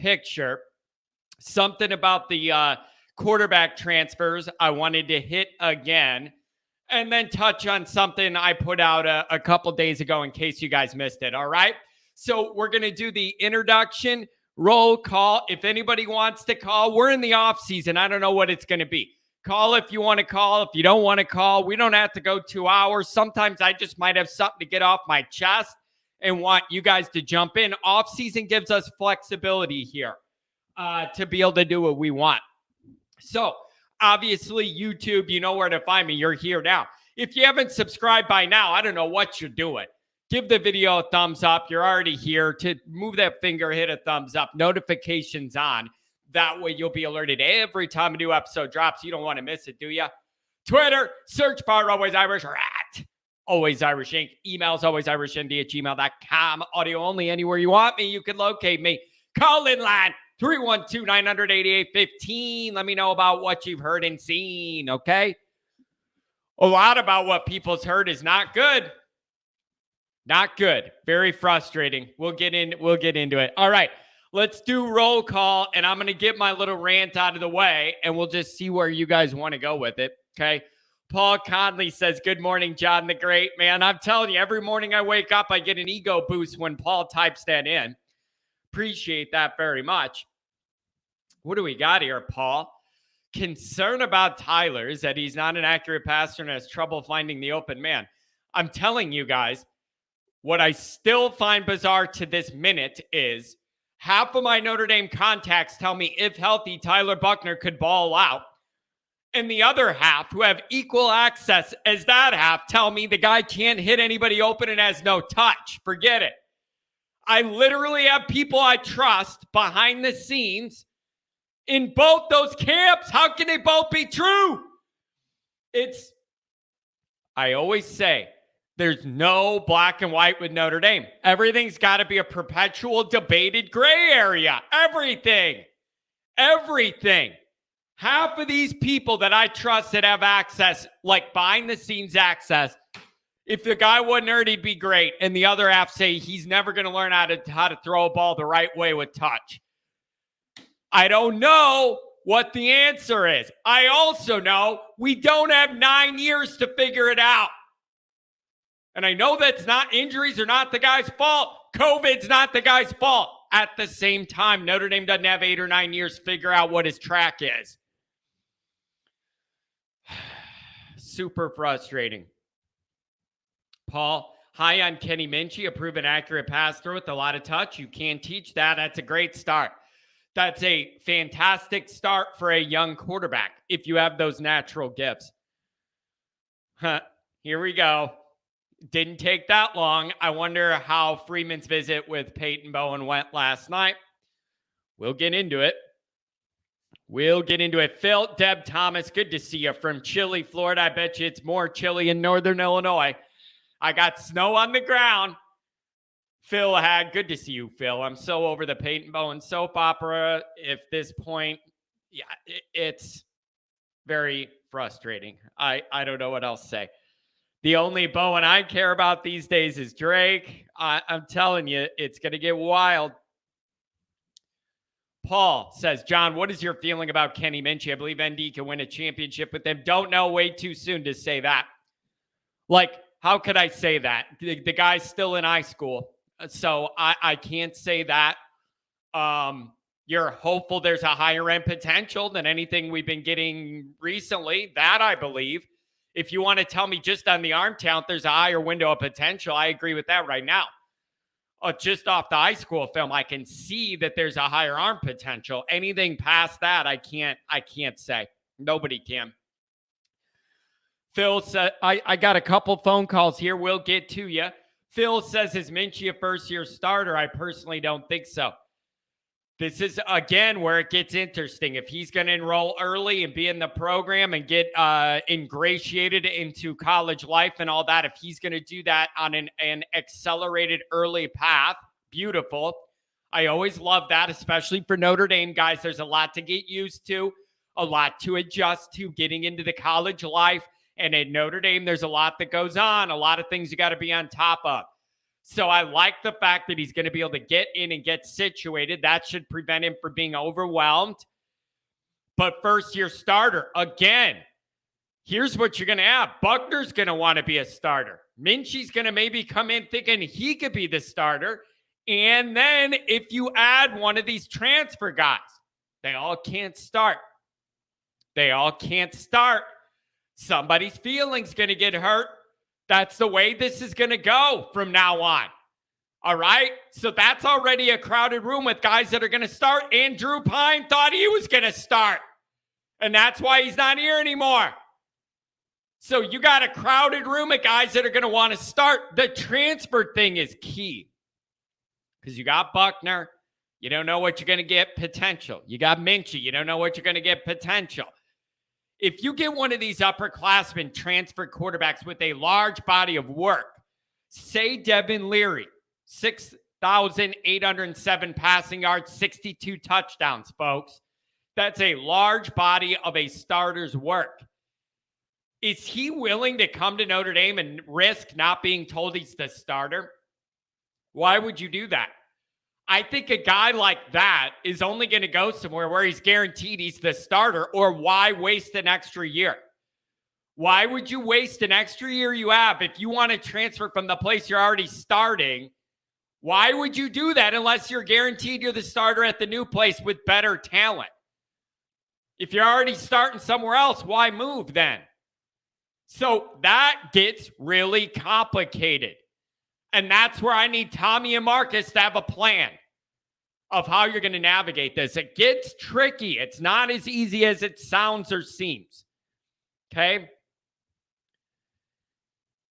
picture. Something about the quarterback transfers I wanted to hit again, and then touch on something I put out a couple days ago in case you guys missed it. All right. So we're going to do the introduction, roll call. If anybody wants to call, we're in the off season. I don't know what it's going to be. Call if you want to call. If you don't want to call, we don't have to go 2 hours. Sometimes I just might have something to get off my chest and want you guys to jump in. Off season gives us flexibility here to be able to do what we want. So obviously YouTube, you know where to find me. You're here now. If you haven't subscribed by now, I don't know what you're doing. Give the video a thumbs up. You're already here. To move that finger, hit a thumbs up. Notifications on. That way you'll be alerted every time a new episode drops. You don't want to miss it, do you? Twitter, search bar Always Irish or at Always Irish Inc. Emails alwaysirishnd@gmail.com. Audio only. Anywhere you want me, you can locate me. Call in line 312-900-8815. Let me know about what you've heard and seen, okay? A lot about what people's heard is not good. Not good. Very frustrating. We'll get into it. All right. Let's do roll call, and I'm going to get my little rant out of the way, and we'll just see where you guys want to go with it, okay? Paul Conley says, good morning, John the Great. Man, I'm telling you, every morning I wake up, I get an ego boost when Paul types that in. Appreciate that very much. What do we got here, Paul? Concern about Tyler is that he's not an accurate passer and has trouble finding the open man. I'm telling you guys, what I still find bizarre to this minute is half of my Notre Dame contacts tell me if healthy, Tyler Buckner could ball out. And the other half, who have equal access as that half, tell me the guy can't hit anybody open and has no touch. Forget it. I literally have people I trust behind the scenes in both those camps. How can they both be true? I always say, there's no black and white with Notre Dame. Everything's got to be a perpetual debated gray area. Everything. Half of these people that I trust that have access, like behind the scenes access, if the guy wasn't hurt, he'd be great. And the other half say he's never going to learn how to throw a ball the right way with touch. I don't know what the answer is. I also know we don't have 9 years to figure it out. And I know that's not, injuries are not the guy's fault. COVID's not the guy's fault. At the same time, Notre Dame doesn't have 8 or 9 years to figure out what his track is. Super frustrating. Paul, high on Kenny Minchie, a proven accurate pass throw with a lot of touch. You can teach that. That's a great start. That's a fantastic start for a young quarterback if you have those natural gifts. Here we go. Didn't take that long. I wonder how Freeman's visit with Peyton Bowen went last night. We'll get into it. Phil, Deb Thomas, good to see you from chilly Florida. I bet you it's more chilly in northern Illinois. I got snow on the ground. Phil had, good to see you, Phil. I'm so over the Peyton Bowen soap opera. At this point, yeah, it's very frustrating. I don't know what else to say. The only Bowen I care about these days is Drake. I'm telling you, it's going to get wild. Paul says, John, what is your feeling about Kenny Minchie? I believe ND can win a championship with them. Don't know, way too soon to say that. Like, how could I say that? The guy's still in high school, so I can't say that. You're hopeful there's a higher end potential than anything we've been getting recently. That I believe. If you want to tell me just on the arm talent, there's a higher window of potential, I agree with that right now. Just off the high school film, I can see that there's a higher arm potential. Anything past that, I can't say. Nobody can. Phil said, I got a couple phone calls here. We'll get to you. Phil says, is Minchie a first-year starter? I personally don't think so. This is, again, where it gets interesting. If he's going to enroll early and be in the program and get ingratiated into college life and all that, if he's going to do that on an accelerated early path, beautiful. I always love that, especially for Notre Dame guys. There's a lot to get used to, a lot to adjust to getting into the college life. And at Notre Dame, there's a lot that goes on, a lot of things you got to be on top of. So I like the fact that he's going to be able to get in and get situated. That should prevent him from being overwhelmed. But first-year starter, again, here's what you're going to have. Buckner's going to want to be a starter. Minchie's going to maybe come in thinking he could be the starter. And then if you add one of these transfer guys, they all can't start. They all can't start. Somebody's feelings going to get hurt. That's the way this is going to go from now on. All right? So that's already a crowded room with guys that are going to start. Andrew Pine thought he was going to start. And that's why he's not here anymore. So you got a crowded room of guys that are going to want to start. The transfer thing is key. Because you got Buckner. You don't know what you're going to get, potential. You got Minchie. You don't know what you're going to get, potential. If you get one of these upperclassmen transfer quarterbacks with a large body of work, say Devin Leary, 6,807 passing yards, 62 touchdowns, folks. That's a large body of a starter's work. Is he willing to come to Notre Dame and risk not being told he's the starter? Why would you do that? I think a guy like that is only going to go somewhere where he's guaranteed he's the starter, or why waste an extra year? Why would you waste an extra year you have if you want to transfer from the place you're already starting? Why would you do that unless you're guaranteed you're the starter at the new place with better talent? If you're already starting somewhere else, why move then? So that gets really complicated. And that's where I need Tommy and Marcus to have a plan of how you're going to navigate this. It gets tricky. It's not as easy as it sounds or seems. Okay?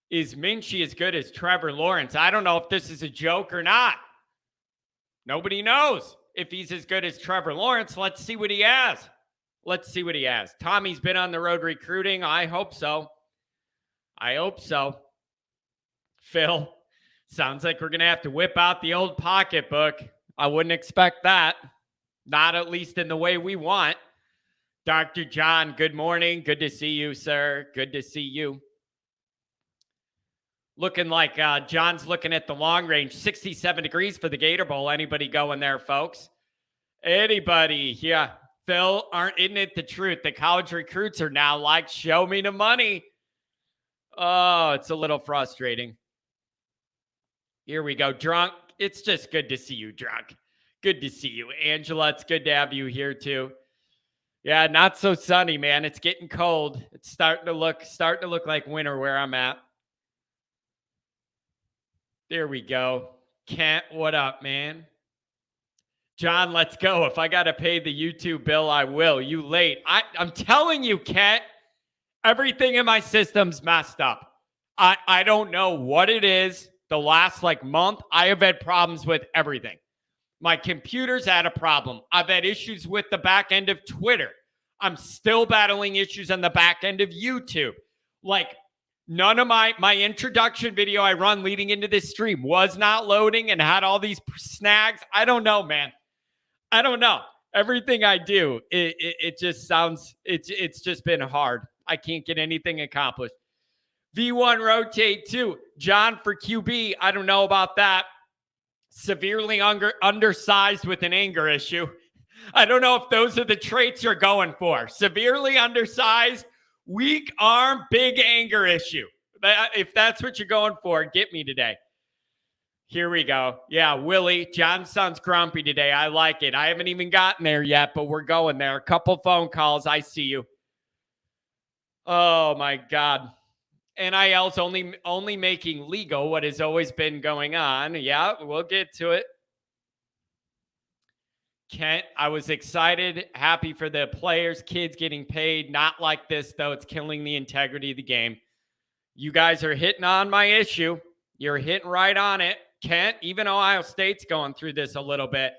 Is Minchie as good as Trevor Lawrence? I don't know if this is a joke or not. Nobody knows if he's as good as Trevor Lawrence. Let's see what he has. Let's see what he has. Tommy's been on the road recruiting. I hope so. I hope so. Phil, sounds like we're going to have to whip out the old pocketbook. I wouldn't expect that. Not at least in the way we want. Dr. John, good morning. Good to see you, sir. Good to see you. Looking like John's looking at the long range. 67 degrees for the Gator Bowl. Anybody going there, folks? Anybody? Yeah. Phil, isn't it the truth? The college recruits are now like, show me the money. Oh, it's a little frustrating. Here we go. Drunk. It's just good to see you, Drunk. Good to see you. Angela, it's good to have you here too. Yeah, not so sunny, man. It's getting cold. It's starting to look like winter where I'm at. There we go. Kent, what up, man? John, let's go. If I got to pay the YouTube bill, I will. You late. I'm telling you, Kent, everything in my system's messed up. I don't know what it is. The last month, I have had problems with everything. My computer's had a problem. I've had issues with the back end of Twitter. I'm still battling issues on the back end of YouTube. None of my introduction video I run leading into this stream was not loading and had all these snags. I don't know, man. I don't know. Everything I do, it just sounds, it's just been hard. I can't get anything accomplished. V1 rotate 2. John for QB. I don't know about that. Severely undersized with an anger issue. I don't know if those are the traits you're going for. Severely undersized, weak arm, big anger issue. If that's what you're going for, get me today. Here we go. Yeah, Willie. John sounds grumpy today. I like it. I haven't even gotten there yet, but we're going there. A couple phone calls. I see you. Oh, my God. NIL's only making legal what has always been going on. Yeah, we'll get to it. Kent, I was excited, happy for the players, kids getting paid. Not like this, though. It's killing the integrity of the game. You guys are hitting on my issue. You're hitting right on it. Kent, even Ohio State's going through this a little bit.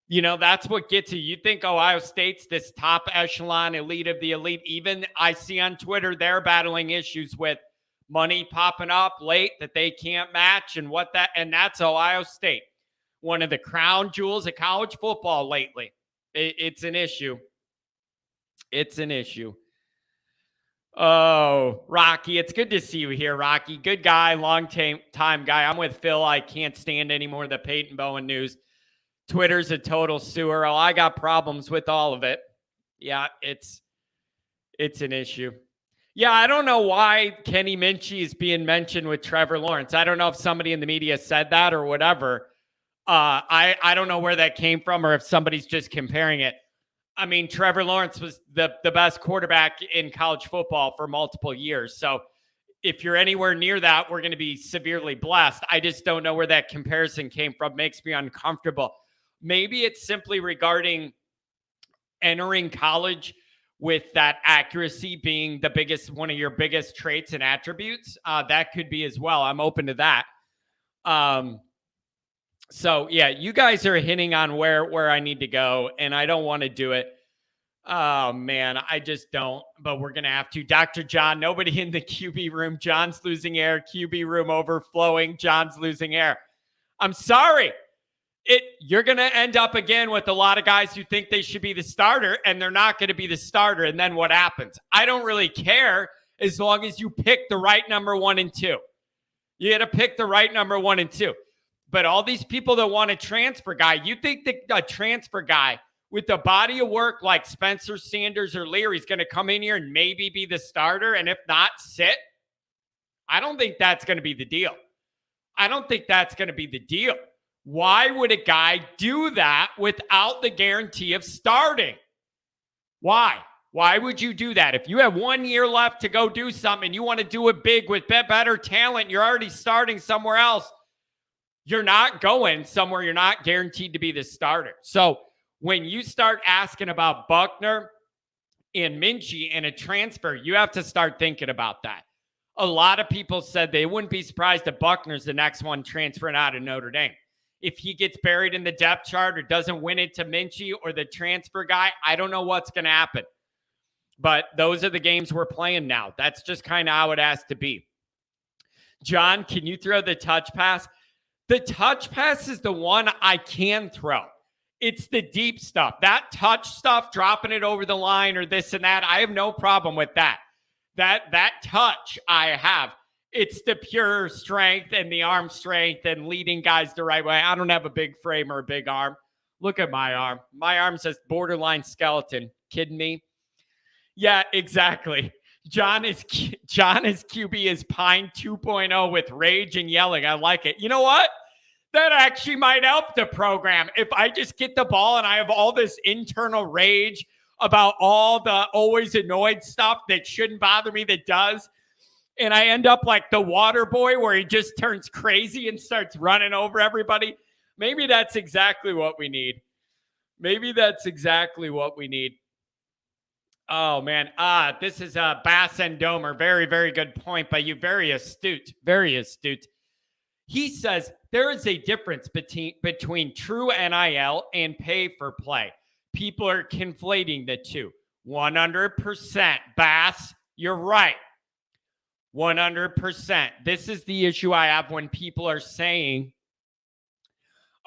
You know, that's what gets you. You think Ohio State's this top echelon elite of the elite. Even I see on Twitter, they're battling issues with money popping up late that they can't match and that's Ohio State. One of the crown jewels of college football lately. It's an issue. It's an issue. Oh, Rocky, it's good to see you here, Rocky. Good guy, long time guy. I'm with Phil. I can't stand any more of the Peyton Bowen news. Twitter's a total sewer. Oh, I got problems with all of it. Yeah, it's an issue. Yeah, I don't know why Kenny Minchie is being mentioned with Trevor Lawrence. I don't know if somebody in the media said that or whatever. I don't know where that came from or if somebody's just comparing it. I mean, Trevor Lawrence was the best quarterback in college football for multiple years. So if you're anywhere near that, we're going to be severely blessed. I just don't know where that comparison came from. Makes me uncomfortable. Maybe it's simply regarding entering college with that accuracy being one of your biggest traits and attributes. That could be as well. I'm open to that. So yeah, you guys are hitting on where I need to go, and I don't want to do it. Oh man, I just don't, but we're going to have to. Dr. John, nobody in the QB room. John's losing air. QB room overflowing. John's losing air. I'm sorry. You're going to end up again with a lot of guys who think they should be the starter, and they're not going to be the starter. And then what happens? I don't really care as long as you pick the right number 1 and 2. You got to pick the right number 1 and 2. But all these people that want a transfer guy, you think that a transfer guy with a body of work like Spencer Sanders or Leary is going to come in here and maybe be the starter, and if not, sit? I don't think that's going to be the deal. Why would a guy do that without the guarantee of starting? Why? Why would you do that? If you have 1 year left to go do something and you want to do it big with better talent, you're already starting somewhere else. You're not going somewhere you're not guaranteed to be the starter. So when you start asking about Buckner and Minchie and a transfer, you have to start thinking about that. A lot of people said they wouldn't be surprised if Buckner's the next one transferring out of Notre Dame. If he gets buried in the depth chart or doesn't win it to Minchie or the transfer guy, I don't know what's going to happen. But those are the games we're playing now. That's just kind of how it has to be. John, can you throw the touch pass? The touch pass is the one I can throw. It's the deep stuff. That touch stuff, dropping it over the line or this and that, I have no problem with that. That touch I have. It's the pure strength and the arm strength and leading guys the right way. I don't have a big frame or a big arm. Look at my arm. My arm says borderline skeleton. Kidding me? Yeah, exactly. John is QB is Pine 2.0 with rage and yelling. I like it. You know what? That actually might help the program. If I just get the ball and I have all this internal rage about all the always annoyed stuff that shouldn't bother me that does, and I end up like the water boy where he just turns crazy and starts running over everybody, maybe that's exactly what we need. Oh, man. This is Bass and Domer. Very, very good point by you. Very astute. Very astute. He says there is a difference between true NIL and pay for play. People are conflating the two. 100%. Bass, you're right. 100%. This is the issue I have when people are saying,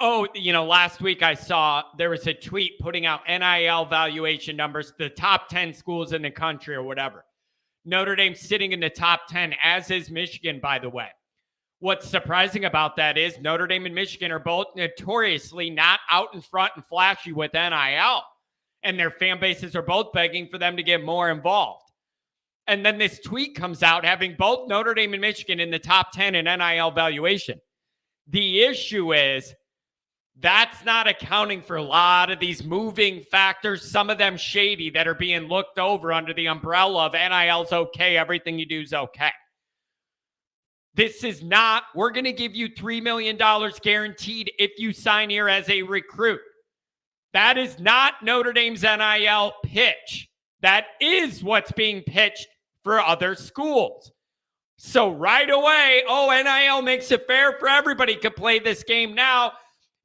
oh, last week I saw there was a tweet putting out NIL valuation numbers, the top 10 schools in the country or whatever. Notre Dame sitting in the top 10, as is Michigan, by the way. What's surprising about that is Notre Dame and Michigan are both notoriously not out in front and flashy with NIL. And their fan bases are both begging for them to get more involved. And then this tweet comes out having both Notre Dame and Michigan in the top 10 in NIL valuation. The issue is that's not accounting for a lot of these moving factors, some of them shady, that are being looked over under the umbrella of NIL's okay, everything you do is okay. This is not, we're going to give you $3 million guaranteed if you sign here as a recruit. That is not Notre Dame's NIL pitch. That is what's being pitched for other schools. So right away, NIL makes it fair for everybody to play this game now.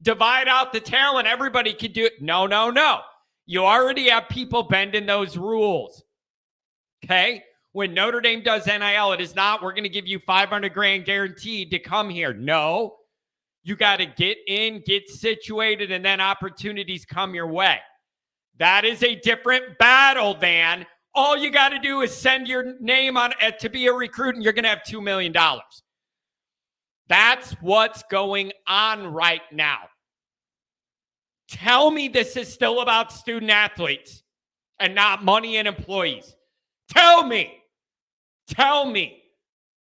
Divide out the talent. Everybody can do it. No. You already have people bending those rules. Okay? When Notre Dame does NIL, it is not, we're going to give you $500,000 guaranteed to come here. No. You got to get in, get situated, and then opportunities come your way. That is a different battle than All you got to do is send your name on to be a recruit, and you're going to have $2 million. That's what's going on right now. Tell me this is still about student athletes and not money and employees. Tell me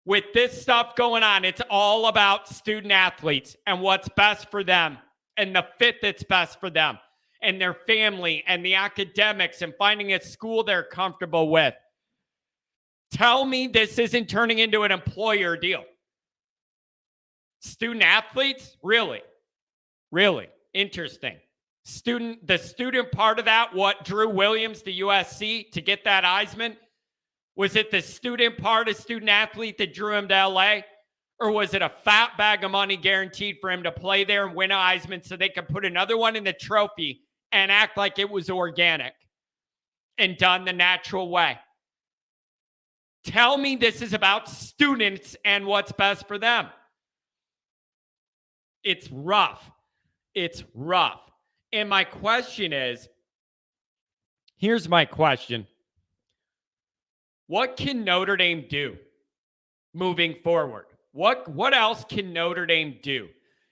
with this stuff going on, it's all about student athletes and what's best for them and the fit that's best for them and their family and the academics and finding a school they're comfortable with. Tell me this isn't turning into an employer deal. Student athletes? Really? Interesting. The student part of that, what drew Williams to USC to get that Heisman? Was it the student part of student athlete that drew him to LA? Or was it a fat bag of money guaranteed for him to play there and win a Heisman so they could put another one in the trophy and act like it was organic and done the natural way? Tell me this is about students and what's best for them. It's rough. And my question is, here's my question. What can Notre Dame do moving forward? What else can Notre Dame do?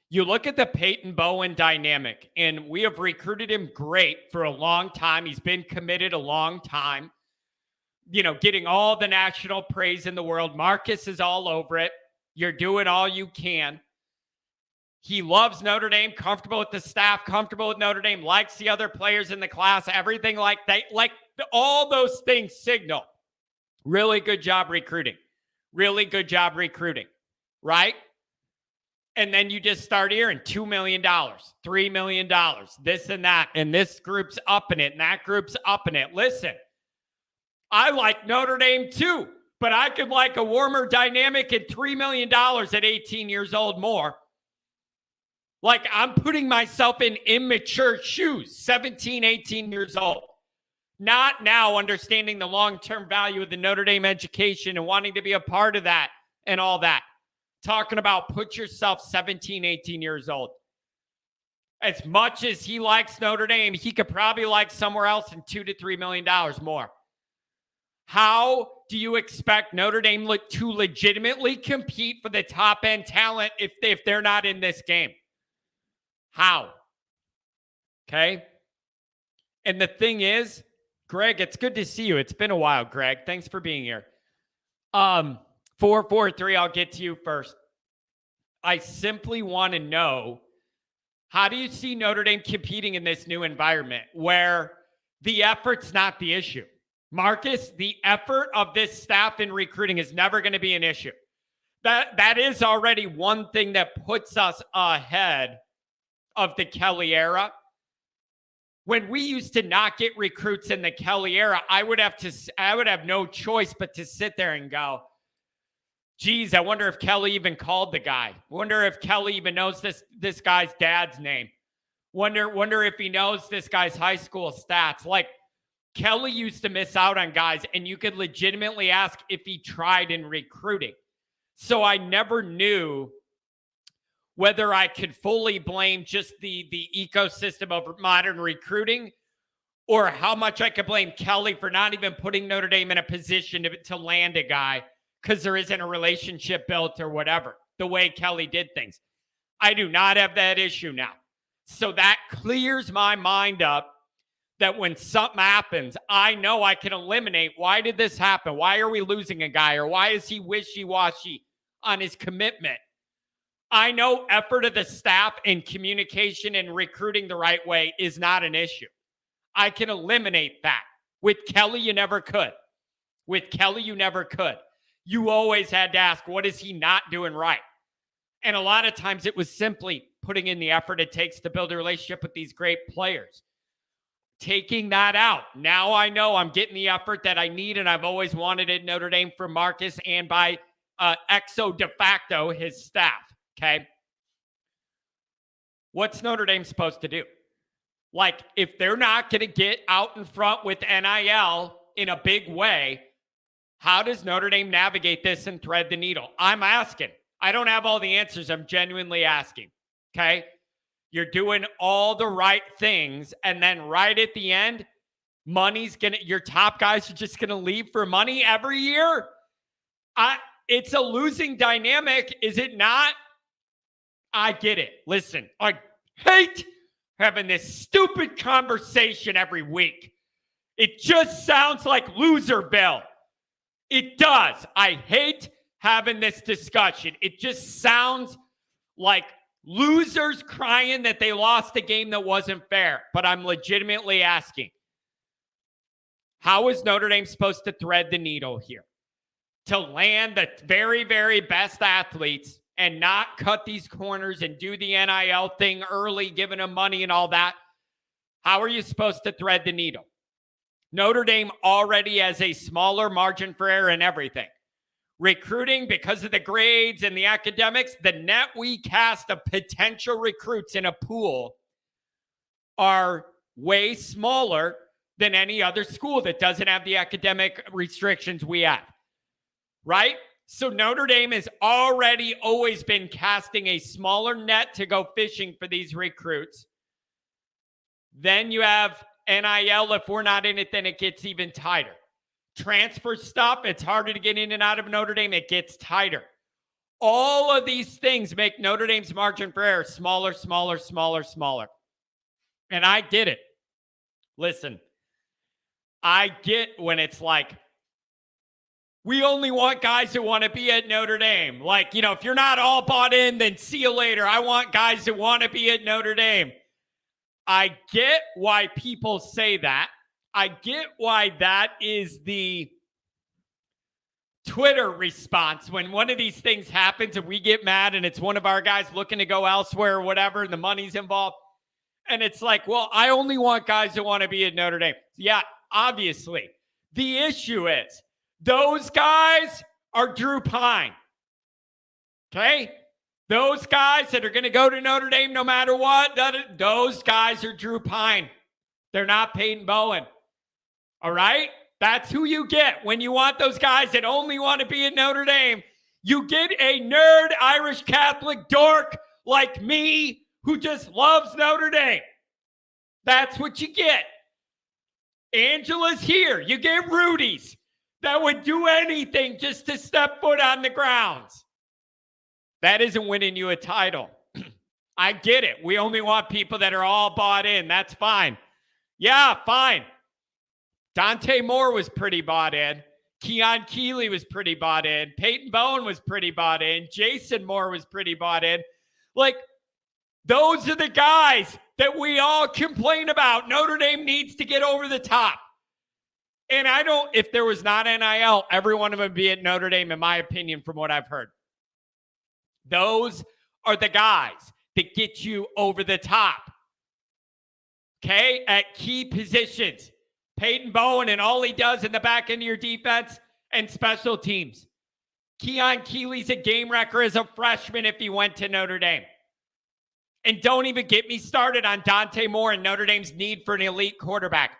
You look at the Peyton Bowen dynamic, and we have recruited him great for a long time. He's been committed a long time, getting all the national praise in the world. Marcus is all over it. You're doing all you can. He loves Notre Dame, comfortable with the staff, comfortable with Notre Dame, likes the other players in the class, everything like that. Like all those things signal really good job recruiting. Right? And then you just start hearing $2 million, $3 million, this and that, and this group's upping it, and that group's upping it. Listen, I like Notre Dame too, but I could like a warmer dynamic at $3 million at 18 years old more. Like I'm putting myself in immature shoes, 17, 18 years old. Not now understanding the long-term value of the Notre Dame education and wanting to be a part of that and all that. Talking about put yourself 17, 18 years old. As much as he likes Notre Dame, he could probably like somewhere else in $2 to $3 million more. How do you expect Notre Dame to legitimately compete for the top-end talent if they're not in this game? How? Okay? And the thing is, Greg, it's good to see you. It's been a while, Greg. Thanks for being here. 443, I'll get to you first. I simply want to know, how do you see Notre Dame competing in this new environment where the effort's not the issue? Marcus, the effort of this staff in recruiting is never going to be an issue. That is already one thing that puts us ahead of the Kelly era. When we used to not get recruits in the Kelly era, I would have no choice but to sit there and go, geez, I wonder if Kelly even called the guy. Wonder if Kelly even knows this guy's dad's name. Wonder if he knows this guy's high school stats. Like Kelly used to miss out on guys, and you could legitimately ask if he tried in recruiting. So I never knew whether I could fully blame just the ecosystem of modern recruiting or how much I could blame Kelly for not even putting Notre Dame in a position to land a guy because there isn't a relationship built or whatever, the way Kelly did things. I do not have that issue now. So that clears my mind up that when something happens, I know I can eliminate, why did this happen? Why are we losing a guy? Or why is he wishy-washy on his commitment? I know effort of the staff and communication and recruiting the right way is not an issue. I can eliminate that. With Kelly, you never could. You always had to ask, what is he not doing right? And a lot of times it was simply putting in the effort it takes to build a relationship with these great players. Taking that out. Now I know I'm getting the effort that I need and I've always wanted at Notre Dame for Marcus and by exo de facto, his staff. Okay. What's Notre Dame supposed to do? Like, if they're not going to get out in front with NIL in a big way, how does Notre Dame navigate this and thread the needle? I'm asking. I don't have all the answers. I'm genuinely asking. Okay. You're doing all the right things. And then right at the end, Your top guys are just going to leave for money every year. It's a losing dynamic, is it not? I get it. Listen, I hate having this stupid conversation every week. It just sounds like Loserville. It does. I hate having this discussion. It just sounds like losers crying that they lost a game that wasn't fair. But I'm legitimately asking, how is Notre Dame supposed to thread the needle here to land the very, very best athletes and not cut these corners and do the NIL thing early, giving them money and all that? How are you supposed to thread the needle? Notre Dame already has a smaller margin for error in everything. Recruiting, because of the grades and the academics, the net we cast of potential recruits in a pool are way smaller than any other school that doesn't have the academic restrictions we have, right? So Notre Dame has already always been casting a smaller net to go fishing for these recruits. Then you have NIL. If we're not in it, then it gets even tighter. Transfer stuff, it's harder to get in and out of Notre Dame. It gets tighter. All of these things make Notre Dame's margin for error smaller, smaller, smaller, smaller. And I get it. Listen, I get when it's like, we only want guys who want to be at Notre Dame. Like, if you're not all bought in, then see you later. I want guys who want to be at Notre Dame. I get why people say that. I get why that is the Twitter response when one of these things happens and we get mad and it's one of our guys looking to go elsewhere or whatever and the money's involved. And it's like, well, I only want guys who want to be at Notre Dame. Yeah, obviously. The issue is those guys are Drew Pine. Okay? Those guys that are going to go to Notre Dame no matter what, those guys are Drew Pine. They're not Peyton Bowen. All right? That's who you get when you want those guys that only want to be at Notre Dame. You get a nerd Irish Catholic dork like me who just loves Notre Dame. That's what you get. Angela's here. You get Rudy's that would do anything just to step foot on the grounds. That isn't winning you a title. I get it. We only want people that are all bought in. That's fine. Yeah, fine. Dante Moore was pretty bought in. Keon Keeley was pretty bought in. Peyton Bowen was pretty bought in. Jason Moore was pretty bought in. Like, those are the guys that we all complain about. Notre Dame needs to get over the top. And if there was not NIL, every one of them would be at Notre Dame, in my opinion, from what I've heard. Those are the guys that get you over the top. Okay? At key positions. Peyton Bowen and all he does in the back end of your defense and special teams. Keon Keeley's a game wrecker as a freshman if he went to Notre Dame. And don't even get me started on Dante Moore and Notre Dame's need for an elite quarterback.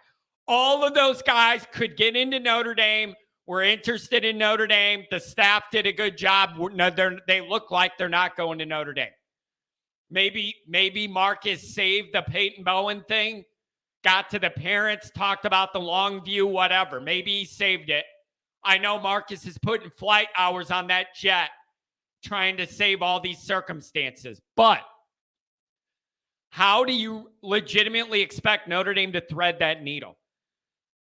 All of those guys could get into Notre Dame. We're interested in Notre Dame. The staff did a good job. They look like they're not going to Notre Dame. Maybe Marcus saved the Peyton Bowen thing. Got to the parents, talked about the long view, whatever. Maybe he saved it. I know Marcus is putting flight hours on that jet trying to save all these circumstances. But how do you legitimately expect Notre Dame to thread that needle?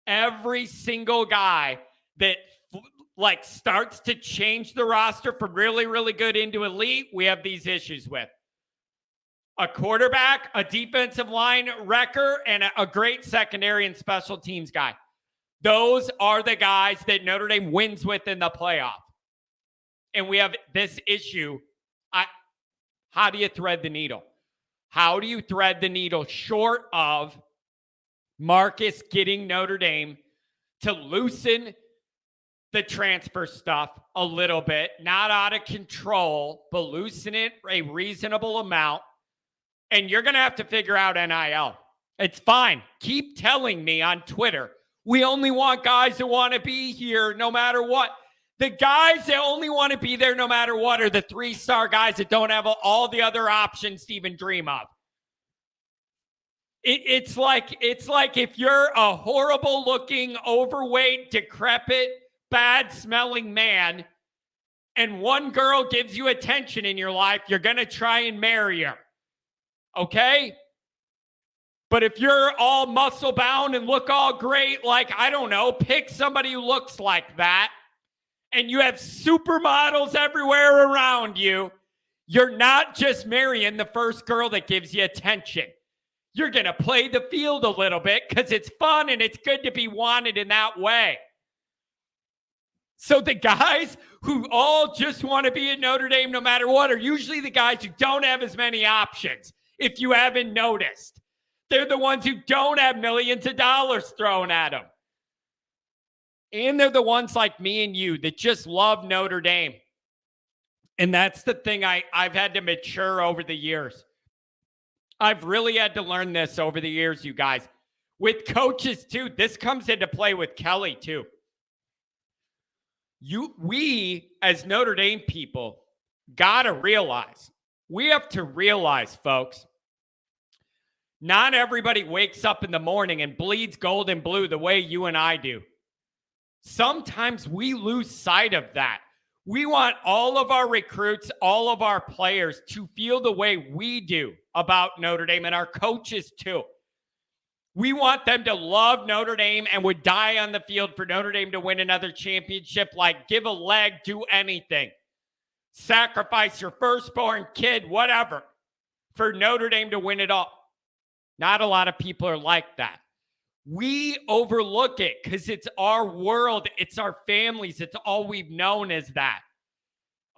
Every single guy that starts to change the roster from really, really good into elite, we have these issues with. A quarterback, a defensive line wrecker, and a great secondary and special teams guy. Those are the guys that Notre Dame wins with in the playoff. And we have this issue. How do you thread the needle? How do you thread the needle short of Marcus getting Notre Dame to loosen the transfer stuff a little bit, not out of control, but loosen it a reasonable amount? And you're going to have to figure out NIL. It's fine. Keep telling me on Twitter, we only want guys that want to be here no matter what. The guys that only want to be there no matter what are the 3-star guys that don't have all the other options to even dream of. It's like if you're a horrible looking, overweight, decrepit, bad smelling man, and one girl gives you attention in your life, you're going to try and marry her. Okay? But if you're all muscle bound and look all great, like, I don't know, pick somebody who looks like that, and you have supermodels everywhere around you, you're not just marrying the first girl that gives you attention. You're going to play the field a little bit because it's fun and it's good to be wanted in that way. So the guys who all just want to be at Notre Dame no matter what are usually the guys who don't have as many options, if you haven't noticed. They're the ones who don't have millions of dollars thrown at them. And they're the ones like me and you that just love Notre Dame. And that's the thing I've had to mature over the years. I've really had to learn this over the years, you guys. With coaches, too. This comes into play with Kelly, too. We, as Notre Dame people, got to realize. We have to realize, folks, not everybody wakes up in the morning and bleeds gold and blue the way you and I do. Sometimes we lose sight of that. We want all of our recruits, all of our players to feel the way we do about Notre Dame, and our coaches too. We want them to love Notre Dame and would die on the field for Notre Dame to win another championship, like give a leg, do anything. Sacrifice your firstborn kid, whatever, for Notre Dame to win it all. Not a lot of people are like that. We overlook it because it's our world. It's our families. It's all we've known as that.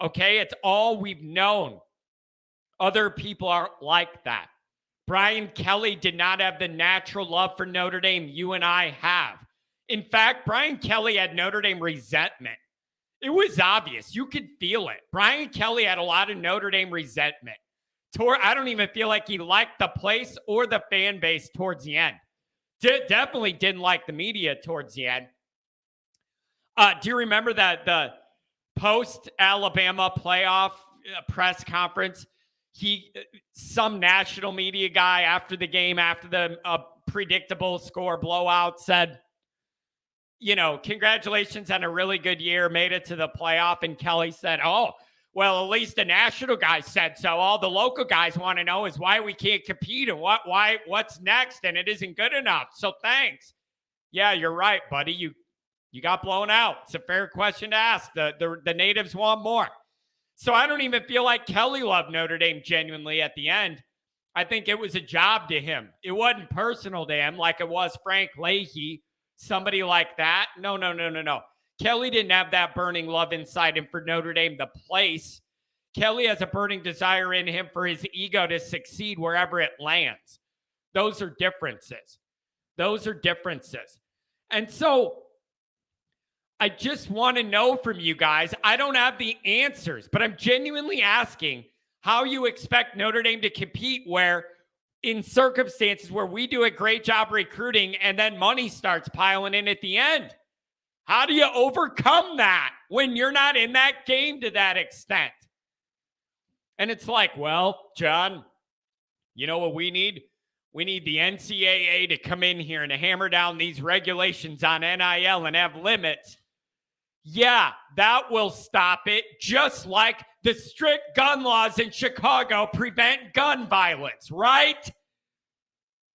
Okay? It's all we've known. Other people aren't like that. Brian Kelly did not have the natural love for Notre Dame you and I have. In fact, Brian Kelly had Notre Dame resentment. It was obvious. You could feel it. Brian Kelly had a lot of Notre Dame resentment. I don't even feel like he liked the place or the fan base towards the end. Definitely didn't like the media towards the end. Do you remember that the post-Alabama playoff press conference? Some national media guy after the game, after the predictable score blowout, said, congratulations on a really good year, made it to the playoff. And Kelly said, oh, well, at least the national guy said so. All the local guys want to know is why we can't compete and what's next, and it isn't good enough. So thanks. Yeah, you're right, buddy. You got blown out. It's a fair question to ask. The natives want more. So I don't even feel like Kelly loved Notre Dame genuinely at the end. I think it was a job to him. It wasn't personal to him like it was Frank Leahy, somebody like that. No. Kelly didn't have that burning love inside him for Notre Dame, the place. Kelly has a burning desire in him for his ego to succeed wherever it lands. Those are differences. And so I just want to know from you guys. I don't have the answers, but I'm genuinely asking how you expect Notre Dame to compete where in circumstances where we do a great job recruiting and then money starts piling in at the end. How do you overcome that when you're not in that game to that extent? And it's like, well, John, you know what we need? We need the NCAA to come in here and to hammer down these regulations on NIL and have limits. Yeah, that will stop it, just like the strict gun laws in Chicago prevent gun violence, right?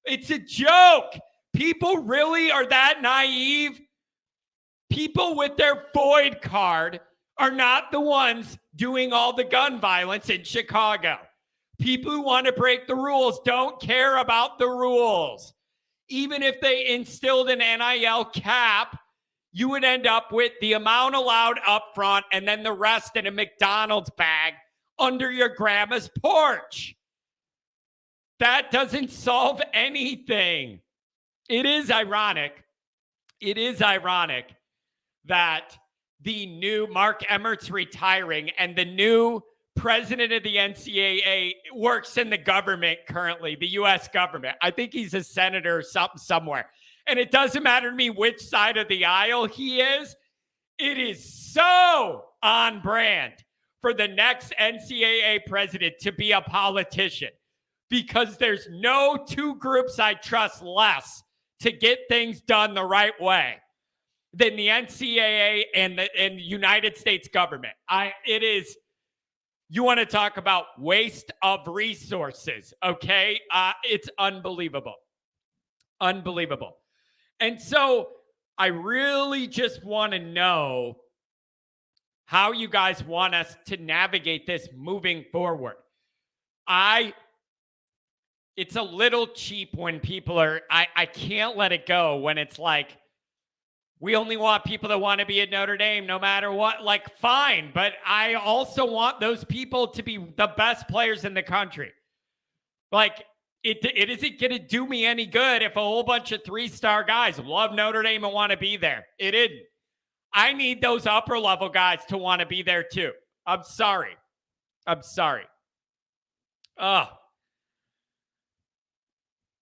It's a joke. People really are that naive. People with their FOID card are not the ones doing all the gun violence in Chicago. People who want to break the rules don't care about the rules. Even if they instilled an NIL cap, you would end up with the amount allowed up front and then the rest in a McDonald's bag under your grandma's porch. That doesn't solve anything. It is ironic that the new Mark Emmert's retiring and the new president of the NCAA works in the government currently, the U.S. government. I think he's a senator or something somewhere. And it doesn't matter to me which side of the aisle he is. It is so on brand for the next NCAA president to be a politician. because there's no two groups I trust less to get things done the right way than the NCAA and the United States government. It is, you want to talk about waste of resources, okay? It's unbelievable. Unbelievable. And so I really just want to know how you guys want us to navigate this moving forward. It's a little cheap when people are, I can't let it go when it's like, we only want people that want to be at Notre Dame no matter what. Like, fine, but I also want those people to be the best players in the country. Like, it isn't going to do me any good if a whole bunch of 3-star guys love Notre Dame and want to be there. It isn't. I need those upper level guys to want to be there too. I'm sorry. Oh,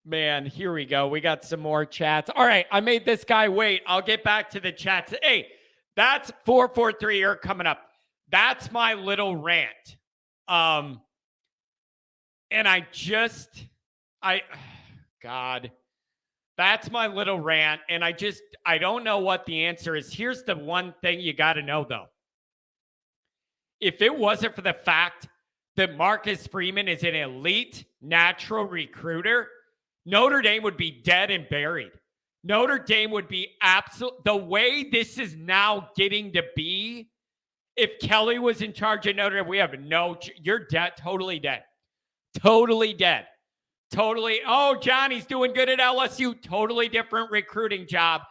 man, here we go. We got some more chats. All right, I made this guy wait. I'll get back to the chats. Hey, that's 443 here coming up. That's my little rant. And God, that's my little rant. And I don't know what the answer is. Here's the one thing you got to know, though. If it wasn't for the fact that Marcus Freeman is an elite natural recruiter, Notre Dame would be dead and buried. Notre Dame would be the way this is now getting to be. If Kelly was in charge of Notre Dame, we have you're dead, totally dead. Totally dead. Totally. Oh, Johnny's doing good at LSU. Totally different recruiting job.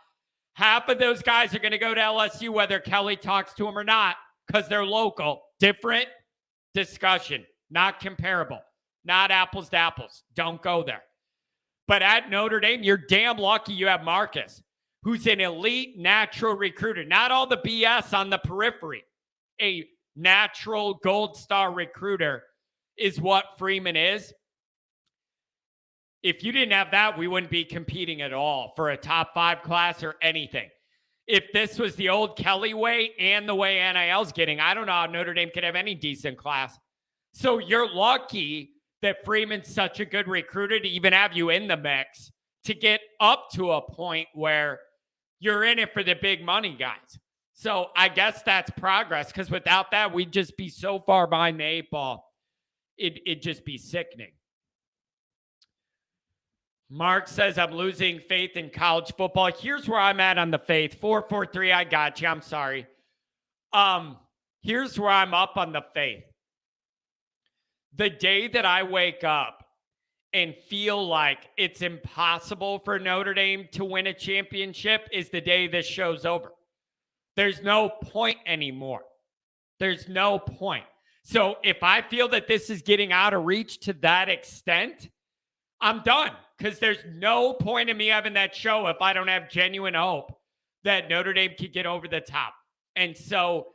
Half of those guys are going to go to LSU whether Kelly talks to them or not because they're local. Different discussion. Not comparable. Not apples to apples. Don't go there. But at Notre Dame, you're damn lucky you have Marcus, who's an elite natural recruiter. Not all the BS on the periphery. A natural gold star recruiter is what Freeman is. If you didn't have that, we wouldn't be competing at all for a top 5 class or anything. If this was the old Kelly way and the way NIL's getting, I don't know how Notre Dame could have any decent class. So you're lucky that Freeman's such a good recruiter to even have you in the mix to get up to a point where you're in it for the big money guys. So I guess that's progress, because without that, we'd just be so far behind the 8 ball. It'd just be sickening. Mark says, I'm losing faith in college football. Here's where I'm at on the faith. 443, I got you. I'm sorry. Here's where I'm up on the faith. The day that I wake up and feel like it's impossible for Notre Dame to win a championship is the day this show's over. There's no point anymore. There's no point. So if I feel that this is getting out of reach to that extent, I'm done, because there's no point in me having that show if I don't have genuine hope that Notre Dame can get over the top. And so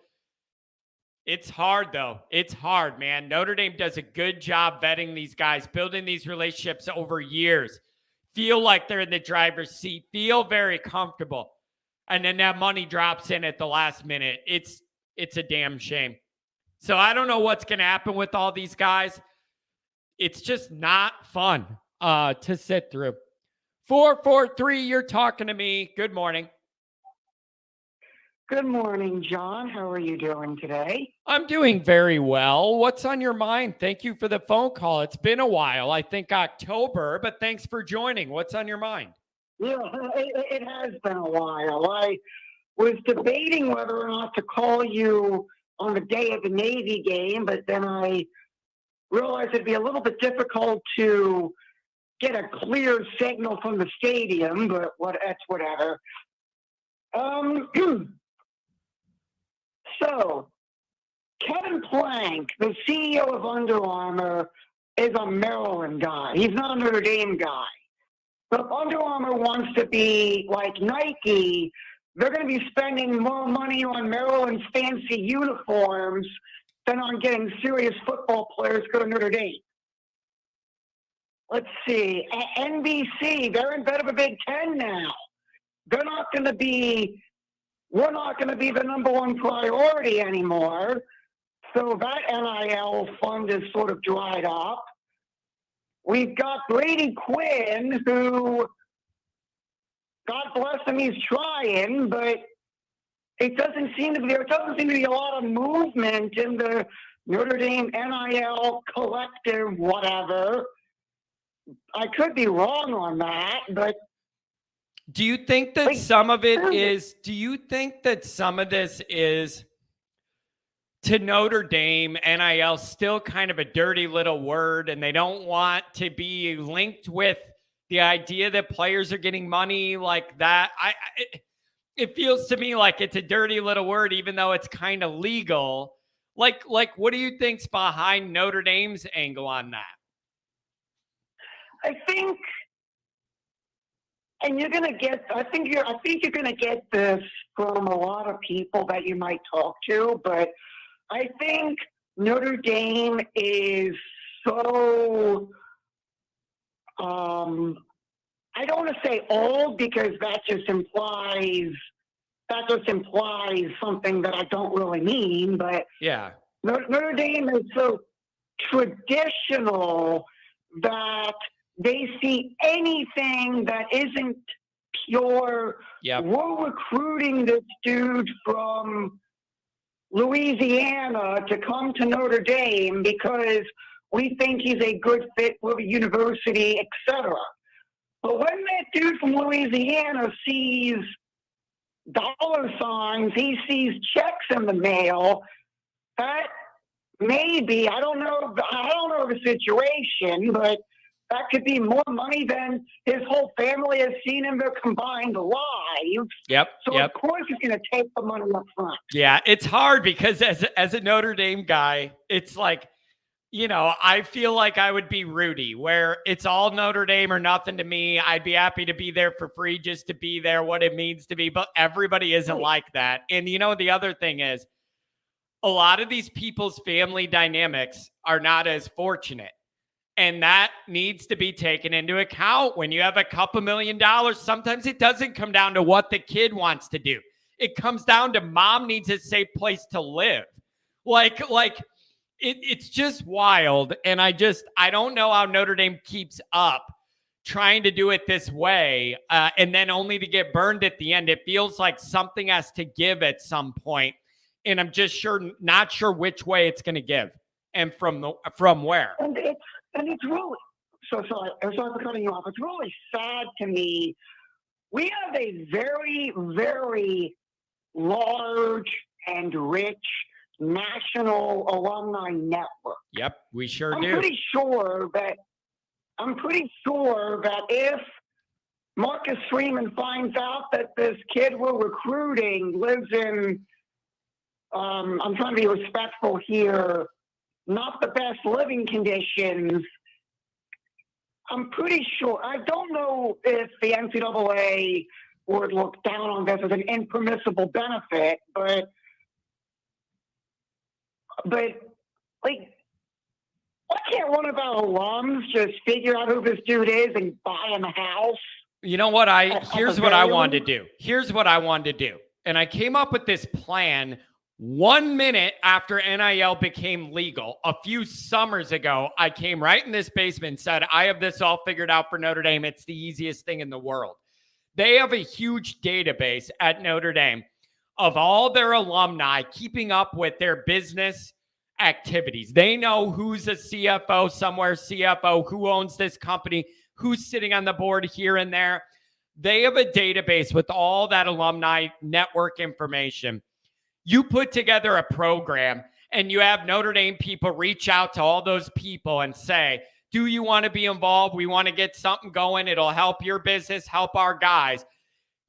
it's hard, though. It's hard, man. Notre Dame does a good job vetting these guys, building these relationships over years, feel like they're in the driver's seat, feel very comfortable. And then that money drops in at the last minute. It's a damn shame. So I don't know what's going to happen with all these guys. It's just not fun to sit through. 443, you're talking to me. Good morning. Good morning, John. How are you doing today? I'm doing very well. What's on your mind? Thank you for the phone call. It's been a while. I think October, but thanks for joining. What's on your mind? Yeah, it has been a while. I was debating whether or not to call you on the day of the Navy game, but then I realized it'd be a little bit difficult to get a clear signal from the stadium, but that's whatever. So, Kevin Plank, the CEO of Under Armour, is a Maryland guy. He's not a Notre Dame guy. But if Under Armour wants to be like Nike, they're going to be spending more money on Maryland's fancy uniforms than on getting serious football players to go to Notre Dame. Let's see. NBC, they're in bed of a Big Ten now. We're not going to be the number one priority anymore. So that NIL fund is sort of dried up. we've got Brady Quinn, who, God bless him, he's trying, but there doesn't seem to be a lot of movement in the Notre Dame NIL collective, whatever. I could be wrong on that, but do you think that some of it is, do you think that some of this is, to Notre Dame, NIL still kind of a dirty little word, and they don't want to be linked with the idea that players are getting money like that? It feels to me like it's a dirty little word, even though it's kind of legal. Like, what do you think's behind Notre Dame's angle on that? I think, and you're gonna get. I think you're gonna get this from a lot of people that you might talk to, but I think Notre Dame is so. I don't want to say old because that just implies something that I don't really mean. But yeah, Notre Dame is so traditional that they see anything that isn't pure. Yep. We're recruiting this dude from Louisiana to come to Notre Dame because we think he's a good fit for the university, etc. But when that dude from Louisiana sees dollar signs, he sees checks in the mail, that maybe, I don't know the situation, but that could be more money than his whole family has seen in their combined lives. Yep. So of course he's going to take the money up front. Yeah, it's hard because as a Notre Dame guy, it's like, I feel like I would be Rudy, where it's all Notre Dame or nothing to me. I'd be happy to be there for free just to be there, what it means to be. But everybody isn't like that. And the other thing is, a lot of these people's family dynamics are not as fortunate. And that needs to be taken into account when you have a couple $1 million. Sometimes it doesn't come down to what the kid wants to do. It comes down to mom needs a safe place to live. It's just wild. And I don't know how Notre Dame keeps up trying to do it this way and then only to get burned at the end. It feels like something has to give at some point. And I'm just not sure which way it's going to give and from where. And it's really, sorry for cutting you off. It's really sad to me. We have a very, very large and rich national alumni network. Yep, we sure I'm do. pretty sure that if Marcus Freeman finds out that this kid we're recruiting lives in, I'm trying to be respectful here, not the best living conditions, I'm pretty sure, I don't know if the NCAA would look down on this as an impermissible benefit, but like, why can't one of our alums just figure out who this dude is and buy him a house? You know what? Here's what I wanted to do. And I came up with this plan 1 minute after NIL became legal. A few summers ago, I came right in this basement and said, I have this all figured out for Notre Dame. It's the easiest thing in the world. They have a huge database at Notre Dame of all their alumni keeping up with their business activities. They know who's a CFO somewhere, who owns this company, who's sitting on the board here and there. They have a database with all that alumni network information. You put together a program and you have Notre Dame people reach out to all those people and say, do you want to be involved? We want to get something going. It'll help your business, help our guys.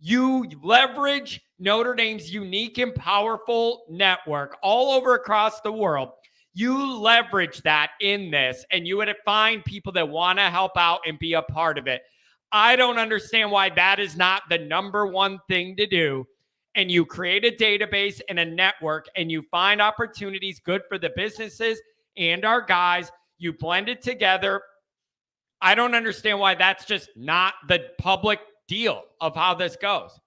You leverage Notre Dame's unique and powerful network all over across the world. You leverage that in this, and you would find people that want to help out and be a part of it. I don't understand why that is not the number one thing to do. And you create a database and a network, and you find opportunities good for the businesses and our guys. You blend it together. I don't understand why that's just not the public deal of how this goes.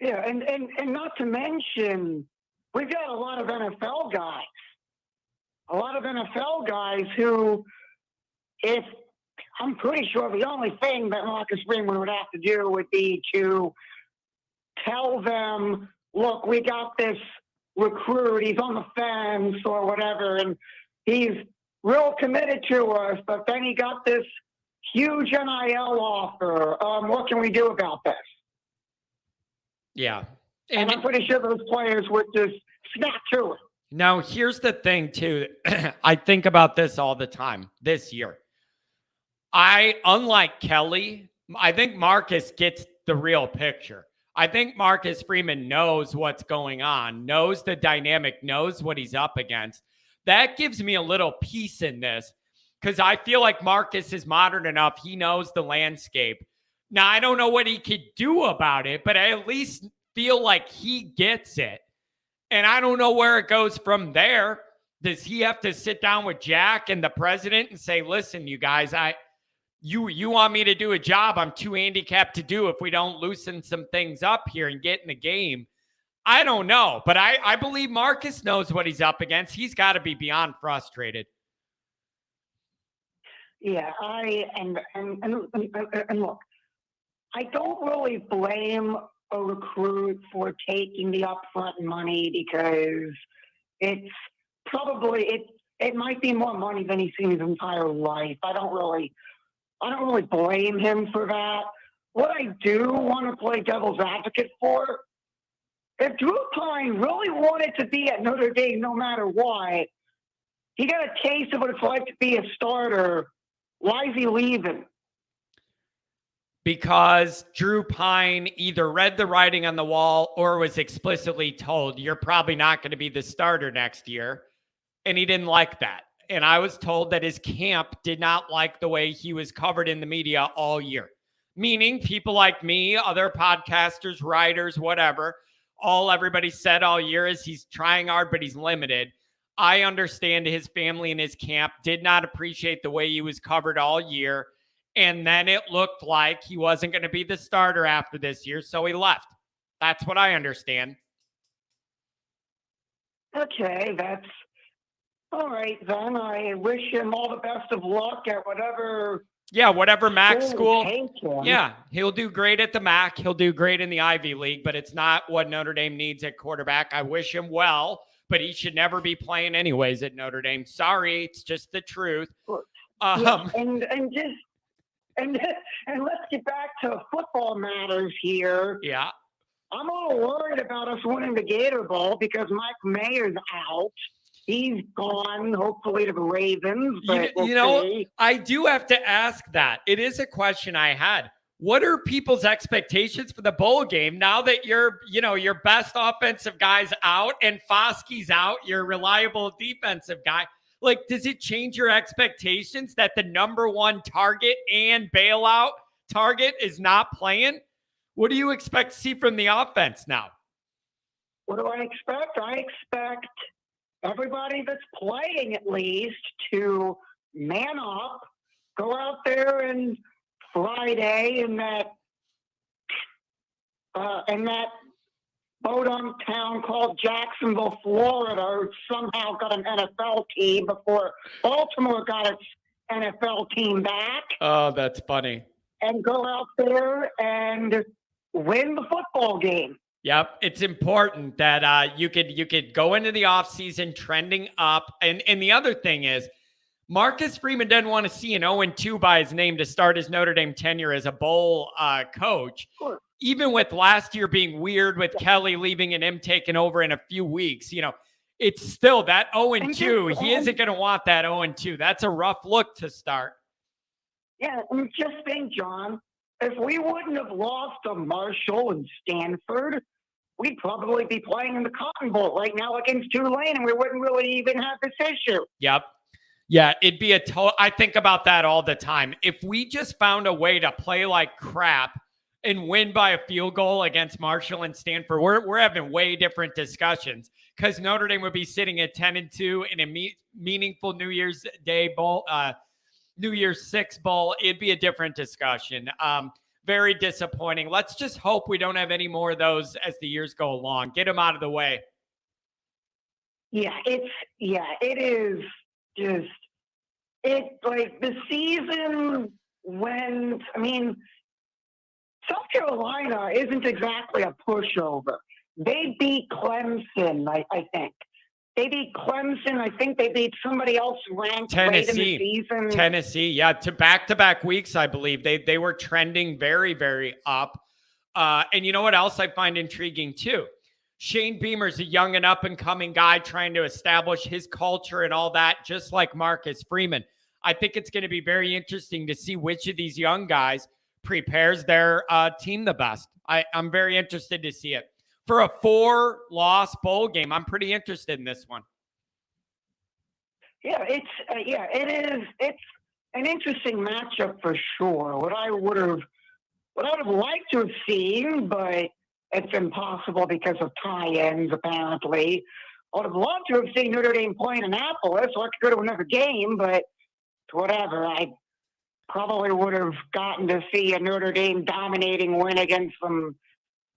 Yeah, and not to mention, we've got a lot of NFL guys. A lot of NFL guys who if I'm pretty sure the only thing that Marcus Freeman would have to do would be to tell them, look, we got this recruit, he's on the fence or whatever, and he's real committed to us, but then he got this huge NIL offer. What can we do about this? Yeah. And I'm pretty sure those players would just snap to it. Now, here's the thing, too. I think about this all the time this year. Unlike Kelly, I think Marcus gets the real picture. I think Marcus Freeman knows what's going on, knows the dynamic, knows what he's up against. That gives me a little peace in this because I feel like Marcus is modern enough. He knows the landscape. Now, I don't know what he could do about it, but I at least feel like he gets it. And I don't know where it goes from there. Does he have to sit down with Jack and the president and say, listen, you guys, you want me to do a job I'm too handicapped to do if we don't loosen some things up here and get in the game? I don't know, but I believe Marcus knows what he's up against. He's got to be beyond frustrated. Yeah, and look, I don't really blame a recruit for taking the upfront money because it's probably it might be more money than he's seen his entire life. I don't really blame him for that. What I do want to play devil's advocate for, if Drew Pine really wanted to be at Notre Dame no matter what, he got a taste of what it's like to be a starter. Why is he leaving? Because Drew Pine either read the writing on the wall or was explicitly told, you're probably not going to be the starter next year. And he didn't like that. And I was told that his camp did not like the way he was covered in the media all year. Meaning people like me, other podcasters, writers, whatever, everybody said all year is he's trying hard, but he's limited. I understand his family and his camp did not appreciate the way he was covered all year. And then it looked like he wasn't going to be the starter after this year, so he left. That's what I understand. Okay, that's all right then. I wish him all the best of luck at whatever. Yeah, whatever MAC school. Yeah, he'll do great at the MAC. He'll do great in the Ivy League, but it's not what Notre Dame needs at quarterback. I wish him well, but he should never be playing anyways at Notre Dame. Sorry, it's just the truth. And let's get back to football matters here. Yeah. I'm a little worried about us winning the Gator Bowl because Mike Mayer's out. He's gone, hopefully, to the Ravens. But I do have to ask that. It is a question I had. What are people's expectations for the bowl game now that your best offensive guy's out and Foskey's out, your reliable defensive guy? Like, does it change your expectations that the number one target and bailout target is not playing? What do you expect to see from the offense now? What do I expect? I expect everybody that's playing at least to man up, go out there and Friday in that bodunk town called Jacksonville, Florida, somehow got an NFL team before Baltimore got its NFL team back. Oh, that's funny. And go out there and win the football game. Yep, it's important that you could go into the offseason trending up. And the other thing is, Marcus Freeman doesn't want to see an 0-2 by his name to start his Notre Dame tenure as a bowl coach. Sure. Even with last year being weird with Kelly leaving and him taking over in a few weeks, it's still that 0-2. He isn't going to want that 0-2. That's a rough look to start. Yeah, and just think, John, if we wouldn't have lost to Marshall and Stanford, we'd probably be playing in the Cotton Bowl right now against Tulane, and we wouldn't really even have this issue. Yep. Yeah, it'd be I think about that all the time. If we just found a way to play like crap and win by a field goal against Marshall and Stanford, we're having way different discussions because Notre Dame would be sitting at 10-2 in a meaningful New Year's Day bowl, New Year's Six bowl. It'd be a different discussion. Very disappointing. Let's just hope we don't have any more of those as the years go along. Get them out of the way. Yeah, it is just like the season went. I mean, South Carolina isn't exactly a pushover. They beat Clemson, I think. They beat Clemson. I think they beat somebody else ranked late in the season. Tennessee, yeah, to back-to-back weeks, I believe. They were trending very, very up. And you know what else I find intriguing too? Shane Beamer's a young and up-and-coming guy trying to establish his culture and all that, just like Marcus Freeman. I think it's going to be very interesting to see which of these young guys prepares their team the best. I'm very interested to see it. For a 4-loss bowl game, I'm pretty interested in this one. Yeah, it is. It's an interesting matchup for sure. What I would have liked to have seen, but it's impossible because of tie-ins, apparently. I would have loved to have seen Notre Dame play in Annapolis, so I could go to another game, but whatever. I probably would have gotten to see a Notre Dame dominating win against some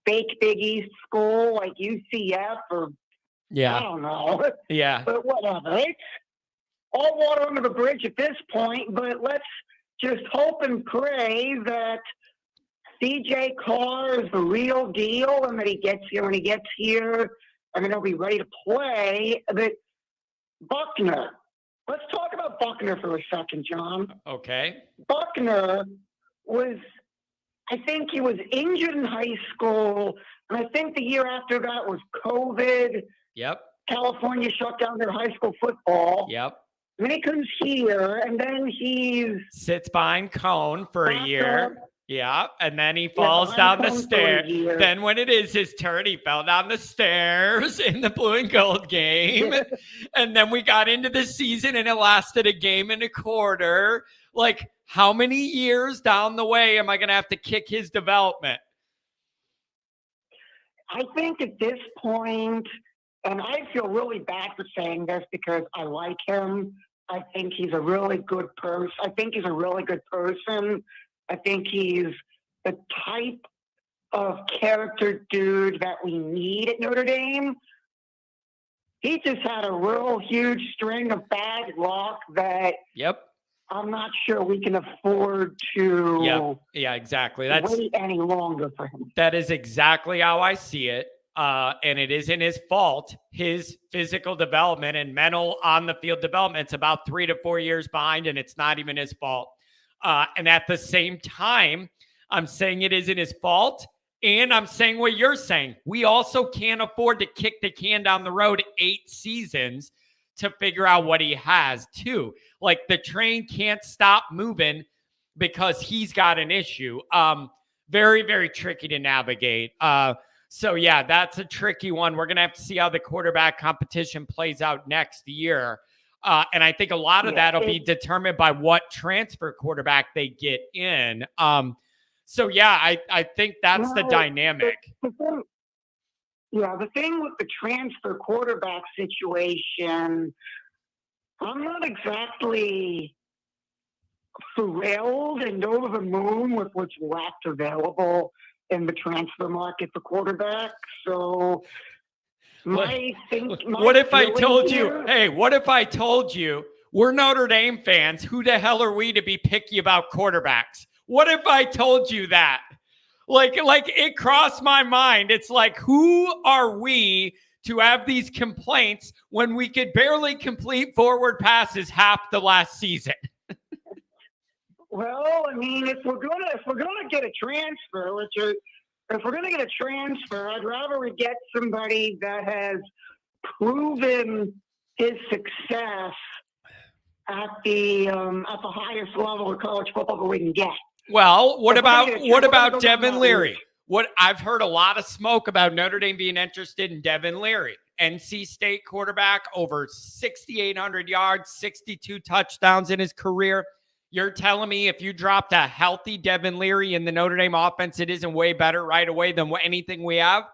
fake Big East school like UCF or I don't know. Yeah. But whatever. It's all water under the bridge at this point, but let's just hope and pray that CJ Carr is the real deal and that he gets here when he gets here. I mean, he'll be ready to play. But Buckner. Let's talk about Buckner for a second, John. Okay. Buckner was, I think he was injured in high school, and I think the year after that was COVID. Yep. California shut down their high school football. Yep. And then he comes here, and then he sits behind Cone for a year. Yeah, and then he falls down the stairs. Then when it is his turn, he fell down the stairs in the blue and gold game. And then we got into the season, and it lasted a game and a quarter. Like, how many years down the way am I going to have to kick his development? I think at this point, and I feel really bad for saying this because I like him. I think he's a really good person. I think he's the type of character dude that we need at Notre Dame. He just had a real huge string of bad luck that I'm not sure we can afford to exactly. Wait any longer for him. That is exactly how I see it. And it isn't his fault. His physical development and mental on the field development's about 3 to 4 years behind, and it's not even his fault. And at the same time, I'm saying it isn't his fault. And I'm saying what you're saying. We also can't afford to kick the can down the road 8 seasons to figure out what he has too. Like, the train can't stop moving because he's got an issue. Very, very tricky to navigate. So yeah, that's a tricky one. We're going to have to see how the quarterback competition plays out next year. And I think a lot of that will be determined by what transfer quarterback they get in. So yeah, I think that's the dynamic. The thing with the transfer quarterback situation, I'm not exactly thrilled and over the moon with what's left available in the transfer market for quarterbacks. So what if I told you we're Notre Dame fans? Who the hell are we to be picky about quarterbacks? What if I told you that? Like it crossed my mind. It's like, who are we to have these complaints when we could barely complete forward passes half the last season? Well, I mean, if we're gonna get a transfer, I'd rather we get somebody that has proven his success at the highest level of college football that we can get. Well, what about Devin Leary? I've heard a lot of smoke about Notre Dame being interested in Devin Leary. NC State quarterback, over 6,800 yards, 62 touchdowns in his career. You're telling me if you dropped a healthy Devin Leary in the Notre Dame offense, it isn't way better right away than anything we have?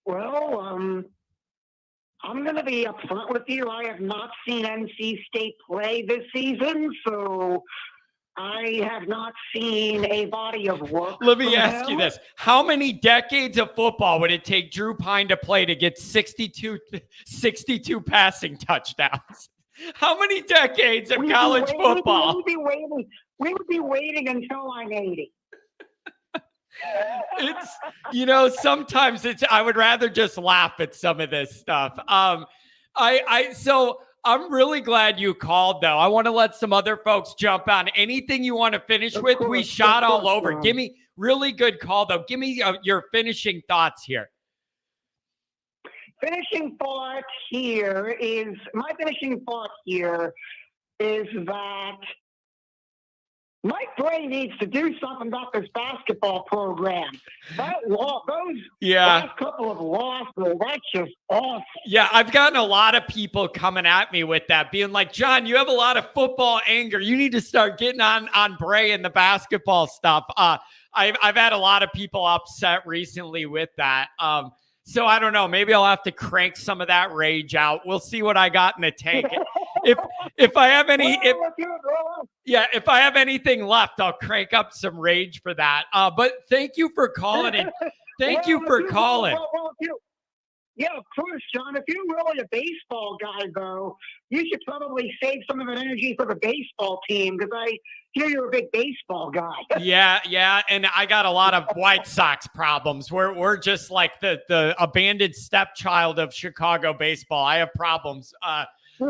Well, I'm going to be upfront with you. I have not seen NC State play this season, so I have not seen a body of work. Let me ask you this. How many decades of football would it take Drew Pine to play to get 62 passing touchdowns? How many decades of We'd be college waiting- football? We would be waiting until I'm 80. It's, sometimes I would rather just laugh at some of this stuff. So I'm really glad you called, though. I want to let some other folks jump on. Anything you want to finish Of with? course, We shot of all course, over. Ron. Give me really good call, though. Give me your finishing thoughts here. My finishing thought here is that Mike Bray needs to do something about this basketball program. Those last couple of losses, that's just awful. Yeah, I've gotten a lot of people coming at me with that, being like, John, you have a lot of football anger. You need to start getting on Bray and the basketball stuff. I've had a lot of people upset recently with that. So I don't know. Maybe I'll have to crank some of that rage out. We'll see what I got in the tank. If I have any, if I have anything left, I'll crank up some rage for that. But thank you for calling in. Thank you for calling. Yeah, of course, John. If you're really a baseball guy, though, you should probably save some of that energy for the baseball team, because I hear you're a big baseball guy. Yeah, and I got a lot of White Sox problems. We're just like the abandoned stepchild of Chicago baseball. I have problems.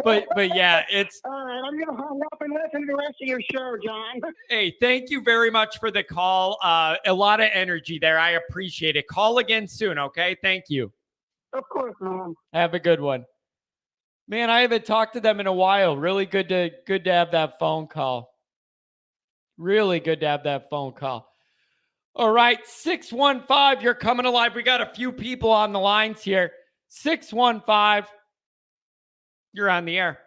But yeah, it's all right. I'm gonna hang up and listen to the rest of your show, John. Hey, thank you very much for the call. A lot of energy there. I appreciate it. Call again soon, okay? Thank you. Of course, man. Have a good one. Man, I haven't talked to them in a while. Really good to have that phone call. Really good to have that phone call. All right, 615, you're coming alive. We got a few people on the lines here. 615, you're on the air.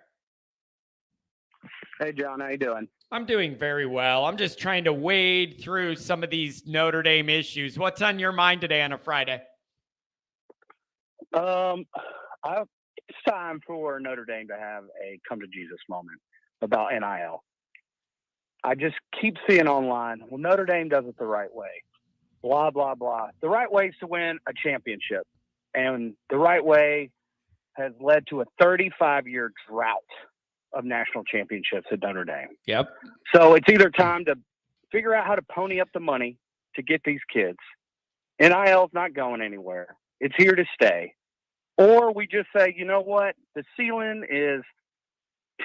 Hey, John, how you doing? I'm doing very well. I'm just trying to wade through some of these Notre Dame issues. What's on your mind today on a Friday? It's time for Notre Dame to have a come to Jesus moment about NIL. I just keep seeing online, well, Notre Dame does it the right way. Blah, blah, blah. The right way is to win a championship. And the right way has led to a 35-year drought of national championships at Notre Dame. Yep. So it's either time to figure out how to pony up the money to get these kids. NIL is not going anywhere. It's here to stay. Or we just say, you know what? The ceiling is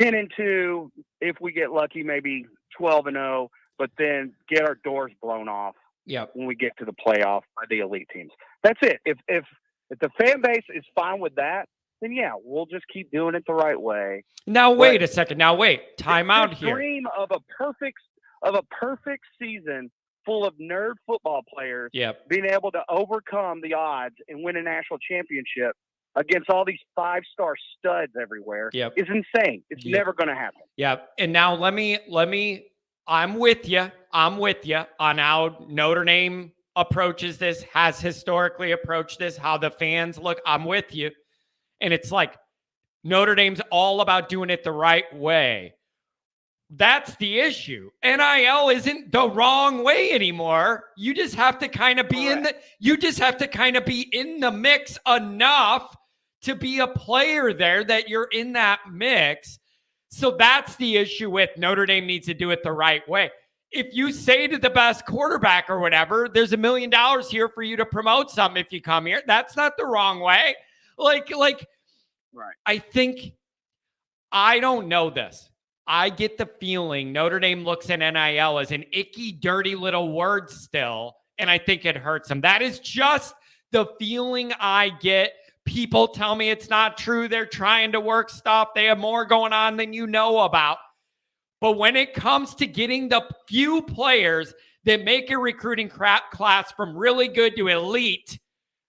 10-2. If we get lucky, maybe 12-0, but then get our doors blown off when we get to the playoff by the elite teams. That's it. If the fan base is fine with that, then yeah, we'll just keep doing it the right way. Now wait a second. Time out here. Dream of a perfect season full of nerd football players being able to overcome the odds and win a national championship against all these 5-star studs everywhere is insane. It's never going to happen. And now let me I'm with you on how Notre Dame approaches this, has historically approached this, how the fans look. I'm with you. And it's like Notre Dame's all about doing it the right way. That's the issue. NIL isn't the wrong way anymore. You just have to kind of be in the mix enough to be a player there that you're in that mix. So that's the issue with Notre Dame needs to do it the right way. If you say to the best quarterback or whatever, there's $1 million here for you to promote something if you come here. That's not the wrong way. Like, right. I don't know this. I get the feeling Notre Dame looks at NIL as an icky, dirty little word still, and I think it hurts them. That is just the feeling I get. People tell me it's not true. They're trying to work stuff. They have more going on than you know about. But when it comes to getting the few players that make a recruiting class from really good to elite,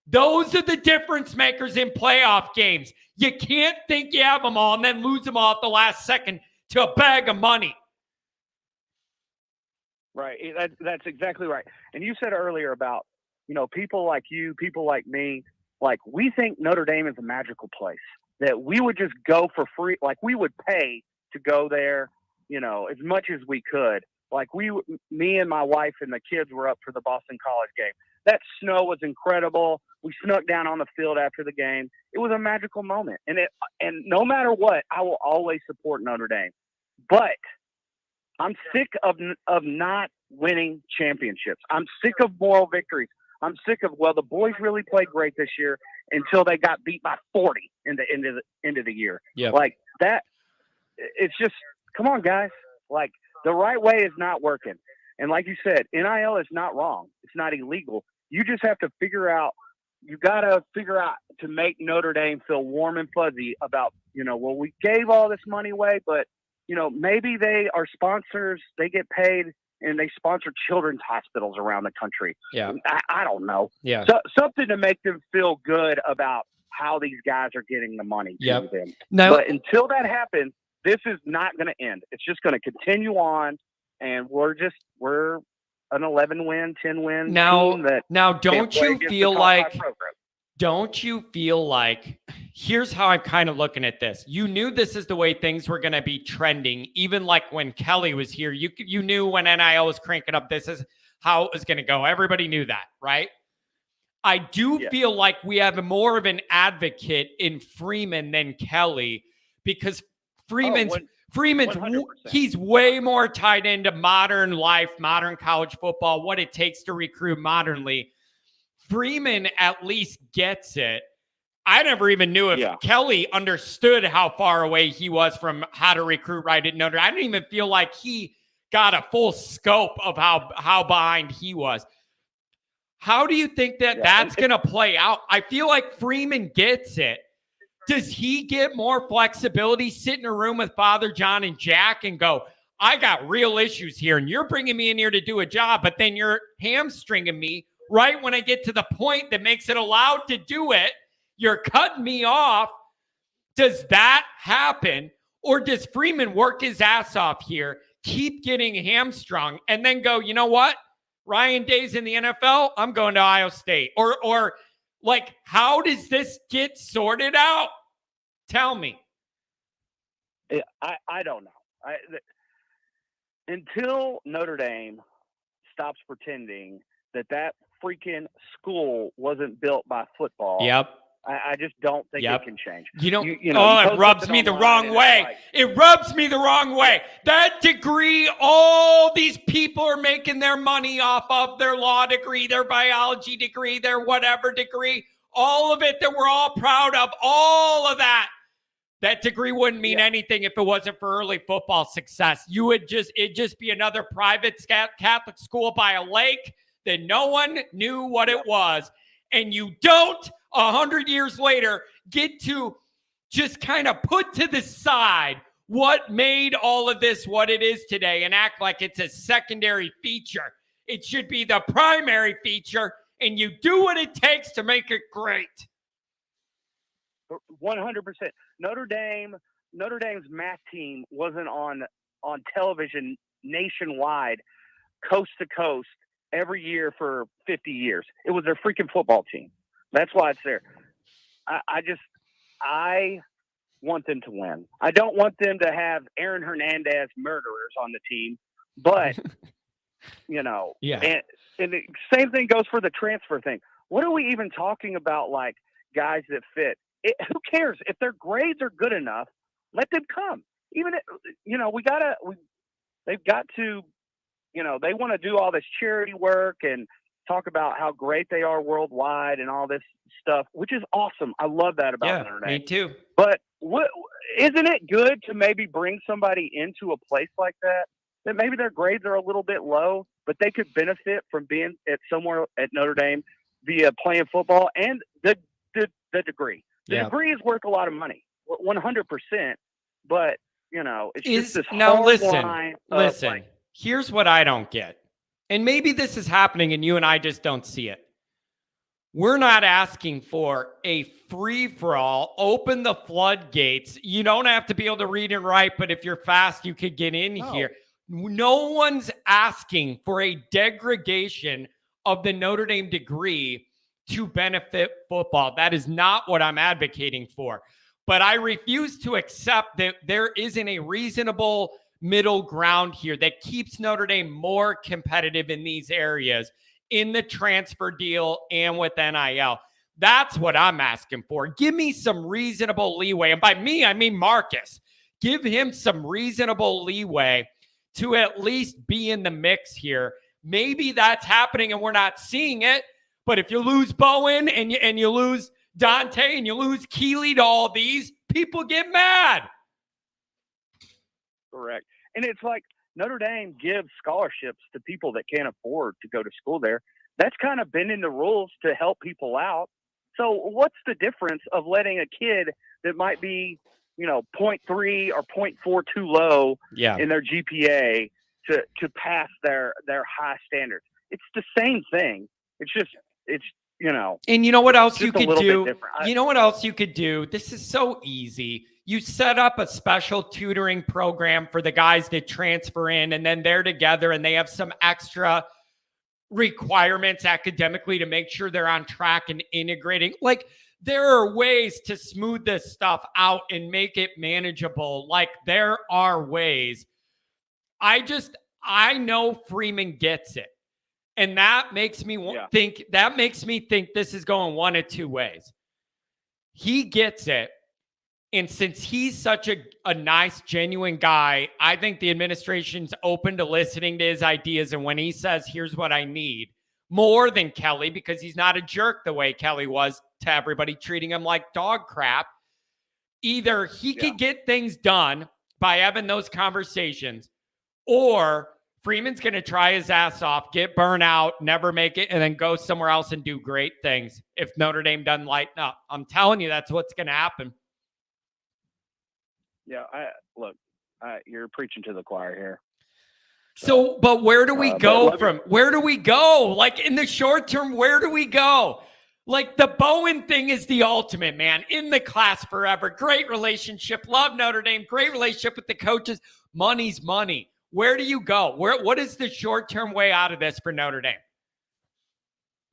those are the difference makers in playoff games. You can't think you have them all and then lose them all at the last second to a bag of money. Right. That's exactly right. And you said earlier about, people like you, people like me, like we think Notre Dame is a magical place that we would just go for free. Like we would pay to go there, as much as we could. Like me and my wife and the kids were up for the Boston College game. That snow was incredible. We snuck down on the field after the game. It was a magical moment. And no matter what, I will always support Notre Dame. But I'm sick of not winning championships. I'm sick of moral victories. I'm sick of, the boys really played great this year until they got beat by 40 in the end of the year. Yep. Like that, it's just, come on, guys. Like, the right way is not working. And like you said, NIL is not wrong. It's not illegal. You just have to figure out, to make Notre Dame feel warm and fuzzy about, we gave all this money away, but, maybe they are sponsors, they get paid, and they sponsor children's hospitals around the country. Yeah. I don't know. Yeah. So, something to make them feel good about how these guys are getting the money to them. No. But until that happens, this is not going to end. It's just going to continue on, and we're an 11-win, 10-win team that. Now, don't you feel like, here's how I'm kind of looking at this. You knew this is the way things were going to be trending. Even like when Kelly was here, you knew when NIL was cranking up, this is how it was going to go. Everybody knew that, right? I do feel like we have more of an advocate in Freeman than Kelly, because Freeman's 100%. He's way more tied into modern life, modern college football, what it takes to recruit modernly. Freeman at least gets it. I never even knew if Kelly understood how far away he was from how to recruit right at Notre Dame. I didn't even feel like he got a full scope of how behind he was. How do you think that's going to play out? I feel like Freeman gets it. Does he get more flexibility, sit in a room with Father John and Jack and go, I got real issues here, and you're bringing me in here to do a job, but then you're hamstringing me right when I get to the point that makes it allowed to do it? You're cutting me off. Does that happen? Or does Freeman work his ass off here, keep getting hamstrung, and then go, you know what? Ryan Day's in the NFL. I'm going to Ohio State. Or like, how does this get sorted out? Tell me. I don't know. Until Notre Dame stops pretending that freaking school wasn't built by football. Yep. I just don't think it can change. It rubs me the wrong way. It rubs me the wrong way. That degree, all these people are making their money off of, their law degree, their biology degree, their whatever degree, all of it that we're all proud of, all of that. That degree wouldn't mean anything if it wasn't for early football success. It'd just be another private Catholic school by a lake that no one knew what it was. And you don't, 100 years later, get to just kind of put to the side what made all of this what it is today and act like it's a secondary feature. It should be the primary feature, and you do what it takes to make it great. 100%. Notre Dame's math team wasn't on television nationwide, coast to coast, every year for 50 years. It was their freaking football team. That's why it's there. I want them to win. I don't want them to have Aaron Hernandez murderers on the team, but and the same thing goes for the transfer thing. What are we even talking about? Like, guys that fit. Who cares if their grades are good enough? Let them come. Even they've got to. They want to do all this charity work and talk about how great they are worldwide and all this stuff, which is awesome. I love that about Notre Dame. Me too. But isn't it good to maybe bring somebody into a place like that maybe their grades are a little bit low, but they could benefit from being somewhere at Notre Dame via playing football and the degree. The degree is worth a lot of money, 100%. But it's just this listen. Here's what I don't get. And maybe this is happening and you and I just don't see it. We're not asking for a free-for-all, open the floodgates. You don't have to be able to read and write, but if you're fast, you could get in here. No one's asking for a degradation of the Notre Dame degree to benefit football. That is not what I'm advocating for. But I refuse to accept that there isn't a reasonable middle ground here that keeps Notre Dame more competitive in these areas in the transfer deal and with NIL. That's what I'm asking for. Give me some reasonable leeway. And by me, I mean Marcus. Give him some reasonable leeway to at least be in the mix here. Maybe that's happening and we're not seeing it. But if you lose Bowen and you lose Dante and you lose Keeley to all these, people get mad. Correct. And it's like Notre Dame gives scholarships to people that can't afford to go to school there. That's kind of bending the rules to help people out. So what's the difference of letting a kid that might be, 0.3 or 0.4 too low in their GPA to pass their high standards? It's the same thing. It's just, And you know what else you could do? You know what else you could do? This is so easy. You set up a special tutoring program for the guys that transfer in, and then they're together and they have some extra requirements academically to make sure they're on track and integrating. Like, there are ways to smooth this stuff out and make it manageable. Like, there are ways. I know Freeman gets it. And that makes me think this is going one of two ways. He gets it. And since he's such a nice, genuine guy, I think the administration's open to listening to his ideas. And when he says, here's what I need, more than Kelly, because he's not a jerk the way Kelly was to everybody, treating him like dog crap. Either he could get things done by having those conversations, or Freeman's going to try his ass off, get burnt out, never make it, and then go somewhere else and do great things if Notre Dame doesn't lighten up. I'm telling you, that's what's going to happen. Yeah, you're preaching to the choir here. So, but where do we go from? Where do we go? Like, in the short term, where do we go? Like, the Bowen thing is the ultimate, man. In the class forever. Great relationship. Love Notre Dame. Great relationship with the coaches. Money's money. Where do you go? What is the short-term way out of this for Notre Dame?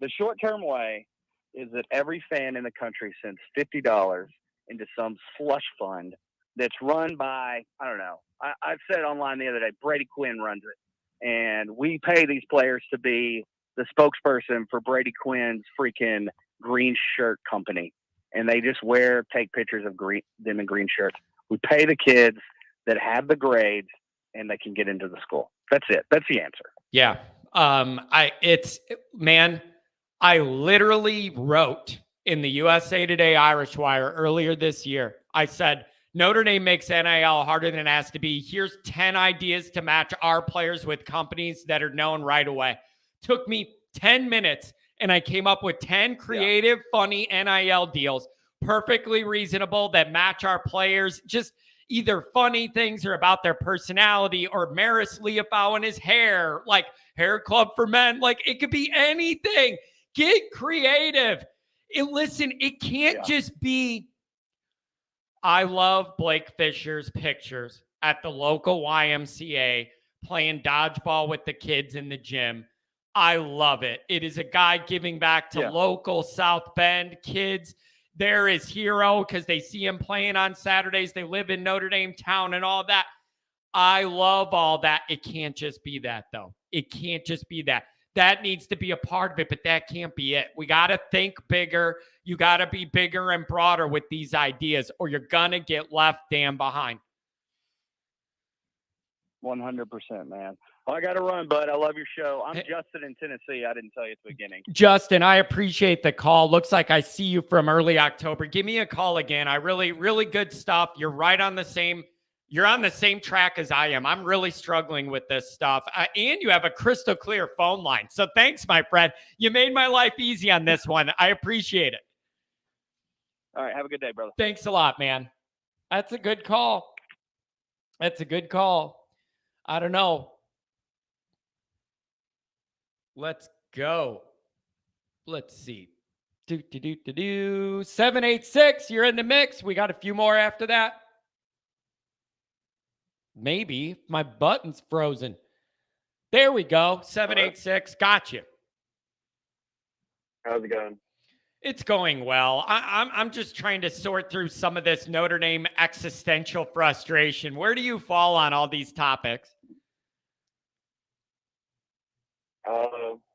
The short-term way is that every fan in the country sends $50 into some slush fund that's run by, I don't know, I've said online the other day, Brady Quinn runs it. And we pay these players to be the spokesperson for Brady Quinn's freaking green shirt company. And they just take pictures of them in green shirts. We pay the kids that have the grades and they can get into the school. That's it. That's the answer. Yeah. I literally wrote in the USA Today Irish Wire earlier this year. I said, Notre Dame makes NIL harder than it has to be. Here's 10 ideas to match our players with companies that are known right away. Took me 10 minutes and I came up with 10 creative, funny NIL deals, perfectly reasonable, that match our players. Just either funny things or about their personality, or Maris Leofau and his hair, like hair club for men. Like, it could be anything. Get creative. Listen, it can't just be, I love Blake Fisher's pictures at the local YMCA playing dodgeball with the kids in the gym. I love it. It is a guy giving back to local South Bend kids. They're his hero because they see him playing on Saturdays. They live in Notre Dame town and all that. I love all that. It can't just be that, though. It can't just be that. That needs to be a part of it, but that can't be it. We got to think bigger. You got to be bigger and broader with these ideas, or you're going to get left damn behind. 100%, man. Well, I got to run, bud. I love your show. I'm Justin in Tennessee. I didn't tell you at the beginning. Justin, I appreciate the call. Looks like I see you from early October. Give me a call again. Really good stuff. You're right on the same. You're on the same track as I am. I'm really struggling with this stuff. And you have a crystal clear phone line. So thanks, my friend. You made my life easy on this one. I appreciate it. All right. Have a good day, brother. Thanks a lot, man. That's a good call. I don't know. Let's go. Let's see. 786. You're in the mix. We got a few more after that. Maybe my button's frozen. There we go. 786. Got you. How's it going? It's going well. I'm just trying to sort through some of this Notre Dame existential frustration. Where do you fall on all these topics?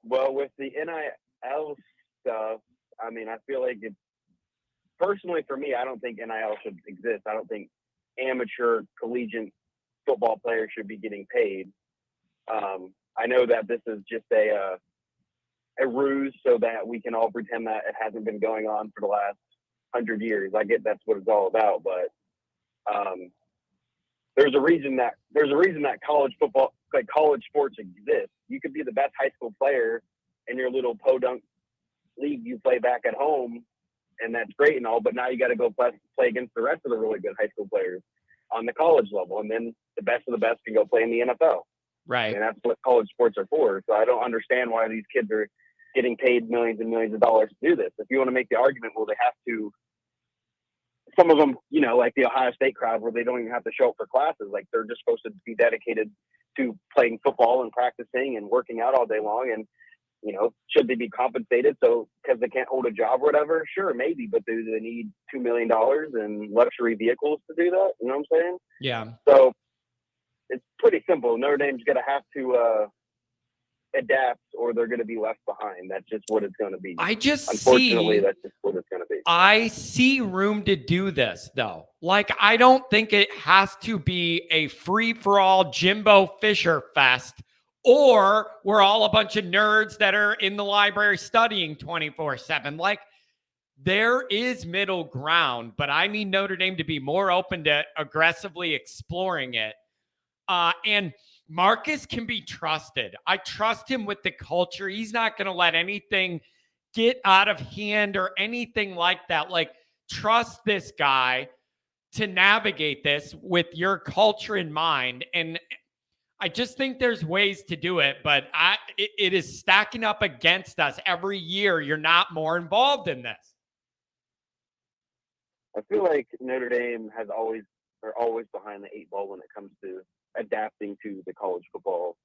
Well, with the NIL stuff, I mean, I feel like it personally for me, I don't think NIL should exist. I don't think amateur collegiate football players should be getting paid. I know that this is just a ruse so that we can all pretend that it hasn't been going on for the last 100 years. I get that's what it's all about, but there's a reason that college football, like college sports, exist. You could be the best high school player in your little podunk league you play back at home, and that's great and all, but now you got to go play against the rest of the really good high school players on the college level, and then the best of the best can go play in the NFL. Right. And that's what college sports are for. So I don't understand why these kids are getting paid millions and millions of dollars to do this. If you want to make the argument, well, they have to, some of them, you know, like the Ohio State crowd where they don't even have to show up for classes. Like they're just supposed to be dedicated to playing football and practicing and working out all day long. And, you know, should they be compensated? So because they can't hold a job or whatever? Sure, maybe. But do they need $2 million and luxury vehicles to do that? You know what I'm saying? Yeah. So it's pretty simple. Notre Dame's going to have to adapt or they're going to be left behind. That's just what it's going to be. Unfortunately, that's just what it's going to be. I see room to do this, though. Like, I don't think it has to be a free-for-all Jimbo Fisher fest, or we're all a bunch of nerds that are in the library studying 24/7. Like, there is middle ground, but I need Notre Dame to be more open to aggressively exploring it. And Marcus can be trusted. I trust him with the culture. He's not going to let anything get out of hand or anything like that. Like, trust this guy to navigate this with your culture in mind. And I just think there's ways to do it, but it is stacking up against us every year. You're not more involved in this. I feel like Notre Dame are always behind the 8 ball when it comes to adapting to the college football,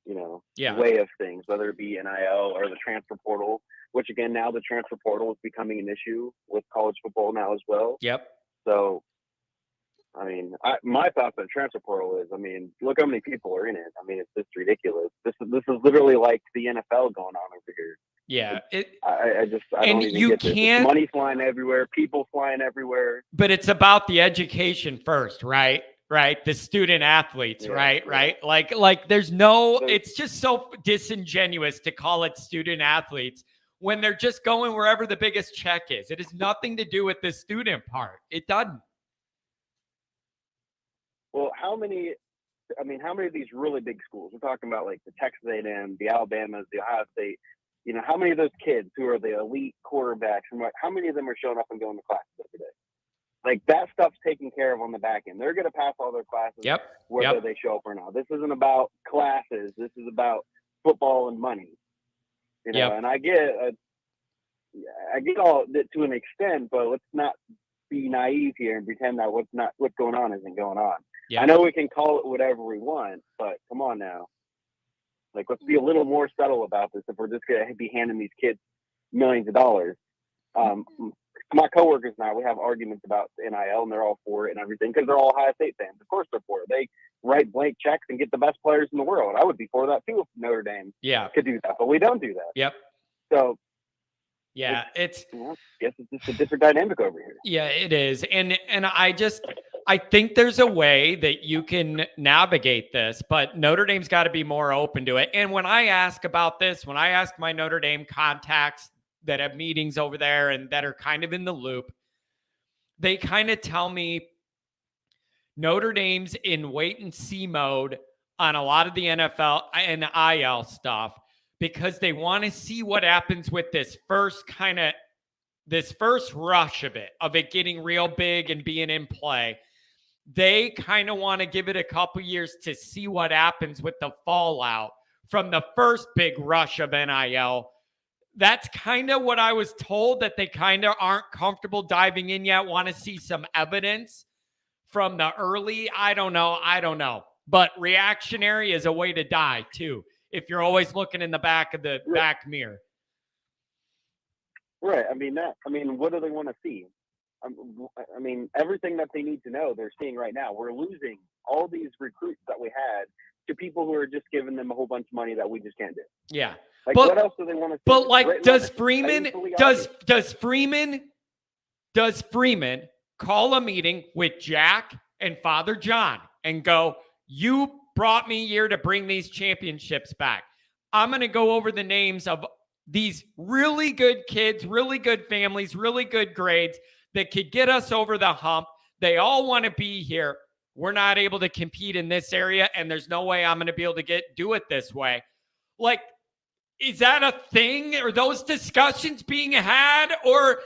you know, way of things, whether it be NIL or the transfer portal, which again, now the transfer portal is becoming an issue with college football now as well. Yep. So, I mean, my thoughts on transfer portal is, I mean, look how many people are in it. I mean, it's just ridiculous. This is literally like the NFL going on over here. Yeah. I don't even get this. It's money flying everywhere, people flying everywhere. But it's about the education first, right? Right. The student athletes, right? Like there's no, it's just so disingenuous to call it student athletes when they're just going wherever the biggest check is. It has nothing to do with the student part. It doesn't. Well, how many of these really big schools, we're talking about like the Texas A&M, the Alabamas, the Ohio State, you know, how many of those kids who are the elite quarterbacks, how many of them are showing up and going to classes every day? Like that stuff's taken care of on the back end. They're going to pass all their classes, whether they show up or not. This isn't about classes. This is about football and money. You know, and I get all that to an extent, but let's not be naive here and pretend that what's going on isn't going on. I know we can call it whatever we want, but come on now. Like, let's be a little more subtle about this if we're just going to be handing these kids millions of dollars. My coworkers and I, we have arguments about NIL, and they're all for it and everything because they're all Ohio State fans. Of course they're for it. They write blank checks and get the best players in the world. I would be for that too if Notre Dame could do that, but we don't do that. Yep. So, yeah, I guess it's just a different dynamic over here. Yeah, it is. And I think there's a way that you can navigate this, but Notre Dame's got to be more open to it. And when I ask about this, when I ask my Notre Dame contacts that have meetings over there and that are kind of in the loop, they kind of tell me Notre Dame's in wait and see mode on a lot of the NFL and IL stuff because they want to see what happens with this first rush of it getting real big and being in play. They kind of want to give it a couple years to see what happens with the fallout from the first big rush of NIL. That's kind of what I was told, that they kind of aren't comfortable diving in yet, want to see some evidence from the early. I don't know. But reactionary is a way to die, too, if you're always looking in the back of the back mirror. Right. I mean, what do they want to see? I mean, everything that they need to know, they're seeing right now. We're losing all these recruits that we had to people who are just giving them a whole bunch of money that we just can't do. Yeah. Like, but, what else do they want to see? But like, does Freeman call a meeting with Jack and Father John and go, you brought me here to bring these championships back. I'm going to go over the names of these really good kids, really good families, really good grades that could get us over the hump. They all want to be here. We're not able to compete in this area, and there's no way I'm going to be able to do it this way. Like, is that a thing? Are those discussions being had, or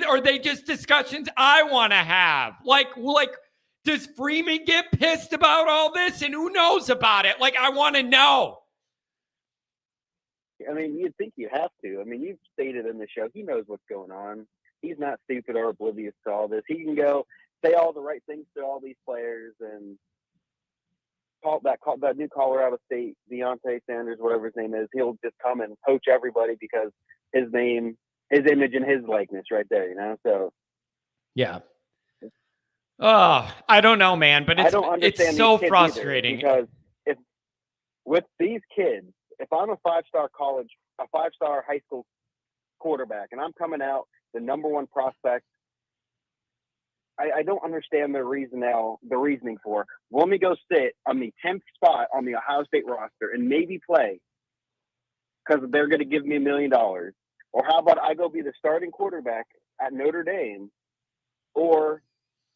are they just discussions I want to have? Like, does Freeman get pissed about all this, and who knows about it? Like, I want to know. I mean, you'd think you have to. I mean, you've stated in the show, he knows what's going on. He's not stupid or oblivious to all this. He can go say all the right things to all these players and call that new Colorado State, Deontay Sanders, whatever his name is. He'll just come and poach everybody because his name, his image, and his likeness right there, you know? So, yeah. Oh, I don't know, man, but it's so frustrating. Because if with these kids, if I'm a five-star high school quarterback, and I'm coming out the number one prospect, I don't understand the reasoning for, let me go sit on the 10th spot on the Ohio State roster and maybe play because they're going to give me $1 million. Or how about I go be the starting quarterback at Notre Dame, or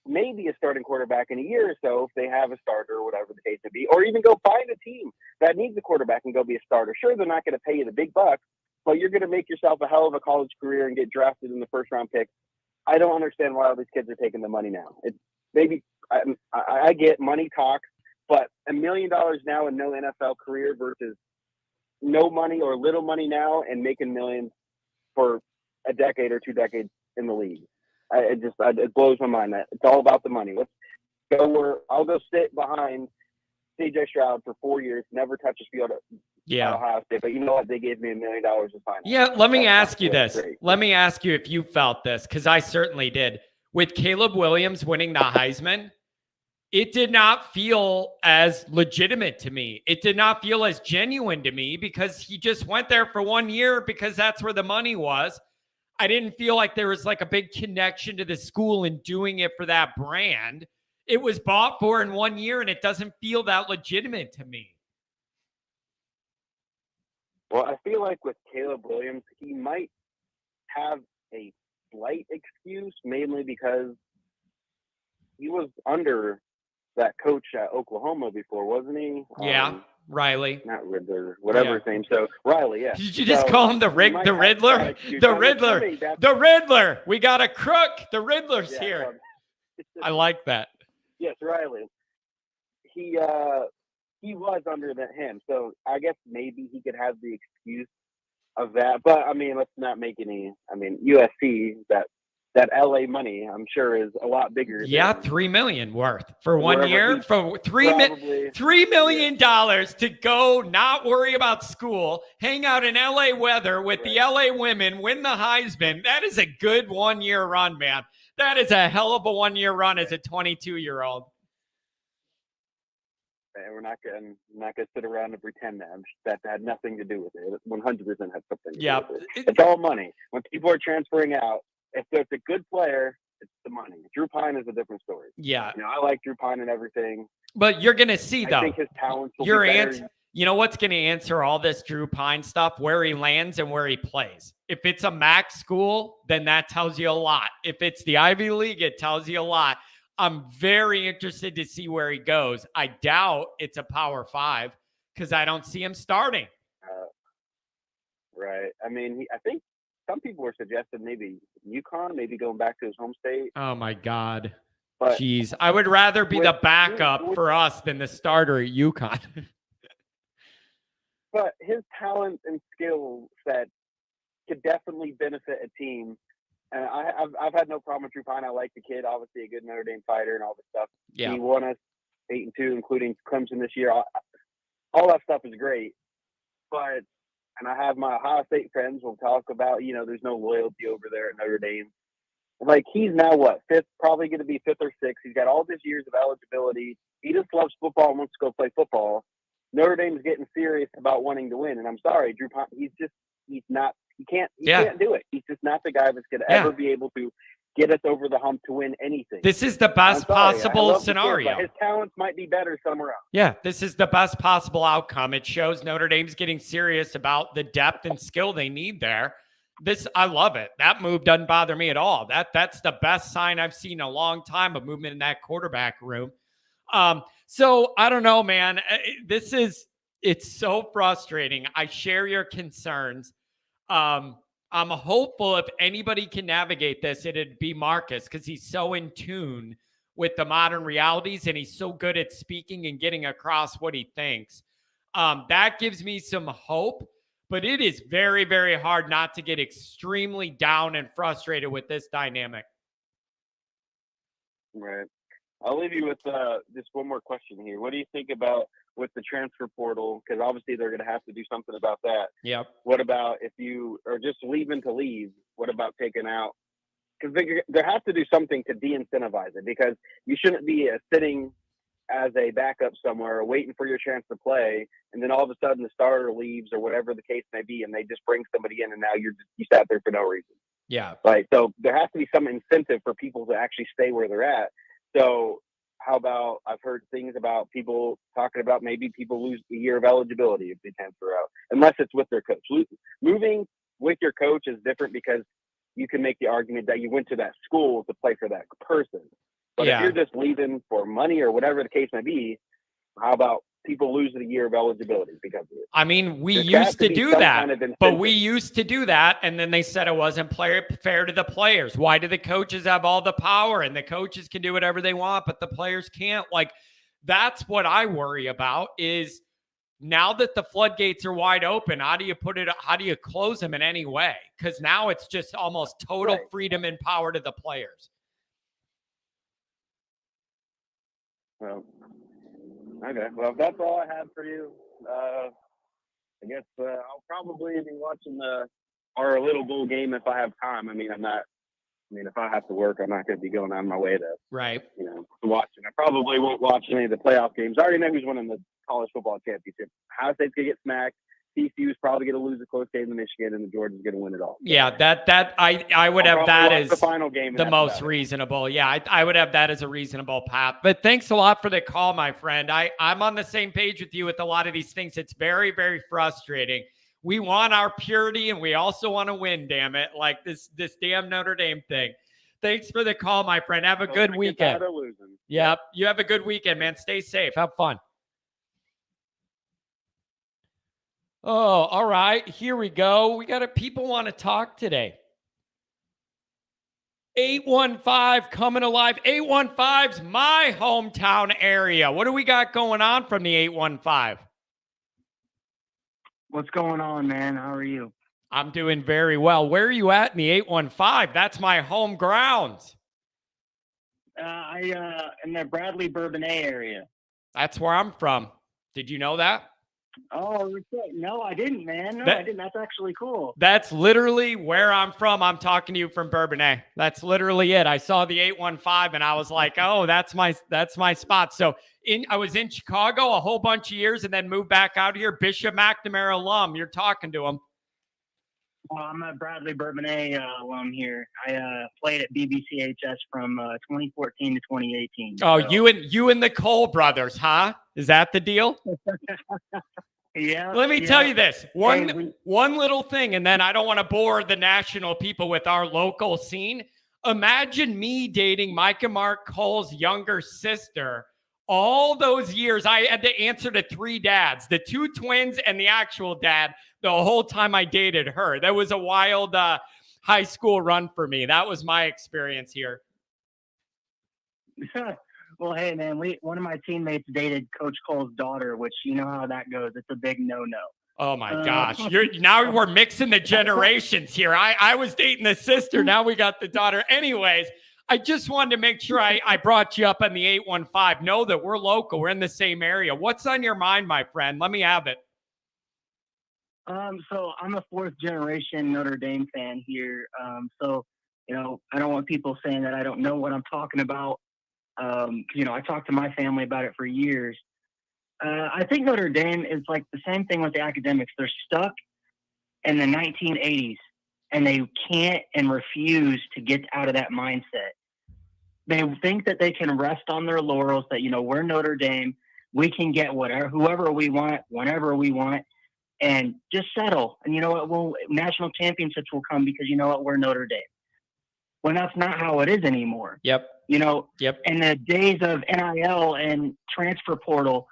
maybe a starting quarterback in a year or so if they have a starter or whatever the case may be, or even go find a team that needs a quarterback and go be a starter. Sure, they're not going to pay you the big bucks, but you're going to make yourself a hell of a college career and get drafted in the first round pick. I don't understand why all these kids are taking the money now. It's maybe I get money talks, but $1 million now and no NFL career versus no money or little money now and making millions for a decade or 2 decades in the league. It blows my mind that it's all about the money. Let's go where I'll go sit behind CJ Stroud for 4 years, never touch a field at Ohio State. But you know what? They gave me $1 million to sign. Yeah, let me ask you this. Let me ask you if you felt this, because I certainly did. With Caleb Williams winning the Heisman, it did not feel as legitimate to me. It did not feel as genuine to me because he just went there for 1 year because that's where the money was. I didn't feel like there was like a big connection to the school and doing it for that brand. It was bought for in 1 year, and it doesn't feel that legitimate to me. Well, I feel like with Caleb Williams, he might have a slight excuse, mainly because he was under that coach at Oklahoma before, wasn't he? Yeah, Riley. Not Riddler, whatever his name. So Riley, yeah. Did you just call him the Riddler? The Riddler. The Riddler. We got a crook. The Riddler's here. I like that. Yes, Riley. He was under him, so I guess maybe he could have the excuse of that. But I mean, let's not make any. I mean, USC, that LA money, I'm sure, is a lot bigger. Yeah, $3 million worth for 1 year, for $3 million to go, not worry about school, hang out in LA weather with the LA women, win the Heisman. That is a good 1 year run, man. That is a hell of a 1 year run as a 22-year-old. And we're not gonna sit around and pretend that had nothing to do with it. 100% had something to do with it. It's all money. When people are transferring out, if it's a good player, it's the money. Drew Pine is a different story. Yeah, I like Drew Pine and everything. But you're gonna see though. I think his talents will be better. You know what's going to answer all this Drew Pine stuff? Where he lands and where he plays. If it's a MAC school, then that tells you a lot. If it's the Ivy League, it tells you a lot. I'm very interested to see where he goes. I doubt it's a Power 5 because I don't see him starting. Right. I mean, I think some people were suggesting maybe UConn, maybe going back to his home state. Oh, my God. Jeez. I would rather be the backup for us than the starter at UConn. But his talent and skill set could definitely benefit a team. And I've had no problem with Drew Pine. I like the kid, obviously a good Notre Dame fighter and all this stuff. Yeah. He won us 8-2, including Clemson this year. All that stuff is great. But and I have my Ohio State friends will talk about, there's no loyalty over there at Notre Dame. Like, he's now what, fifth, probably going to be fifth or sixth. He's got all this years of eligibility. He just loves football and wants to go play football. Notre Dame's getting serious about wanting to win. And I'm sorry, Drew Pond, he can't do it. He's just not the guy that's going to ever be able to get us over the hump to win anything. This is the best possible scenario. His talents might be better somewhere else. Yeah, this is the best possible outcome. It shows Notre Dame's getting serious about the depth and skill they need there. I love it. That move doesn't bother me at all. That's the best sign I've seen in a long time of movement in that quarterback room. So I don't know, man. It's so frustrating. I share your concerns. I'm hopeful if anybody can navigate this, it'd be Marcus, because he's so in tune with the modern realities and he's so good at speaking and getting across what he thinks. That gives me some hope. But it is very, very hard not to get extremely down and frustrated with this dynamic. Right. I'll leave you with just one more question here. What do you think about with the transfer portal? Because obviously they're going to have to do something about that. Yep. What about if you are just leaving to leave? What about taking out? Because they have to do something to de-incentivize it, because you shouldn't be sitting as a backup somewhere waiting for your chance to play, and then all of a sudden the starter leaves or whatever the case may be, and they just bring somebody in, and now you sat there for no reason. Yeah. Right. So there has to be some incentive for people to actually stay where they're at. So how about, I've heard things about people talking about maybe people lose a year of eligibility if they transfer out, unless it's with their coach. Moving with your coach is different, because you can make the argument that you went to that school to play for that person. But if you're just leaving for money or whatever the case may be, how about people losing a year of eligibility because of it? I mean, we used to do that, and then they said it wasn't fair to the players. Why do the coaches have all the power and the coaches can do whatever they want, but the players can't? Like, that's what I worry about, is now that the floodgates are wide open, how do you close them in any way? Because now it's just almost total freedom and power to the players. Well, okay. Well, that's all I have for you. I guess I'll probably be watching our little bowl game if I have time. If I have to work, I'm not going to be going on my way to watching. I probably won't watch any of the playoff games. I already know who's winning the college football championship. Ohio State's going to get smacked. TCU's probably going to lose a close game to Michigan, and the Georgia's going to win it all. Yeah, I would have that as the final game. The most reasonable. Yeah, I would have that as a reasonable path. But thanks a lot for the call, my friend. I'm on the same page with you with a lot of these things. It's very, very frustrating. We want our purity, and we also want to win, damn it. Like this damn Notre Dame thing. Thanks for the call, my friend. Have a good weekend. Yep, you have a good weekend, man. Stay safe. Have fun. Oh, all right. Here we go. We got people want to talk today. 815 coming alive. 815's my hometown area. What do we got going on from the 815? What's going on, man? How are you? I'm doing very well. Where are you at in the 815? That's my home grounds. In the Bradley Bourbonnais area. That's where I'm from. Did you know that? Oh, no, I didn't, man. No, I didn't. That's actually cool. That's literally where I'm from. I'm talking to you from Bourbonnais. That's literally it. I saw the 815 and I was like, oh, that's my spot. So I was in Chicago a whole bunch of years and then moved back out here. Bishop McNamara alum. You're talking to him. Well, I'm a Bradley Bourbonnais alum here. I played at BBCHS from 2014 to 2018. Oh, so. You and the Cole brothers, huh? Is that the deal? Yeah. Let me tell you this. One little thing, and then I don't want to bore the national people with our local scene. Imagine me dating Mike and Mark Cole's younger sister. All those years, I had to answer to 3 dads, the 2 twins and the actual dad, the whole time I dated her. That was a wild high school run for me. That was my experience here. Well, hey, man, one of my teammates dated Coach Cole's daughter, which you know how that goes. It's a big no-no. Oh, my gosh. Now we're mixing the generations here. I was dating the sister. Now we got the daughter. Anyways, I just wanted to make sure I brought you up on the 815. Know that we're local. We're in the same area. What's on your mind, my friend? Let me have it. So I'm a fourth generation Notre Dame fan here. So, I don't want people saying that I don't know what I'm talking about. I talked to my family about it for years. I think Notre Dame is like the same thing with the academics. They're stuck in the 1980s and they can't and refuse to get out of that mindset. They think that they can rest on their laurels that, we're Notre Dame. We can get whoever we want, whenever we want, and just settle. And you know what? National championships will come because you know what? We're Notre Dame. Well, that's not how it is anymore. Yep. Yep. In the days of NIL and transfer portal,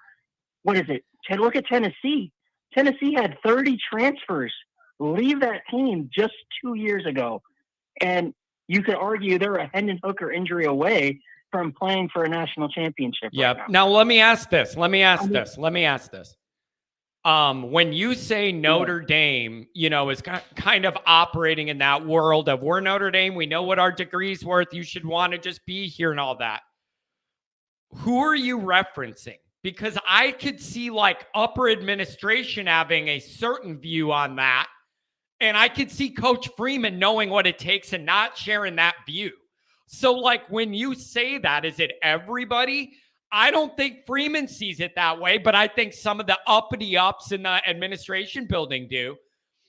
what is it? Look at Tennessee. Tennessee had 30 transfers leave that team just 2 years ago. And you could argue they're a Hendon Hooker injury away from playing for a national championship. Yeah. Right now. Now let me ask this. When you say Notre Dame, is kind of operating in that world of we're Notre Dame, we know what our degree's worth, you should want to just be here and all that. Who are you referencing? Because I could see like upper administration having a certain view on that. And I could see Coach Freeman knowing what it takes and not sharing that view. So like when you say that, is it everybody? I don't think Freeman sees it that way, but I think some of the uppity ups in the administration building do.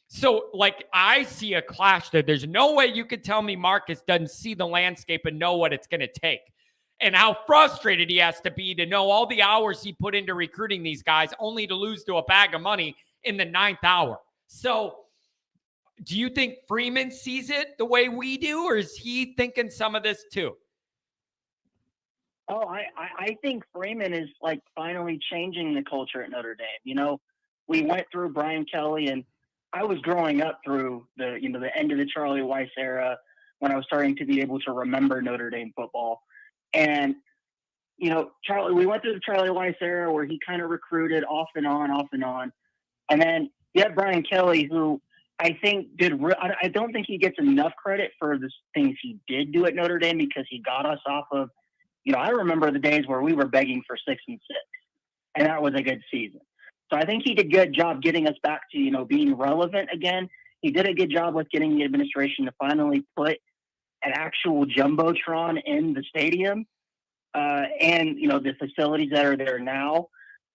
So like I see a clash there. There's no way you could tell me Marcus doesn't see the landscape and know what it's going to take. And how frustrated he has to be to know all the hours he put into recruiting these guys only to lose to a bag of money in the 9th hour. So do you think Freeman sees it the way we do, or is he thinking some of this too? Oh, I think Freeman is like finally changing the culture at Notre Dame. We went through Brian Kelly, and I was growing up through the end of the Charlie Weiss era when I was starting to be able to remember Notre Dame football. And, we went through the Charlie Weiss era where he kind of recruited off and on. And then you had Brian Kelly, who I think I don't think he gets enough credit for the things he did do at Notre Dame because he got us off of, I remember the days where we were begging for 6-6, and that was a good season. So I think he did a good job getting us back to, being relevant again. He did a good job with getting the administration to finally put an actual Jumbotron in the stadium and, the facilities that are there now.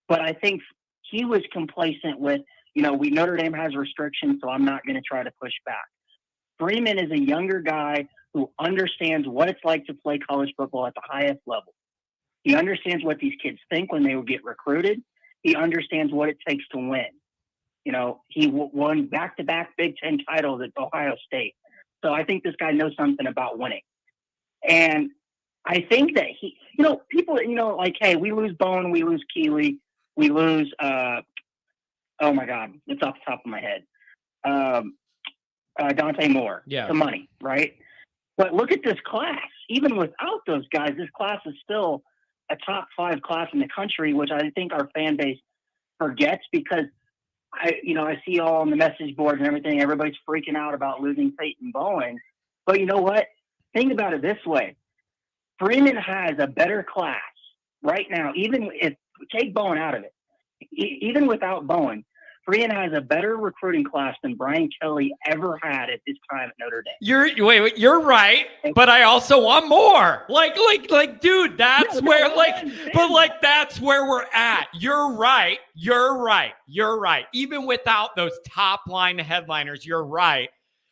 But I think he was complacent with, Notre Dame has restrictions, so I'm not going to try to push back. Freeman is a younger guy who understands what it's like to play college football at the highest level. He understands what these kids think when they will get recruited. He understands what it takes to win. He won back-to-back Big Ten titles at Ohio State. So I think this guy knows something about winning. And I think that people, like, hey, we lose Bowen, we lose Keeley, we lose, oh my God, it's off the top of my head. Dante Moore to money, right? But look at this class. Even without those guys, this class is still a top 5 class in the country, which I think our fan base forgets because I see all on the message boards and everything. Everybody's freaking out about losing Peyton Bowen. But you know what? Think about it this way. Freeman has a better class right now, even if take Bowen out of it. Even without Bowen, Freeman has a better recruiting class than Brian Kelly ever had at this time at Notre Dame. You're right, but I also want more. Like, dude, that's where, that's where we're at. You're right. Even without those top line headliners, you're right.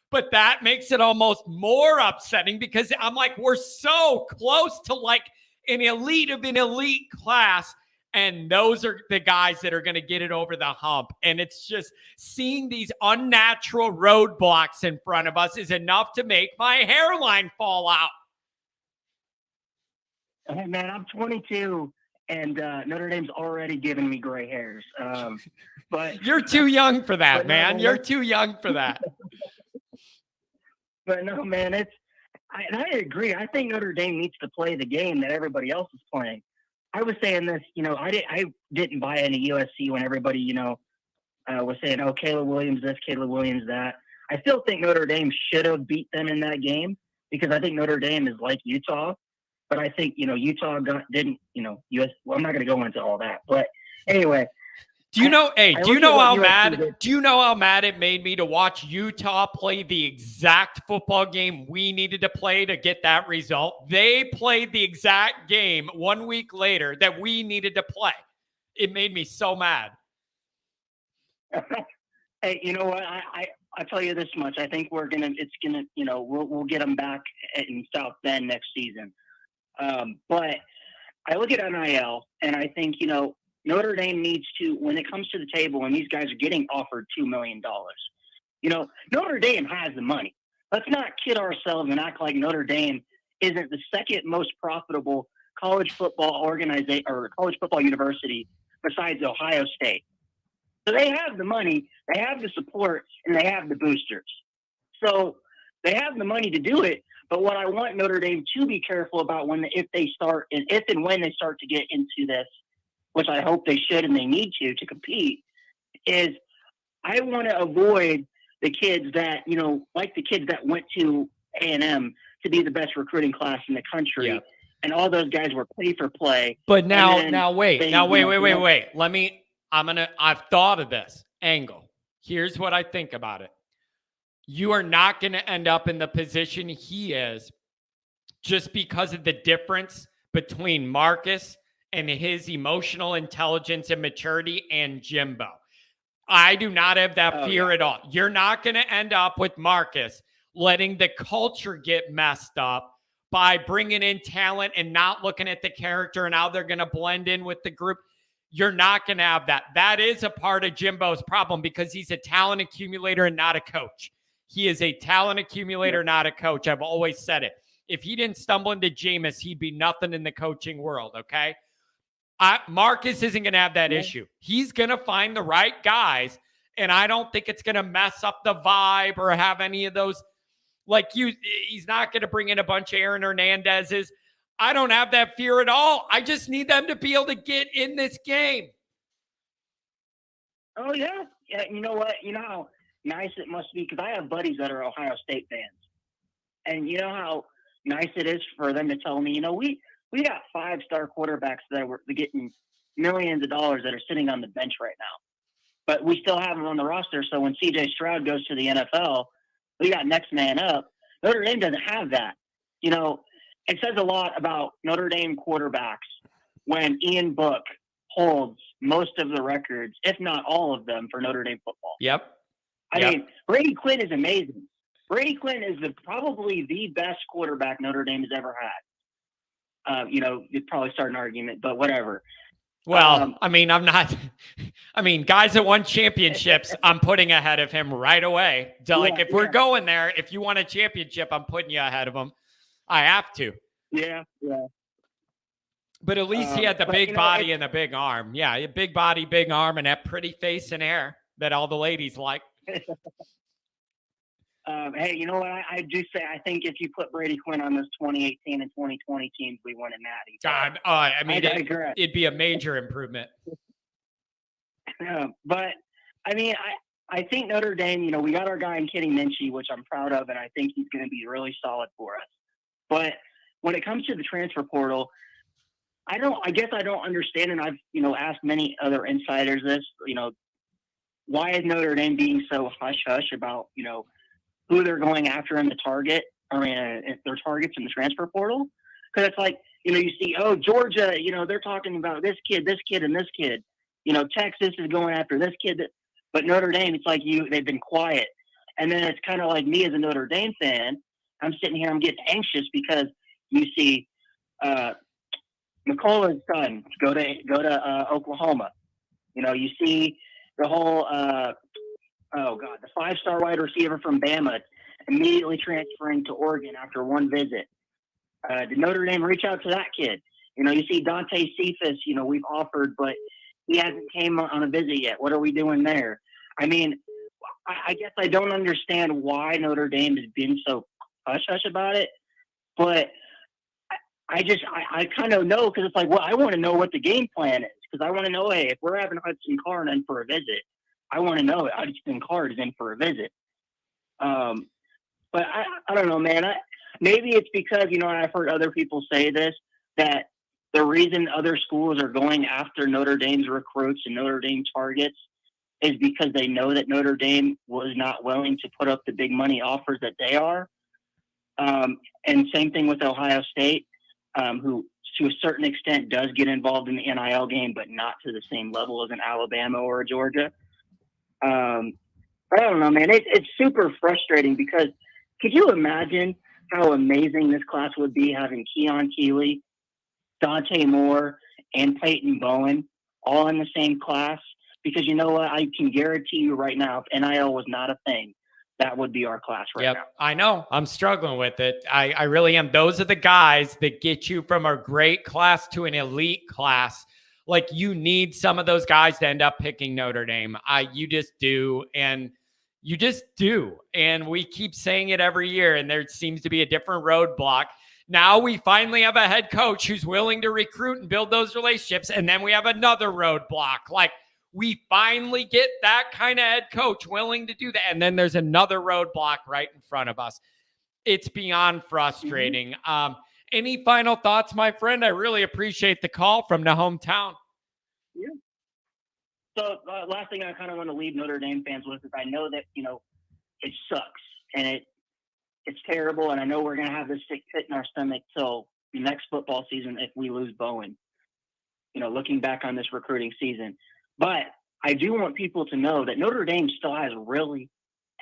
But that makes it almost more upsetting because I'm like, we're so close to like an elite of an elite class. And those are the guys that are going to get it over the hump. And it's just seeing these unnatural roadblocks in front of us is enough to make my hairline fall out. Hey, man, I'm 22, and Notre Dame's already giving me gray hairs. But you're too young for that, man. You're too young for that. But no, man, I agree. I think Notre Dame needs to play the game that everybody else is playing. I was saying this, I didn't buy any USC when everybody, was saying, oh, Caleb Williams this, Caleb Williams that. I still think Notre Dame should have beat them in that game because I think Notre Dame is like Utah. But I think, Utah didn't, I'm not going to go into all that. But anyway, Do you know? Hey, I do you look at know what how USC mad? did. Do you know how mad it made me to watch Utah play the exact football game we needed to play to get that result? They played the exact game 1 week later that we needed to play. It made me so mad. Hey, you know what? I tell you this much. I think we'll get them back in South Bend next season. But I look at NIL and I think, Notre Dame needs to, when it comes to the table and these guys are getting offered $2 million, Notre Dame has the money. Let's not kid ourselves and act like Notre Dame isn't the second most profitable college football organization or college football university besides Ohio State. So they have the money, they have the support, and they have the boosters. So they have the money to do it. But what I want Notre Dame to be careful about if and when they start to get into this, which I hope they should and they need to compete, is I want to avoid the kids that, like the kids that went to A&M to be the best recruiting class in the country. Yeah. And all those guys were pay for play. But wait. I've thought of this angle. Here's what I think about it. You are not going to end up in the position he is just because of the difference between Marcus and his emotional intelligence and maturity and Jimbo. I do not have that fear at all. You're not going to end up with Marcus letting the culture get messed up by bringing in talent and not looking at the character and how they're going to blend in with the group. You're not going to have that. That is a part of Jimbo's problem because he's a talent accumulator and not a coach. He is a talent accumulator, not a coach. I've always said it. If he didn't stumble into Jameis, he'd be nothing in the coaching world, okay? Marcus isn't going to have that issue. He's going to find the right guys, and I don't think it's going to mess up the vibe or have any of those. He's not going to bring in a bunch of Aaron Hernandez's. I don't have that fear at all. I just need them to be able to get in this game. Oh, yeah. Yeah, you know what? You know how nice it must be? Because I have buddies that are Ohio State fans. And you know how nice it is for them to tell me, we got 5-star quarterbacks that are getting millions of dollars that are sitting on the bench right now. But we still have them on the roster. So when CJ Stroud goes to the NFL, we got next man up. Notre Dame doesn't have that. It says a lot about Notre Dame quarterbacks when Ian Book holds most of the records, if not all of them, for Notre Dame football. Yep. I mean, Brady Quinn is amazing. Brady Quinn is probably the best quarterback Notre Dame has ever had. You'd probably start an argument, but whatever. Well, guys that won championships, I'm putting ahead of him right away. If we're going there, if you want a championship, I'm putting you ahead of him. I have to. Yeah. But at least he had the big body and the big arm. Yeah, a big body, big arm, and that pretty face and hair that all the ladies like. Hey, you know what? I do say I think if you put Brady Quinn on those 2018 and 2020 teams, we win a natty. It'd be a major improvement. But I think Notre Dame. We got our guy in Kenny Minchie, which I'm proud of, and I think he's going to be really solid for us. But when it comes to the transfer portal, I guess I don't understand, and I've asked many other insiders this. Why is Notre Dame being so hush hush about who they're going after in the target? Their targets in the transfer portal, because it's like you see, Georgia, they're talking about this kid, and this kid. Texas is going after this kid, but Notre Dame, it's like they've been quiet, and then it's kind of like me as a Notre Dame fan. I'm sitting here, I'm getting anxious because you see McCullough's son go to Oklahoma. You see the whole the 5-star wide receiver from Bama immediately transferring to Oregon after one visit. Did Notre Dame reach out to that kid? You see Dante Cephas, we've offered, but he hasn't came on a visit yet. What are we doing there? I guess I don't understand why Notre Dame has been so hush-hush about it, but I kind of know, because it's like, well, I want to know what the game plan is, because I want to know, hey, if we're having Hudson Card in for a visit, I want to know Hudson Card is in for a visit. But I don't know, man. Maybe it's because, I've heard other people say this, that the reason other schools are going after Notre Dame's recruits and Notre Dame targets is because they know that Notre Dame was not willing to put up the big money offers that they are. And same thing with Ohio State, who to a certain extent does get involved in the NIL game, but not to the same level as an Alabama or a Georgia. I don't know, man. It's super frustrating because could you imagine how amazing this class would be having Keon Keeley, Dante Moore, and Peyton Bowen all in the same class? Because you know what? I can guarantee you right now, if NIL was not a thing, that would be our class right now. I know. I'm struggling with it. I really am. Those are the guys that get you from a great class to an elite class. Like, you need some of those guys to end up picking Notre Dame. You just do. And you just do. And we keep saying it every year, and there seems to be a different roadblock. Now we finally have a head coach who's willing to recruit and build those relationships. And then we have another roadblock. Like, we finally get that kind of head coach willing to do that. And then there's another roadblock right in front of us. It's beyond frustrating. Any final thoughts, my friend? I really appreciate the call from the hometown. Yeah. So last thing I kind of want to leave Notre Dame fans with is I know that, it sucks and it's terrible. And I know we're going to have this sick pit in our stomach till the next football season if we lose Bowen, looking back on this recruiting season. But I do want people to know that Notre Dame still has really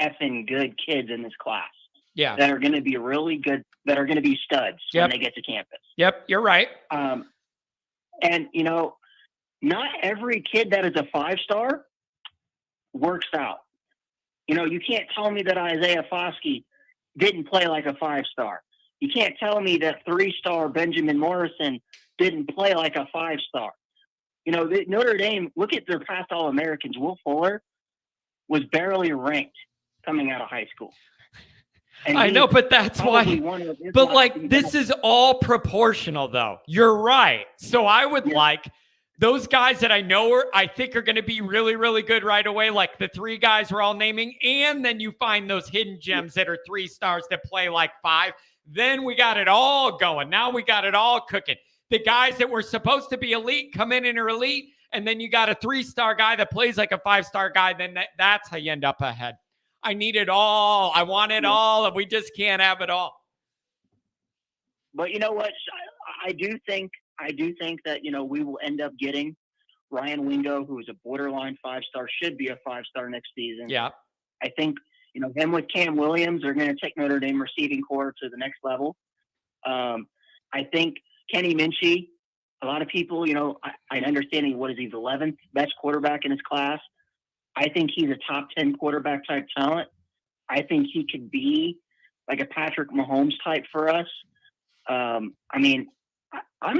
effing good kids in this class. Yeah. That are going to be really good, that are going to be studs when they get to campus. Yep, you're right. And, not every kid that is a 5-star works out. You can't tell me that Isaiah Foskey didn't play like a 5-star. You can't tell me that 3-star Benjamin Morrison didn't play like a 5-star. Notre Dame, look at their past All-Americans. Will Fuller was barely ranked coming out of high school. And I know, but that's why. But like, this is all proportional, though. You're right. So I would like those guys that I think are going to be really, really good right away, like the 3 guys we're all naming. And then you find those hidden gems that are 3 stars that play like 5. Then we got it all going. Now we got it all cooking. The guys that were supposed to be elite come in and are elite. And then you got a 3-star guy that plays like a 5-star guy. Then that's how you end up ahead. I need it all. I want it all. And we just can't have it all. But you know what? I do think that, we will end up getting Ryan Wingo, who is a borderline 5-star, should be a 5-star next season. Yeah. I think, him with Cam Williams are going to take Notre Dame receiving corps to the next level. I think Kenny Minchie, a lot of people, I understand what is he, the 11th best quarterback in his class. I think he's a top 10 quarterback type talent. I think he could be like a Patrick Mahomes type for us. I'm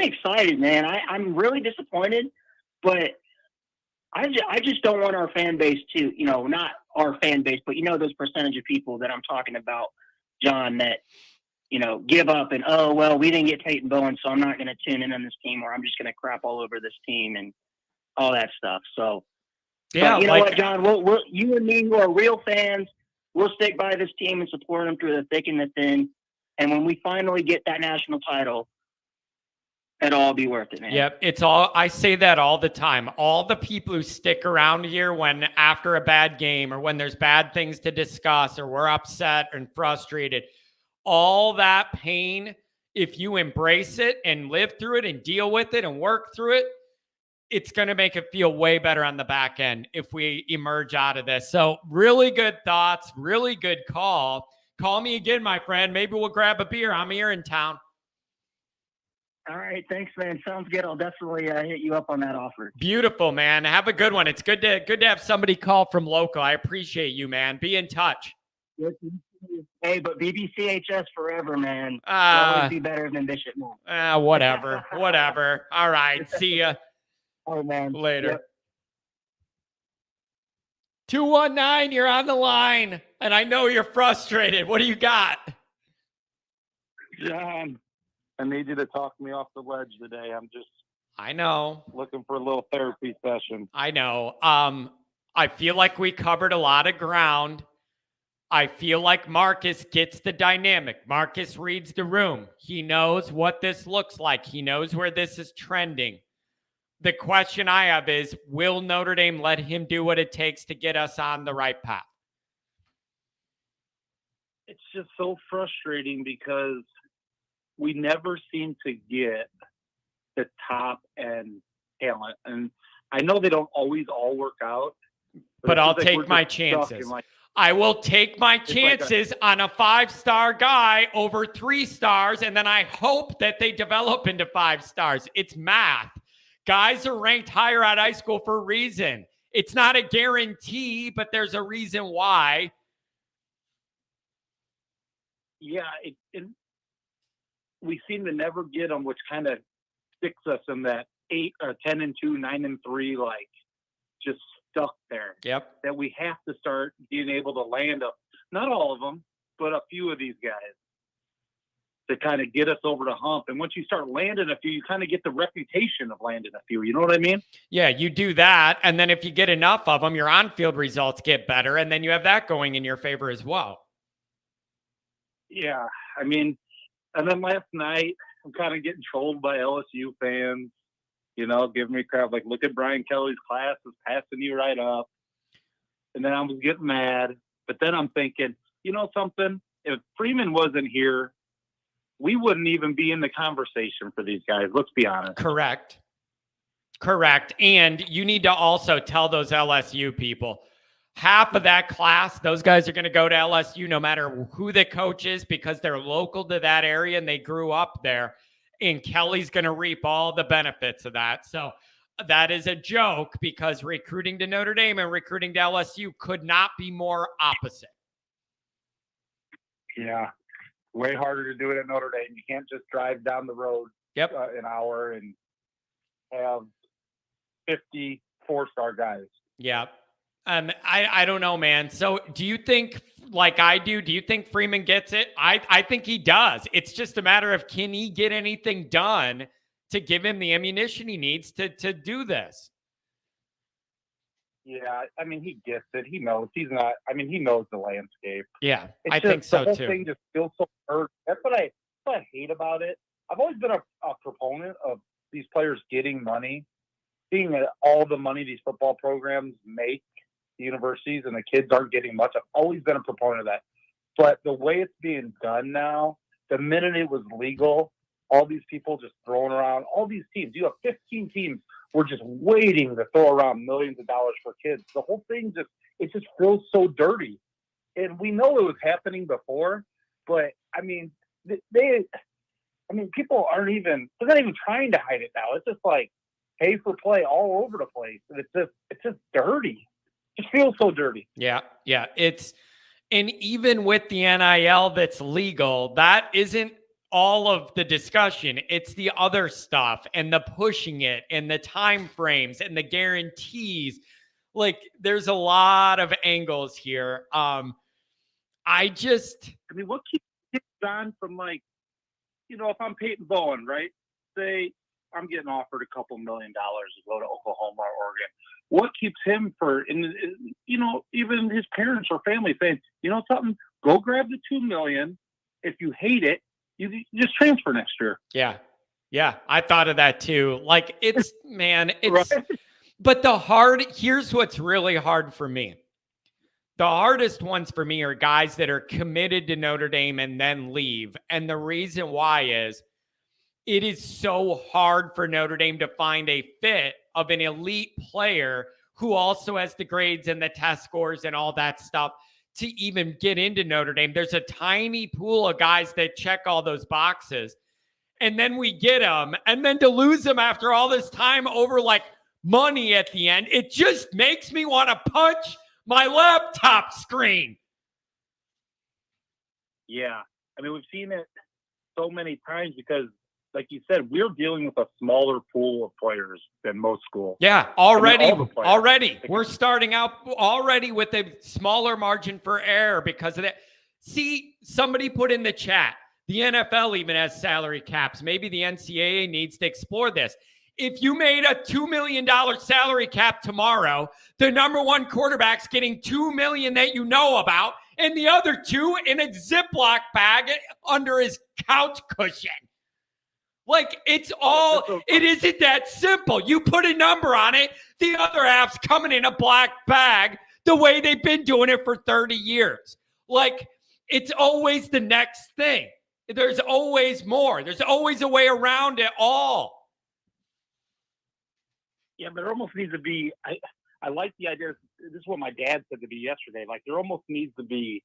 excited, man. I'm really disappointed, but I just don't want our fan base to, not our fan base, but those percentage of people that I'm talking about, John, that, give up and, oh, well, we didn't get Peyton Bowen, so I'm not going to tune in on this team, or I'm just going to crap all over this team and all that stuff. So, yeah, but you know what, John, we'll, you and me who are real fans, we'll stick by this team and support them through the thick and the thin. And when we finally get that national title, it'll all be worth it, man. Yep. I say that all the time. All the people who stick around here when after a bad game or when there's bad things to discuss or we're upset and frustrated, all that pain, if you embrace it and live through it and deal with it and work through it, it's going to make it feel way better on the back end if we emerge out of this. So really good thoughts, really good call. Call me again, my friend. Maybe we'll grab a beer. I'm here in town. All right. Thanks, man. Sounds good. I'll definitely hit you up on that offer. Beautiful, man. Have a good one. It's good to have somebody call from local. I appreciate you, man. Be in touch. Hey, but BBCHS forever, man. Always be better than Bishop Moore. Whatever. Whatever. All right. See ya. Oh, man. Later. Yep. 219, you're on the line, and I know you're frustrated. What do you got? John, I need you to talk me off the ledge today. I know. Looking for a little therapy session. I know. I feel like we covered a lot of ground. I feel like Marcus gets the dynamic. Marcus reads the room. He knows what this looks like. He knows where this is trending. The question I have is, will Notre Dame let him do what it takes to get us on the right path? It's just so frustrating because we never seem to get the top end talent. And I know they don't always all work out. But I'll take my chances. I will take my chances on a 5-star guy over 3 stars, and then I hope that they develop into 5 stars. It's math. Guys are ranked higher at high school for a reason. It's not a guarantee, but there's a reason why. Yeah, we seem to never get them, which kind of sticks us in that 8 or 10-2, 9-3, like just stuck there. Yep. That we have to start being able to land up, not all of them, but a few of these guys to kind of get us over the hump. And once you start landing a few, you kind of get the reputation of landing a few. You know what I mean? Yeah, you do that. And then if you get enough of them, your on-field results get better. And then you have that going in your favor as well. Yeah. I mean, and then last night, I'm kind of getting trolled by LSU fans, you know, giving me crap like, look at Brian Kelly's class is passing you right up. And then I was getting mad. But then I'm thinking, you know something? If Freeman wasn't here, we wouldn't even be in the conversation for these guys. Let's be honest. Correct. And you need to also tell those LSU people, half of that class, those guys are going to go to LSU no matter who the coach is because they're local to that area and they grew up there. And Kelly's going to reap all the benefits of that. So that is a joke because recruiting to Notre Dame and recruiting to LSU could not be more opposite. Yeah. Way harder to do it at Notre Dame. You can't just drive down the road an hour and have 50 4-star guys. Yeah. I don't know, man. So do you think, like I do you think Freeman gets it? I think he does. It's just a matter of, can he get anything done to give him the ammunition he needs to do this? Yeah, I mean, he gets it. He knows. He knows the landscape. Yeah, I think so, the whole too. thing just feels so hurt. That's what I hate about it. I've always been a proponent of these players getting money, seeing all the money these football programs make, the universities, and the kids aren't getting much. I've always been a proponent of that. But the way it's being done now, the minute it was legal, all these people just throwing around, all these teams. You have 15 teams. We're just waiting to throw around millions of dollars for kids. The whole thing just feels so dirty. And we know it was happening before, but I mean, people they're not even trying to hide it now. It's just like pay for play all over the place. And it's just dirty. It just feels so dirty. Yeah. And even with the NIL that's legal, that isn't all of the discussion. It's the other stuff and the pushing it and the time frames and the guarantees. Like, there's a lot of angles here. What keeps John from, like, you know, if I'm Peyton Bowen, right? Say I'm getting offered a couple $1 million to go to Oklahoma or Oregon. What keeps him even his parents or family saying, you know something, go grab the $2 million. If you hate it, you just transfer next year. Yeah. I thought of that too. Like, it's right. But here's what's really hard for me. The hardest ones for me are guys that are committed to Notre Dame and then leave. And the reason why is it is so hard for Notre Dame to find a fit of an elite player who also has the grades and the test scores and all that stuff to even get into Notre Dame. There's a tiny pool of guys that check all those boxes. And then we get them. And then to lose them after all this time over like money at the end, it just makes me want to punch my laptop screen. Yeah. I mean, we've seen it so many times because, like you said, we're dealing with a smaller pool of players than most schools. Yeah, already. We're starting out already with a smaller margin for error because of that. See, somebody put in the chat, the NFL even has salary caps. Maybe the NCAA needs to explore this. If you made a $2 million salary cap tomorrow, the number one quarterback's getting $2 million that you know about, and the other 2 in a Ziploc bag under his couch cushion. Like, it isn't that simple. You put a number on it, the other half's coming in a black bag the way they've been doing it for 30 years. Like, it's always the next thing. There's always more. There's always a way around it all. Yeah, but there almost needs to be, I like the idea. This is what my dad said to me yesterday. Like, there almost needs to be,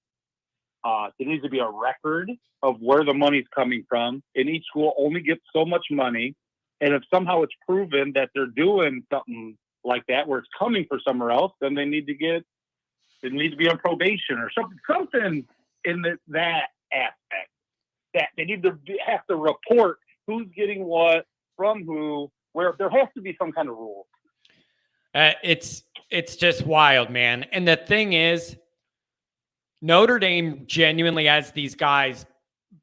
there needs to be a record of where the money's coming from, and each school only gets so much money. And if somehow it's proven that they're doing something like that, where it's coming from somewhere else, then they need to be on probation or something in that aspect. That they need to have to report who's getting what from who, where there has to be some kind of rule. It's just wild, man. And the thing is, Notre Dame genuinely has these guys'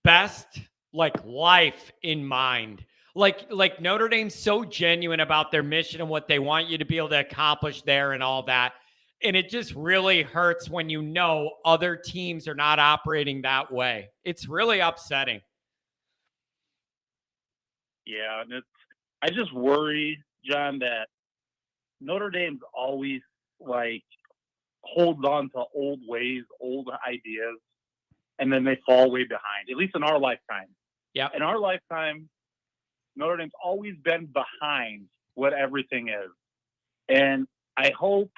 best life in mind. Like Notre Dame's so genuine about their mission and what they want you to be able to accomplish there and all that. And it just really hurts when you know other teams are not operating that way. It's really upsetting. Yeah, and I just worry, John, that Notre Dame's always holds on to old ways, old ideas, and then they fall way behind, at least in our lifetime. Yeah. In our lifetime, Notre Dame's always been behind what everything is. And I hope,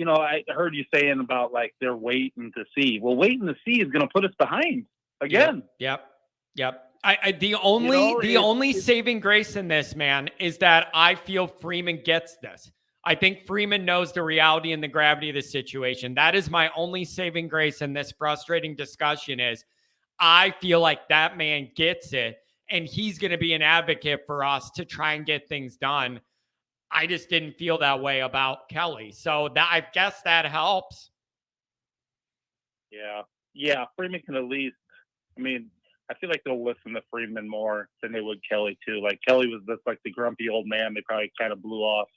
I heard you saying about they're waiting to see. Well, waiting to see is going to put us behind again. Yep. The only saving grace in this, man, is that I feel Freeman gets this. I think Freeman knows the reality and the gravity of the situation. That is my only saving grace in this frustrating discussion is I feel like that man gets it, and he's going to be an advocate for us to try and get things done. I just didn't feel that way about Kelly. So I guess that helps. Yeah. Freeman can at least, I feel like they'll listen to Freeman more than they would Kelly too. Like Kelly was just the grumpy old man they probably kind of blew off.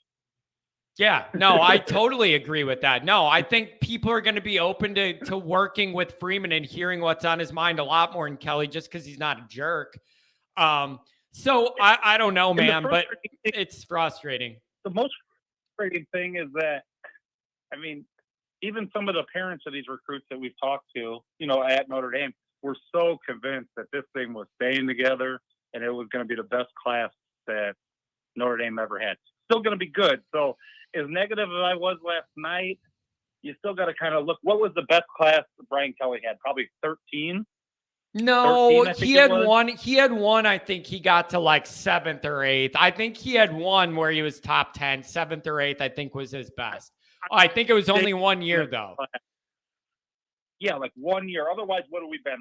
Yeah, no, I totally agree with that. No, I think people are going to be open to working with Freeman and hearing what's on his mind a lot more than Kelly, just because he's not a jerk. So I don't know, man, but it's frustrating. The most frustrating thing is that, even some of the parents of these recruits that we've talked to, at Notre Dame, were so convinced that this thing was staying together and it was going to be the best class that Notre Dame ever had. Still going to be good. So as negative as I was last night, you still got to kind of look. What was the best class Brian Kelly had? Probably 13. No, he had one. He had one. I think he got to 7th or 8th. I think he had one where he was top 10. 7th or 8th, I think, was his best. I think it was only 1 year though. Yeah, 1 year. Otherwise, what have we been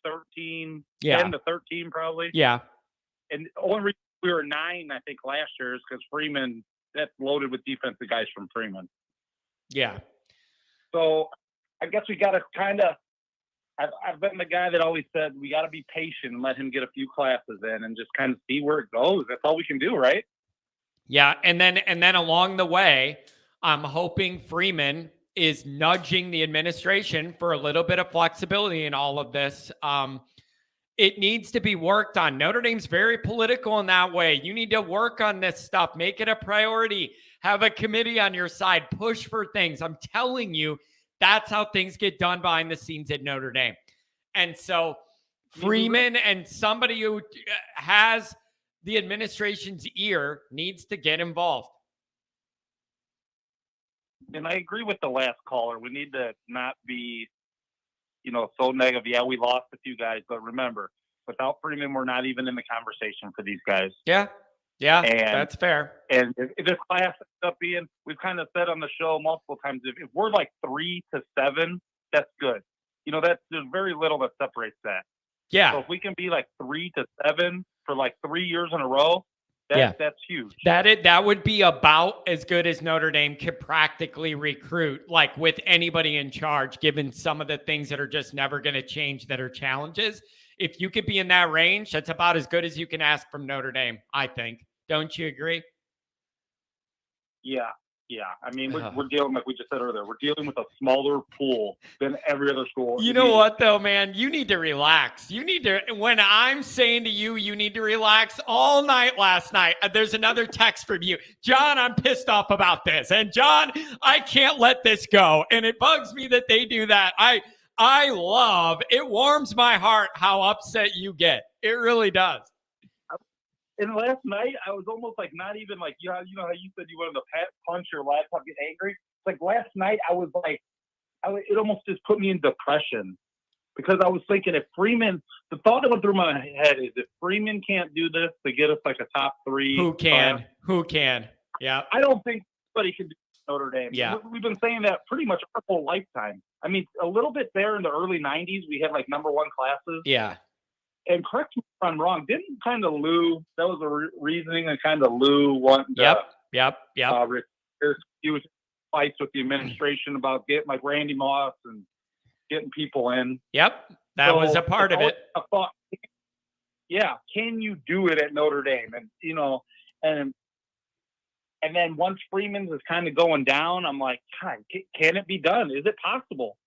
13? Yeah. 10 to 13 probably. Yeah. And the only reason we were 9, I think, last year is because Freeman. That's loaded with defensive guys from Freeman. Yeah. So I guess we got to kind of. I've been the guy that always said we got to be patient and let him get a few classes in and just kind of see where it goes. That's all we can do, right? Yeah, and then along the way, I'm hoping Freeman is nudging the administration for a little bit of flexibility in all of this. It needs to be worked on. Notre Dame's very political in that way. You need to work on this stuff. Make it a priority. Have a committee on your side. Push for things. I'm telling you, that's how things get done behind the scenes at Notre Dame. And so Freeman and somebody who has the administration's ear needs to get involved. And I agree with the last caller. We need to not be, so negative. Yeah, we lost a few guys, but remember, without Freeman, we're not even in the conversation for these guys. Yeah, that's fair. And if this class ends up being, we've kind of said on the show multiple times, if we're 3 to 7, that's good. There's very little that separates that. Yeah. So if we can be 3 to 7 for 3 years in a row, that's huge. That would be about as good as Notre Dame could practically recruit, with anybody in charge, given some of the things that are just never going to change that are challenges. If you could be in that range, that's about as good as you can ask from Notre Dame, I think. Don't you agree? Yeah. Yeah, I mean, we're dealing, like we just said earlier, we're dealing with a smaller pool than every other school. You know what, though, man? You need to relax. You need to, when I'm saying to you, you need to relax all night last night. There's another text from you. John, I'm pissed off about this. And John, I can't let this go. And it bugs me that they do that. I love, it warms my heart how upset you get. It really does. And last night, I was almost like not even like, you know how you said you wanted to punch your laptop, get angry? It's like last night, I was like, it almost just put me in depression because I was thinking if Freeman, the thought that went through my head is if Freeman can't do this to get us like a top 3. Who can? Who can? Yeah. I don't think anybody can do Notre Dame. Yeah. We've been saying that pretty much our whole lifetime. I mean, a little bit there in the early 90s, we had like number 1 classes. Yeah. And correct me if I'm wrong, didn't kind of Lou, that was the reasoning and kind of Lou wanted Yep. He was fights with the administration about getting like Randy Moss and getting people in. Yep. That was a part of it. I thought, yeah, can you do it at Notre Dame? And, you know, and then once Freeman's is kind of going down, I'm like, God, can it be done? Is it possible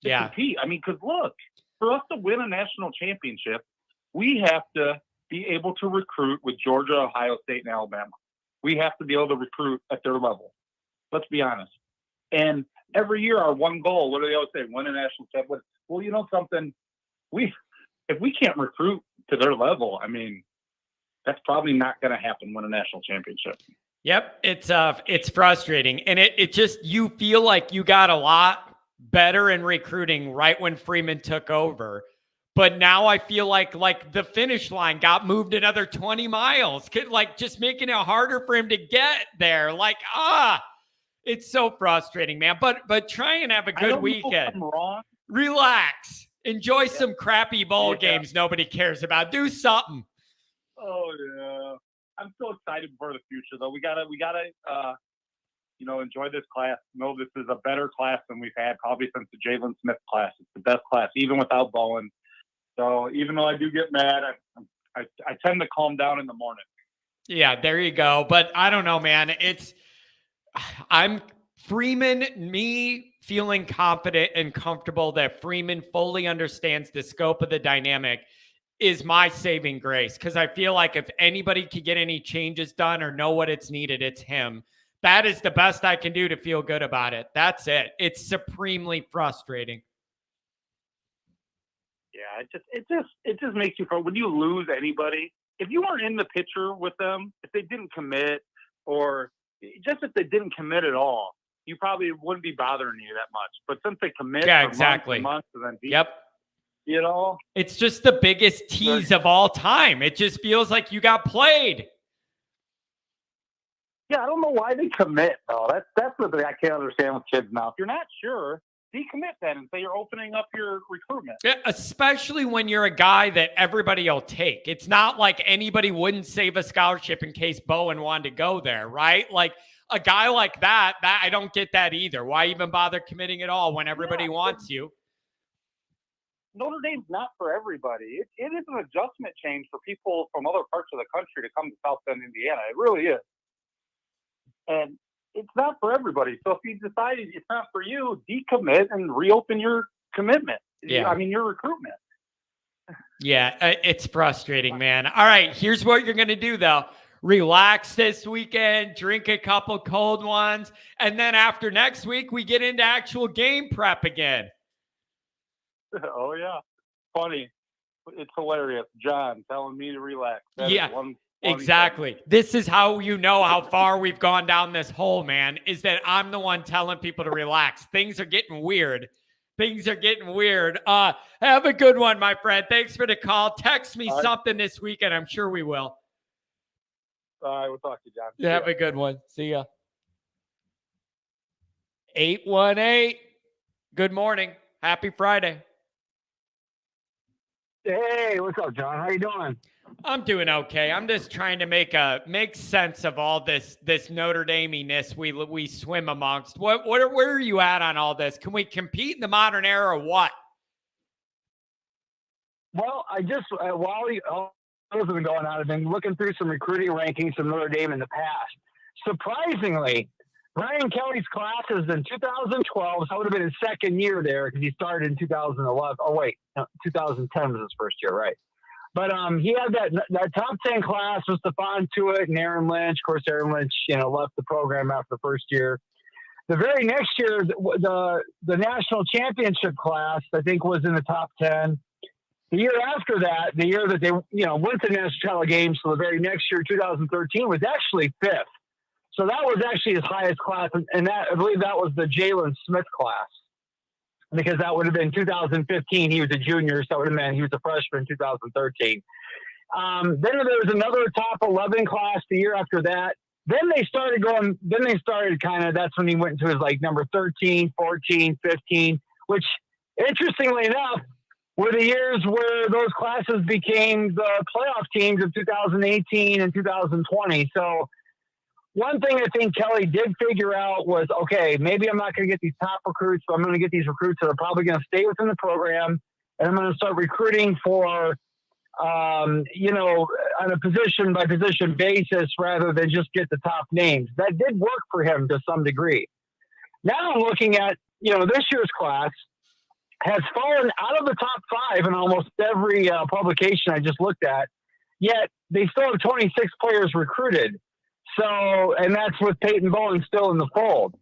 to compete? I mean, because look, for us to win a national championship, we have to be able to recruit with Georgia, Ohio State, and Alabama. We have to be able to recruit at their level. Let's be honest. And every year, our one goal, what do they always say? Win a national championship. Well, you know something? If we can't recruit to their level, I mean, that's probably not going to happen. Win a national championship. Yep, it's frustrating, and it just, you feel like you got a lot better in recruiting right when Freeman took over. But now I feel like the finish line got moved another 20 miles, like just making it harder for him to get there. Like, it's so frustrating, man. But try and have a good weekend. I'm wrong. Relax. Enjoy some crappy bowl games nobody cares about. Do something. Oh yeah. I'm so excited for the future though. We gotta enjoy this class. Know this is a better class than we've had probably since the Jalen Smith class. It's the best class, even without Bowen. So even though I do get mad, I tend to calm down in the morning. Yeah, there you go. But I don't know, man. Me feeling confident and comfortable that Freeman fully understands the scope of the dynamic is my saving grace. Because I feel like if anybody could get any changes done or know what it's needed, it's him. That is the best I can do to feel good about it. That's it. It's supremely frustrating. Yeah, it just makes you when you lose anybody, if you weren't in the picture with them, if they didn't commit, or just if they didn't commit at all, you probably wouldn't be bothering you that much. But since they commit, months and then you know, it's just the biggest tease of all time. It just feels like you got played. Yeah, I don't know why they commit though. That's the thing I can't understand with kids now. If you're not sure, decommit then and say you're opening up your recruitment. Yeah, especially when you're a guy that everybody will take. It's not like anybody wouldn't save a scholarship in case Bowen wanted to go there, right? Like a guy like that I don't get that either. Why even bother committing at all when everybody wants you? Notre Dame's not for everybody. It is an adjustment change for people from other parts of the country to come to South Bend, Indiana. It really is. And it's not for everybody. So if you decided it's not for you, decommit and reopen your commitment. Yeah. I mean, your recruitment. Yeah, it's frustrating, man. All right, here's what you're going to do, though. Relax this weekend, drink a couple cold ones, and then after next week, we get into actual game prep again. Oh, yeah. Funny. It's hilarious. John telling me to relax. Exactly. This is how you know how far we've gone down this hole, man, is that I'm the one telling people to relax. Things are getting weird. Have a good one, my friend. Thanks for the call. Text me something this weekend. I'm sure we will. All right, we'll talk to you, John. Have a good one. See ya. 818. Good morning. Happy Friday. Hey, what's up, John? How you doing? I'm doing okay. I'm just trying to make sense of all this Notre Dame-ness we swim amongst. Where are you at on all this? Can we compete in the modern era or what? Well, I just while all this has been going on, I've been looking through some recruiting rankings from Notre Dame in the past, surprisingly, Brian Kelly's class is in 2012. So that would have been his second year there because he started in 2011. Oh, wait, no, 2010 was his first year, right? But he had that top 10 class with Stephon Tuitt and Aaron Lynch. Of course, Aaron Lynch, left the program after the first year. The very next year, the national championship class, I think, was in the top 10. The year after that, the year that they, went to the national title game, so the very next year, 2013, was actually fifth. So that was actually his highest class, and that, I believe that was the Jalen Smith class, because that would have been 2015. He was a junior, so that would have meant he was a freshman in 2013. Then there was another top 11 class the year after that. Then they started that's when he went into his number 13, 14, 15, which interestingly enough were the years where those classes became the playoff teams of 2018 and 2020. So one thing I think Kelly did figure out was, okay, maybe I'm not going to get these top recruits, but I'm going to get these recruits that are probably going to stay within the program, and I'm going to start recruiting for, on a position-by-position basis rather than just get the top names. That did work for him to some degree. Now I'm looking at, this year's class has fallen out of the top 5 in almost every publication I just looked at, yet they still have 26 players recruited. So, and that's with Peyton Bowen still in the fold.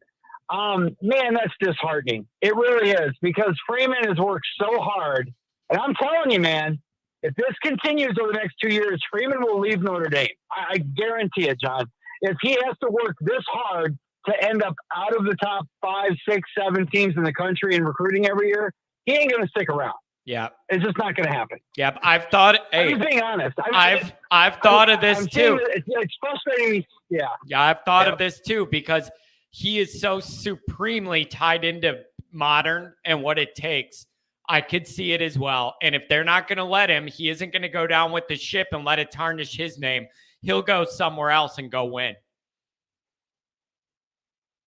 Man, that's disheartening. It really is, because Freeman has worked so hard. And I'm telling you, man, if this continues over the next 2 years, Freeman will leave Notre Dame. I guarantee it, John. If he has to work this hard to end up out of the top 5, 6, 7 teams in the country in recruiting every year, he ain't going to stick around. Yeah. It's just not going to happen. Yep. I've thought, I'm being honest. I've thought of this too. It's frustrating. Yeah. Yeah. I've thought of this too, because he is so supremely tied into modern and what it takes. I could see it as well. And if they're not going to let him, he isn't going to go down with the ship and let it tarnish his name. He'll go somewhere else and go win.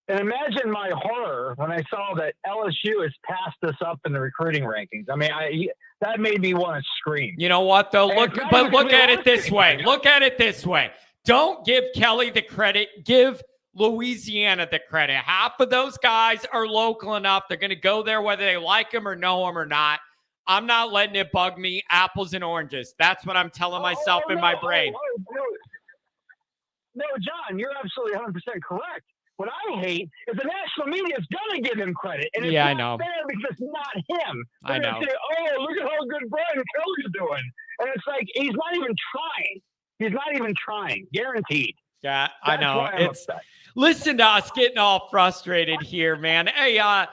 And imagine my horror when I saw that LSU has passed us up in the recruiting rankings. I mean, that made me want to scream. You know what, though? Look at it this way. Look at it this way. Don't give Kelly the credit. Give Louisiana the credit. Half of those guys are local enough. They're going to go there whether they like them or know them or not. I'm not letting it bug me. Apples and oranges. That's what I'm telling myself in my brain. No, John, you're absolutely 100% correct. What I hate is the national media is going to give him credit. And it's not fair because it's not him. They're going to say, oh, look at how good Brian Kelly's doing. And it's like, he's not even trying. He's not even trying. Guaranteed. Yeah, I know. Listen to us getting all frustrated here, man. Hey, I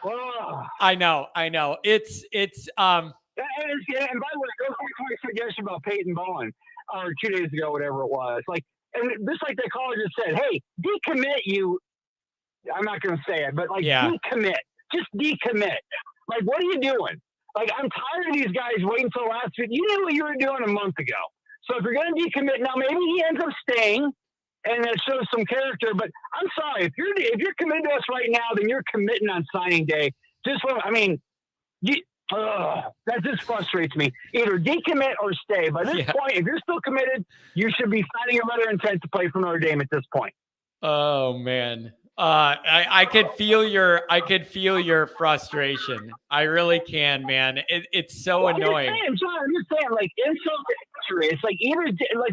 know. It's and by the way, go back to my suggestion about Peyton Bowen, or 2 days ago, whatever it was. And just like that caller just said, hey, decommit you. I'm not going to say it, but decommit. Just decommit. What are you doing? I'm tired of these guys waiting until last week. You knew what you were doing a month ago. So if you're going to decommit, now maybe he ends up staying, and it shows some character. But I'm sorry, if you're committed to us right now, then you're committing on signing day. That just frustrates me. Either decommit or stay. By this point, if you're still committed, you should be signing a letter of intent to play for Notre Dame at this point. Oh man, I could feel your frustration. I really can, man. It's so annoying. I'm just saying, insult to injury. It's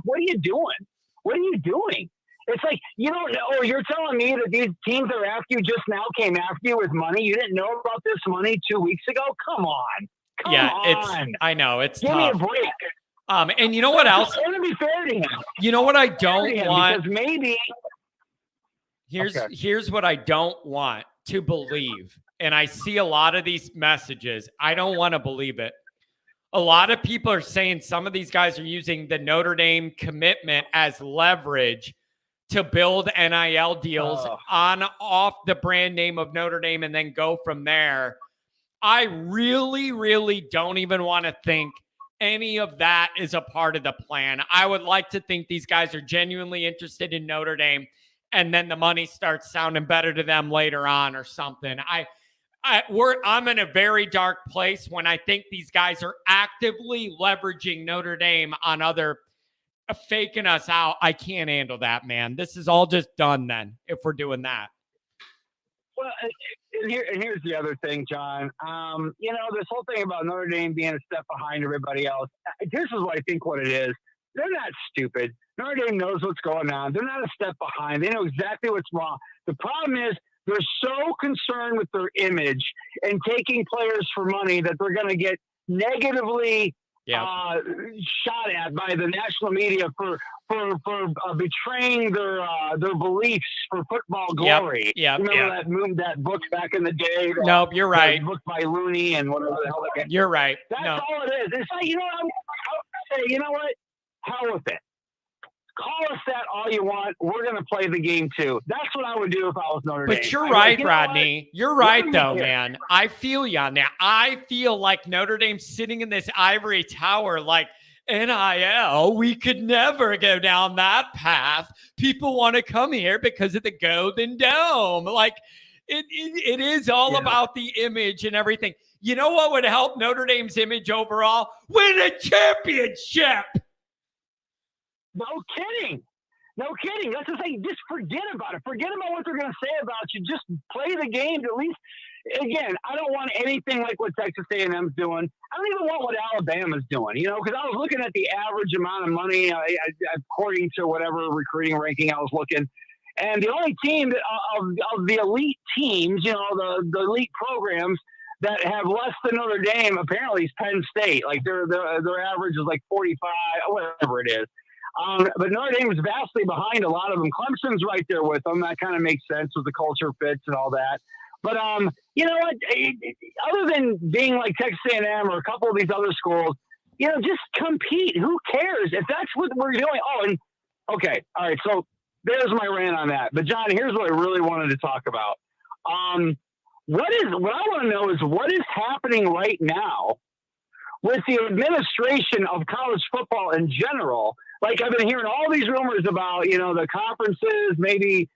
what are you doing? What are you doing? It's you don't know. Or you're telling me that these teams that are after you just now came after you with money. You didn't know about this money 2 weeks ago? Come on. Come on. I know. It's Give tough. me a break. And you know what else? It's going to be fair to him. You know what I don't want? Because maybe. Here's what I don't want to believe. And I see a lot of these messages. I don't want to believe it. A lot of people are saying some of these guys are using the Notre Dame commitment as leverage to build NIL deals off the brand name of Notre Dame and then go from there. I really, really don't even want to think any of that is a part of the plan. I would like to think these guys are genuinely interested in Notre Dame, and then the money starts sounding better to them later on or something. I'm in a very dark place when I think these guys are actively leveraging Notre Dame on other faking us out. I can't handle that, man. This is all just done then if we're doing that. Well, and here's the other thing, John. This whole thing about Notre Dame being a step behind everybody else. This is what I think what it is. They're not stupid. Notre Dame knows what's going on. They're not a step behind. They know exactly what's wrong. The problem is they're so concerned with their image and taking players for money that they're going to get negatively shot at by the national media for betraying their beliefs for football glory. Remember that book back in the day? Nope, you're right. Book by Looney and whatever the hell. You're right. That's all it is. It's like, you know what? Hell with it. Call us that all you want. We're going to play the game too. That's what I would do if I was Notre Dame. But you're right, Rodney. You're right, though, man. I feel you on that. I feel like Notre Dame's sitting in this ivory tower like, NIL, we could never go down that path. People want to come here because of the Golden Dome. Like, it is all about the image and everything. You know what would help Notre Dame's image overall? Win a championship. No kidding. That's the thing. Just forget about it. Forget about what they're going to say about you. Just play the game. At least, again, I don't want anything like what Texas A&M's doing. I don't even want what Alabama's doing, because I was looking at the average amount of money according to whatever recruiting ranking I was looking. And the only team of the elite teams, the elite programs that have less than Notre Dame apparently is Penn State. Like their average is like 45, whatever it is. But Notre Dame is vastly behind a lot of them. Clemson's right there with them. That kind of makes sense with the culture fits and all that. But you know what? Other than being like Texas A&M or a couple of these other schools, just compete. Who cares if that's what we're doing? Oh, and okay, all right. So there's my rant on that. But John, here's what I really wanted to talk about. What I want to know is what is happening right now with the administration of college football in general. Like I've been hearing all these rumors about, the conferences, maybe,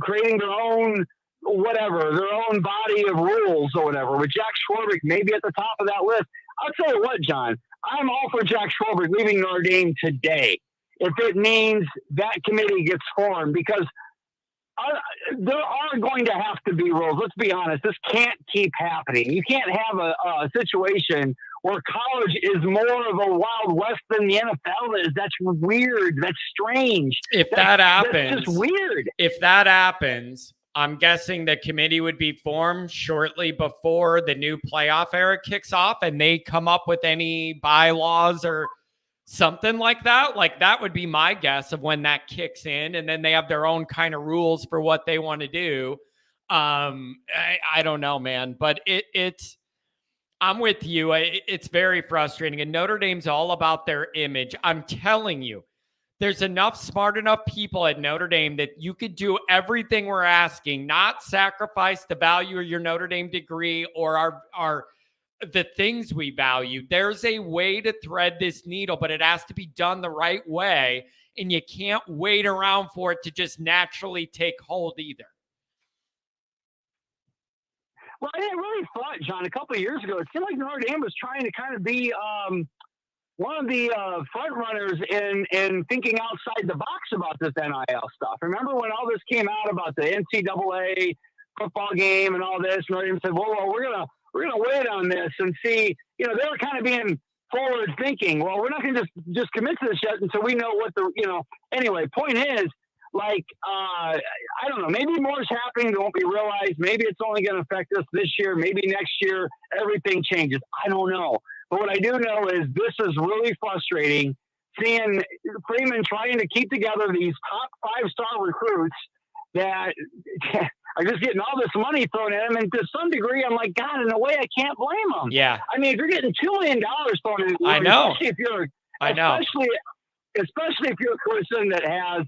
creating their own body of rules or whatever, with Jack Schwarbrick maybe at the top of that list. I'll tell you what, John, I'm all for Jack Schwarbrick leaving Notre Dame today if it means that committee gets formed, because there are going to have to be rules. Let's be honest. This can't keep happening. You can't have a situation where college is more of a Wild West than the NFL is. That's weird. That's strange. That happens, that's just weird. If that happens, I'm guessing the committee would be formed shortly before the new playoff era kicks off, and they come up with any bylaws or something like that. Like that would be my guess of when that kicks in, and then they have their own kind of rules for what they want to do. I don't know, man, but it's I'm with you. It's very frustrating, and Notre Dame's all about their image. I'm telling you, there's smart enough people at Notre Dame that you could do everything we're asking, not sacrifice the value of your Notre Dame degree or the things we value. There's a way to thread this needle, but it has to be done the right way, and you can't wait around for it to just naturally take hold either. Well, I really thought, John, a couple of years ago, it seemed like Notre Dame was trying to kind of be one of the front runners in thinking outside the box about this NIL stuff. Remember when all this came out about the NCAA football game and all this? Notre Dame said, "Well, we're gonna wait on this and see." They were kind of being forward thinking. Well, we're not gonna just commit to this yet until we know what Anyway, point is, like, I don't know. Maybe more is happening that won't be realized. Maybe it's only going to affect us this year. Maybe next year everything changes. I don't know. But what I do know is this is really frustrating, seeing Freeman trying to keep together these top 5-star recruits that are just getting all this money thrown at them. And to some degree, I'm like, God, in a way, I can't blame them. Yeah. I mean, if you're getting $2 million thrown at you, I know. Especially if you're a person that has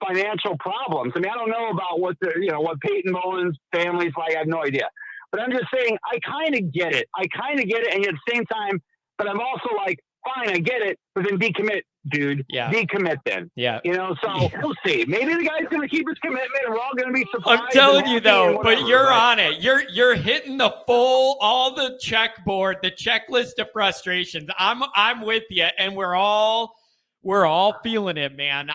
financial problems. I mean, I don't know about what Peyton Bowen's family's like. I have no idea. But I'm just saying, I kind of get it. And at the same time, but I'm also like, fine, I get it, but then decommit, dude. Yeah. Decommit then. Yeah. So we'll see. Maybe the guy's going to keep his commitment and we're all going to be surprised. I'm telling you though, but you're on it. You're hitting all the checklist of frustrations. I'm with you, and we're all We're all feeling it, man.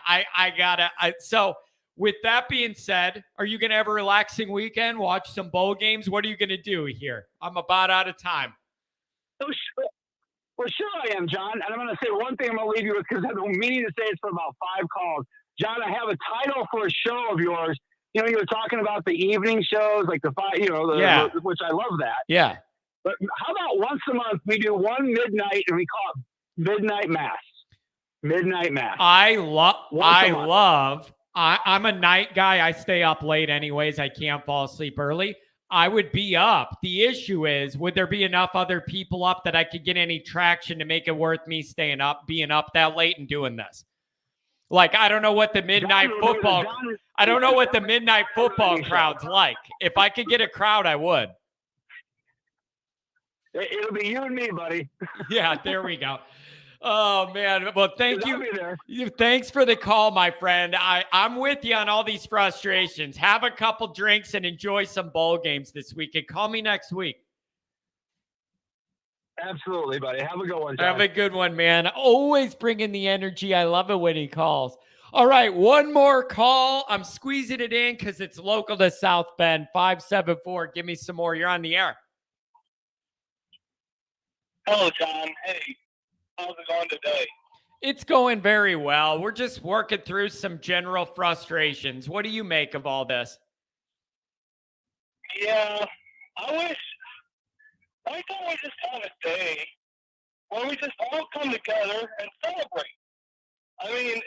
So with that being said, are you going to have a relaxing weekend? Watch some bowl games? What are you going to do here? I'm about out of time. Well, sure I am, John. And I'm going to say one thing I'm going to leave you with because I've been meaning to say this for about 5 calls. John, I have a title for a show of yours. You know, you were talking about the evening shows, like the 5, which I love that. Yeah. But how about once a month we do one midnight and we call it Midnight Mass? Midnight Mass. I'm a night guy. I stay up late anyways. I can't fall asleep early. I would be up. The issue is, would there be enough other people up that I could get any traction to make it worth me staying up, being up that late and doing this? Like, I don't know what the midnight football crowd's like. If I could get a crowd, I would. It'll be you and me, buddy. Yeah, there we go. Oh, man. Well, thank you. Thanks for the call, my friend. I'm with you on all these frustrations. Have a couple drinks and enjoy some bowl games this weekend. Call me next week. Absolutely, buddy. Have a good one, John. Have a good one, man. Always bringing the energy. I love it when he calls. All right, one more call. I'm squeezing it in because it's local to South Bend. 574. Give me some more. You're on the air. Hello, John. Hey. How's it going today? It's going very well. We're just working through some general frustrations. What do you make of all this? Yeah, why can't we just have a day where we just all come together and celebrate? I mean,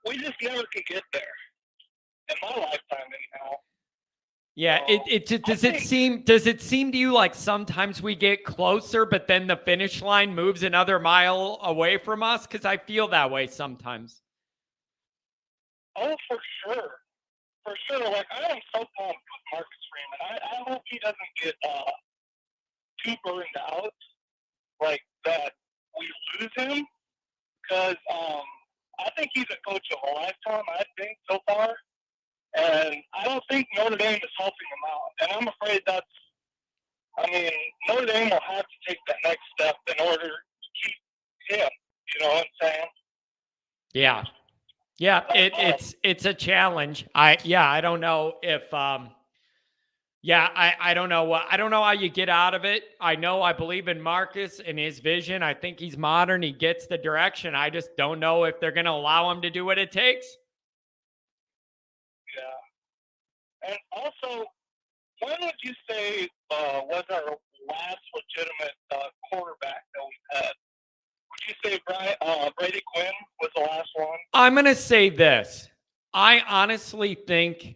we just never could get there. In my lifetime, anyhow. Yeah, does it seem to you like sometimes we get closer, but then the finish line moves another mile away from us? Because I feel that way sometimes. Oh, for sure. For sure. Like, I am so pumped with Marcus Freeman. I hope he doesn't get too burned out, like that we lose him. Because I think he's a coach of a lifetime, so far. And I don't think Notre Dame is helping him out. And I'm afraid Notre Dame will have to take that next step in order to keep him. You know what I'm saying? Yeah. Yeah, it's a challenge. I don't know if I don't know how you get out of it. I believe in Marcus and his vision. I think he's modern. He gets the direction. I just don't know if they're going to allow him to do what it takes. Yeah. And also, when would you say was our last legitimate quarterback that we had? Would you say Brady Quinn was the last one? I'm going to say this. I honestly think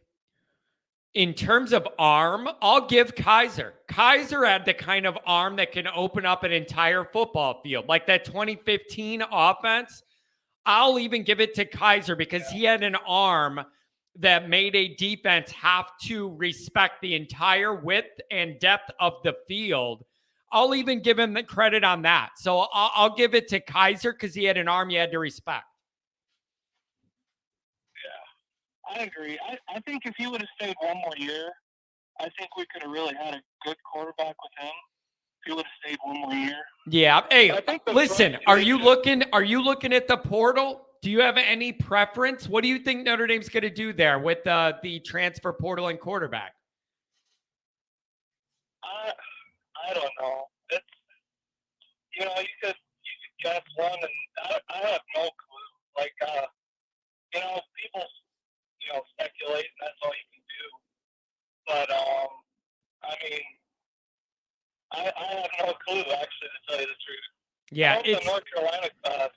in terms of arm, I'll give Kaiser. Kaiser had the kind of arm that can open up an entire football field. Like that 2015 offense, I'll even give it to Kaiser because he had an arm that made a defense have to respect the entire width and depth of the field. I'll even give him the credit on that. So I'll give it to Kaiser because he had an arm you had to respect. Yeah, I agree. I think if he would have stayed one more year, I think we could have really had a good quarterback with him. If he would have stayed one more year. Yeah. Hey, listen, are you looking at the portal? Do you have any preference? What do you think Notre Dame's going to do there with the transfer portal and quarterback? I don't know. It's, you could guess one, and I have no clue. Like, people, speculate, and that's all you can do. But, I have no clue, actually, to tell you the truth. Yeah, it's the North Carolina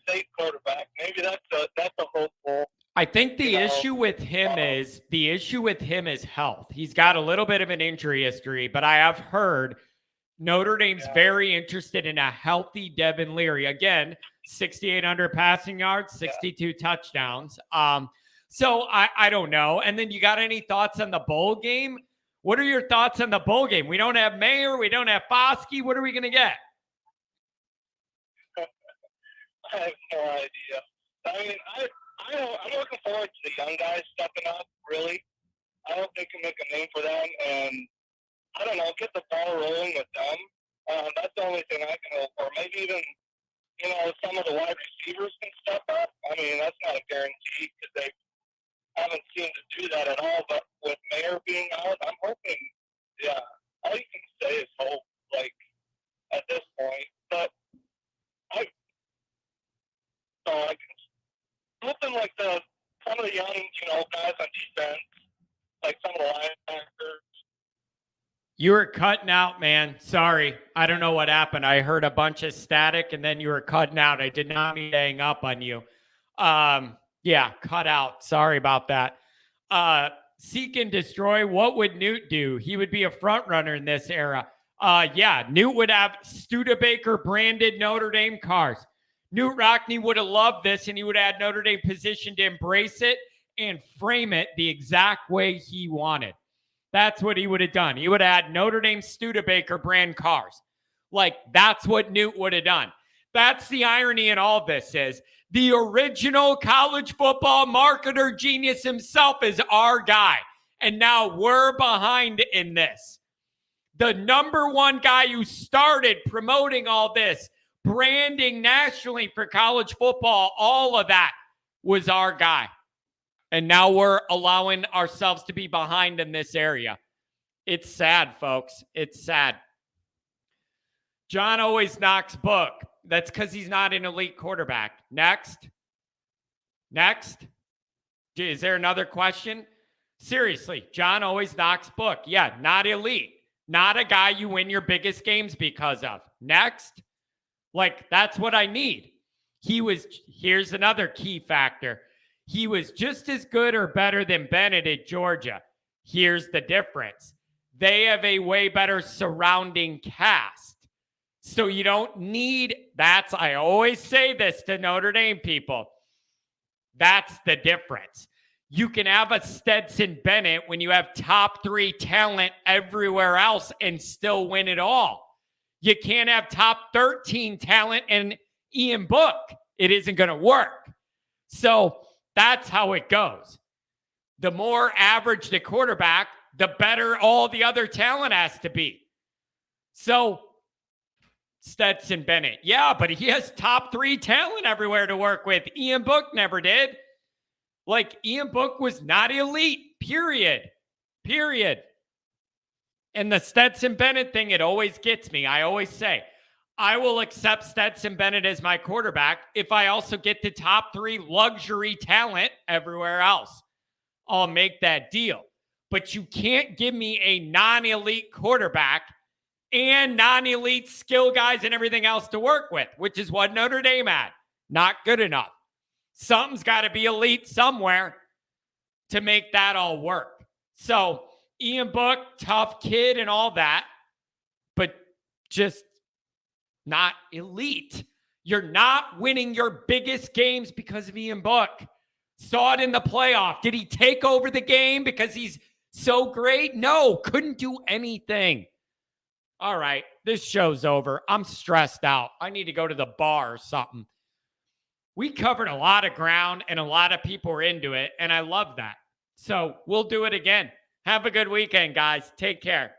State quarterback. Maybe that's a hopeful. I think the issue with him is health. He's got a little bit of an injury history, but I have heard Notre Dame's very interested in a healthy Devin Leary. Again, 6,800 passing yards, 62 touchdowns. So I don't know. And then you got any thoughts on the bowl game? What are your thoughts on the bowl game? We don't have Mayer. We don't have Foskey. What are we going to get? I have no idea. I'm looking forward to the young guys stepping up, really. I hope they can make a name for them and, I don't know, get the ball rolling with them. That's the only thing I can hope for. Maybe even, some of the wide receivers can step up. I mean, that's not a guarantee because they haven't seemed to do that at all. But with Mayer being out, I'm hoping, yeah, all you can say is hope, like, at this point. But I can, looking like some of the young, guys on defense, like some of the linebackers. You were cutting out, man. Sorry. I don't know what happened. I heard a bunch of static and then you were cutting out. I did not mean to hang up on you. Yeah, cut out. Sorry about that. Seek and destroy. What would Newt do? He would be a front runner in this era. Yeah, Newt would have Studebaker branded Notre Dame cars. Newt Rockne would have loved this, and he would have had Notre Dame positioned to embrace it and frame it the exact way he wanted. That's what he would have done. He would have had Notre Dame Studebaker brand cars. Like, that's what Newt would have done. That's the irony in all this is the original college football marketer genius himself is our guy. And now we're behind in this. The number one guy who started promoting all this, branding nationally for college football, all of that was our guy. And now we're allowing ourselves to be behind in this area. It's sad, folks. It's sad. John always knocks book. That's because he's not an elite quarterback. Next. Is there another question? Seriously, John always knocks book. Yeah, not elite. Not a guy you win your biggest games because of. Next. Like, that's what I need. Here's another key factor. He was just as good or better than Bennett at Georgia. Here's the difference. They have a way better surrounding cast. So you don't need, I always say this to Notre Dame people. That's the difference. You can have a Stetson Bennett when you have top 3 talent everywhere else and still win it all. You can't have top 13 talent and Ian Book. It isn't going to work. So that's how it goes. The more average the quarterback, the better all the other talent has to be. So Stetson Bennett, yeah, but he has top 3 talent everywhere to work with. Ian Book never did. Like, Ian Book was not elite, period. And the Stetson Bennett thing, it always gets me. I always say, I will accept Stetson Bennett as my quarterback if I also get the top 3 luxury talent everywhere else. I'll make that deal. But you can't give me a non-elite quarterback and non-elite skill guys and everything else to work with, which is what Notre Dame had. Not good enough. Something's got to be elite somewhere to make that all work. So Ian Book, tough kid and all that, but just not elite. You're not winning your biggest games because of Ian Book. Saw it in the playoff. Did he take over the game because he's so great? No, couldn't do anything. All right, this show's over. I'm stressed out. I need to go to the bar or something. We covered a lot of ground and a lot of people were into it, and I love that. So we'll do it again. Have a good weekend, guys. Take care.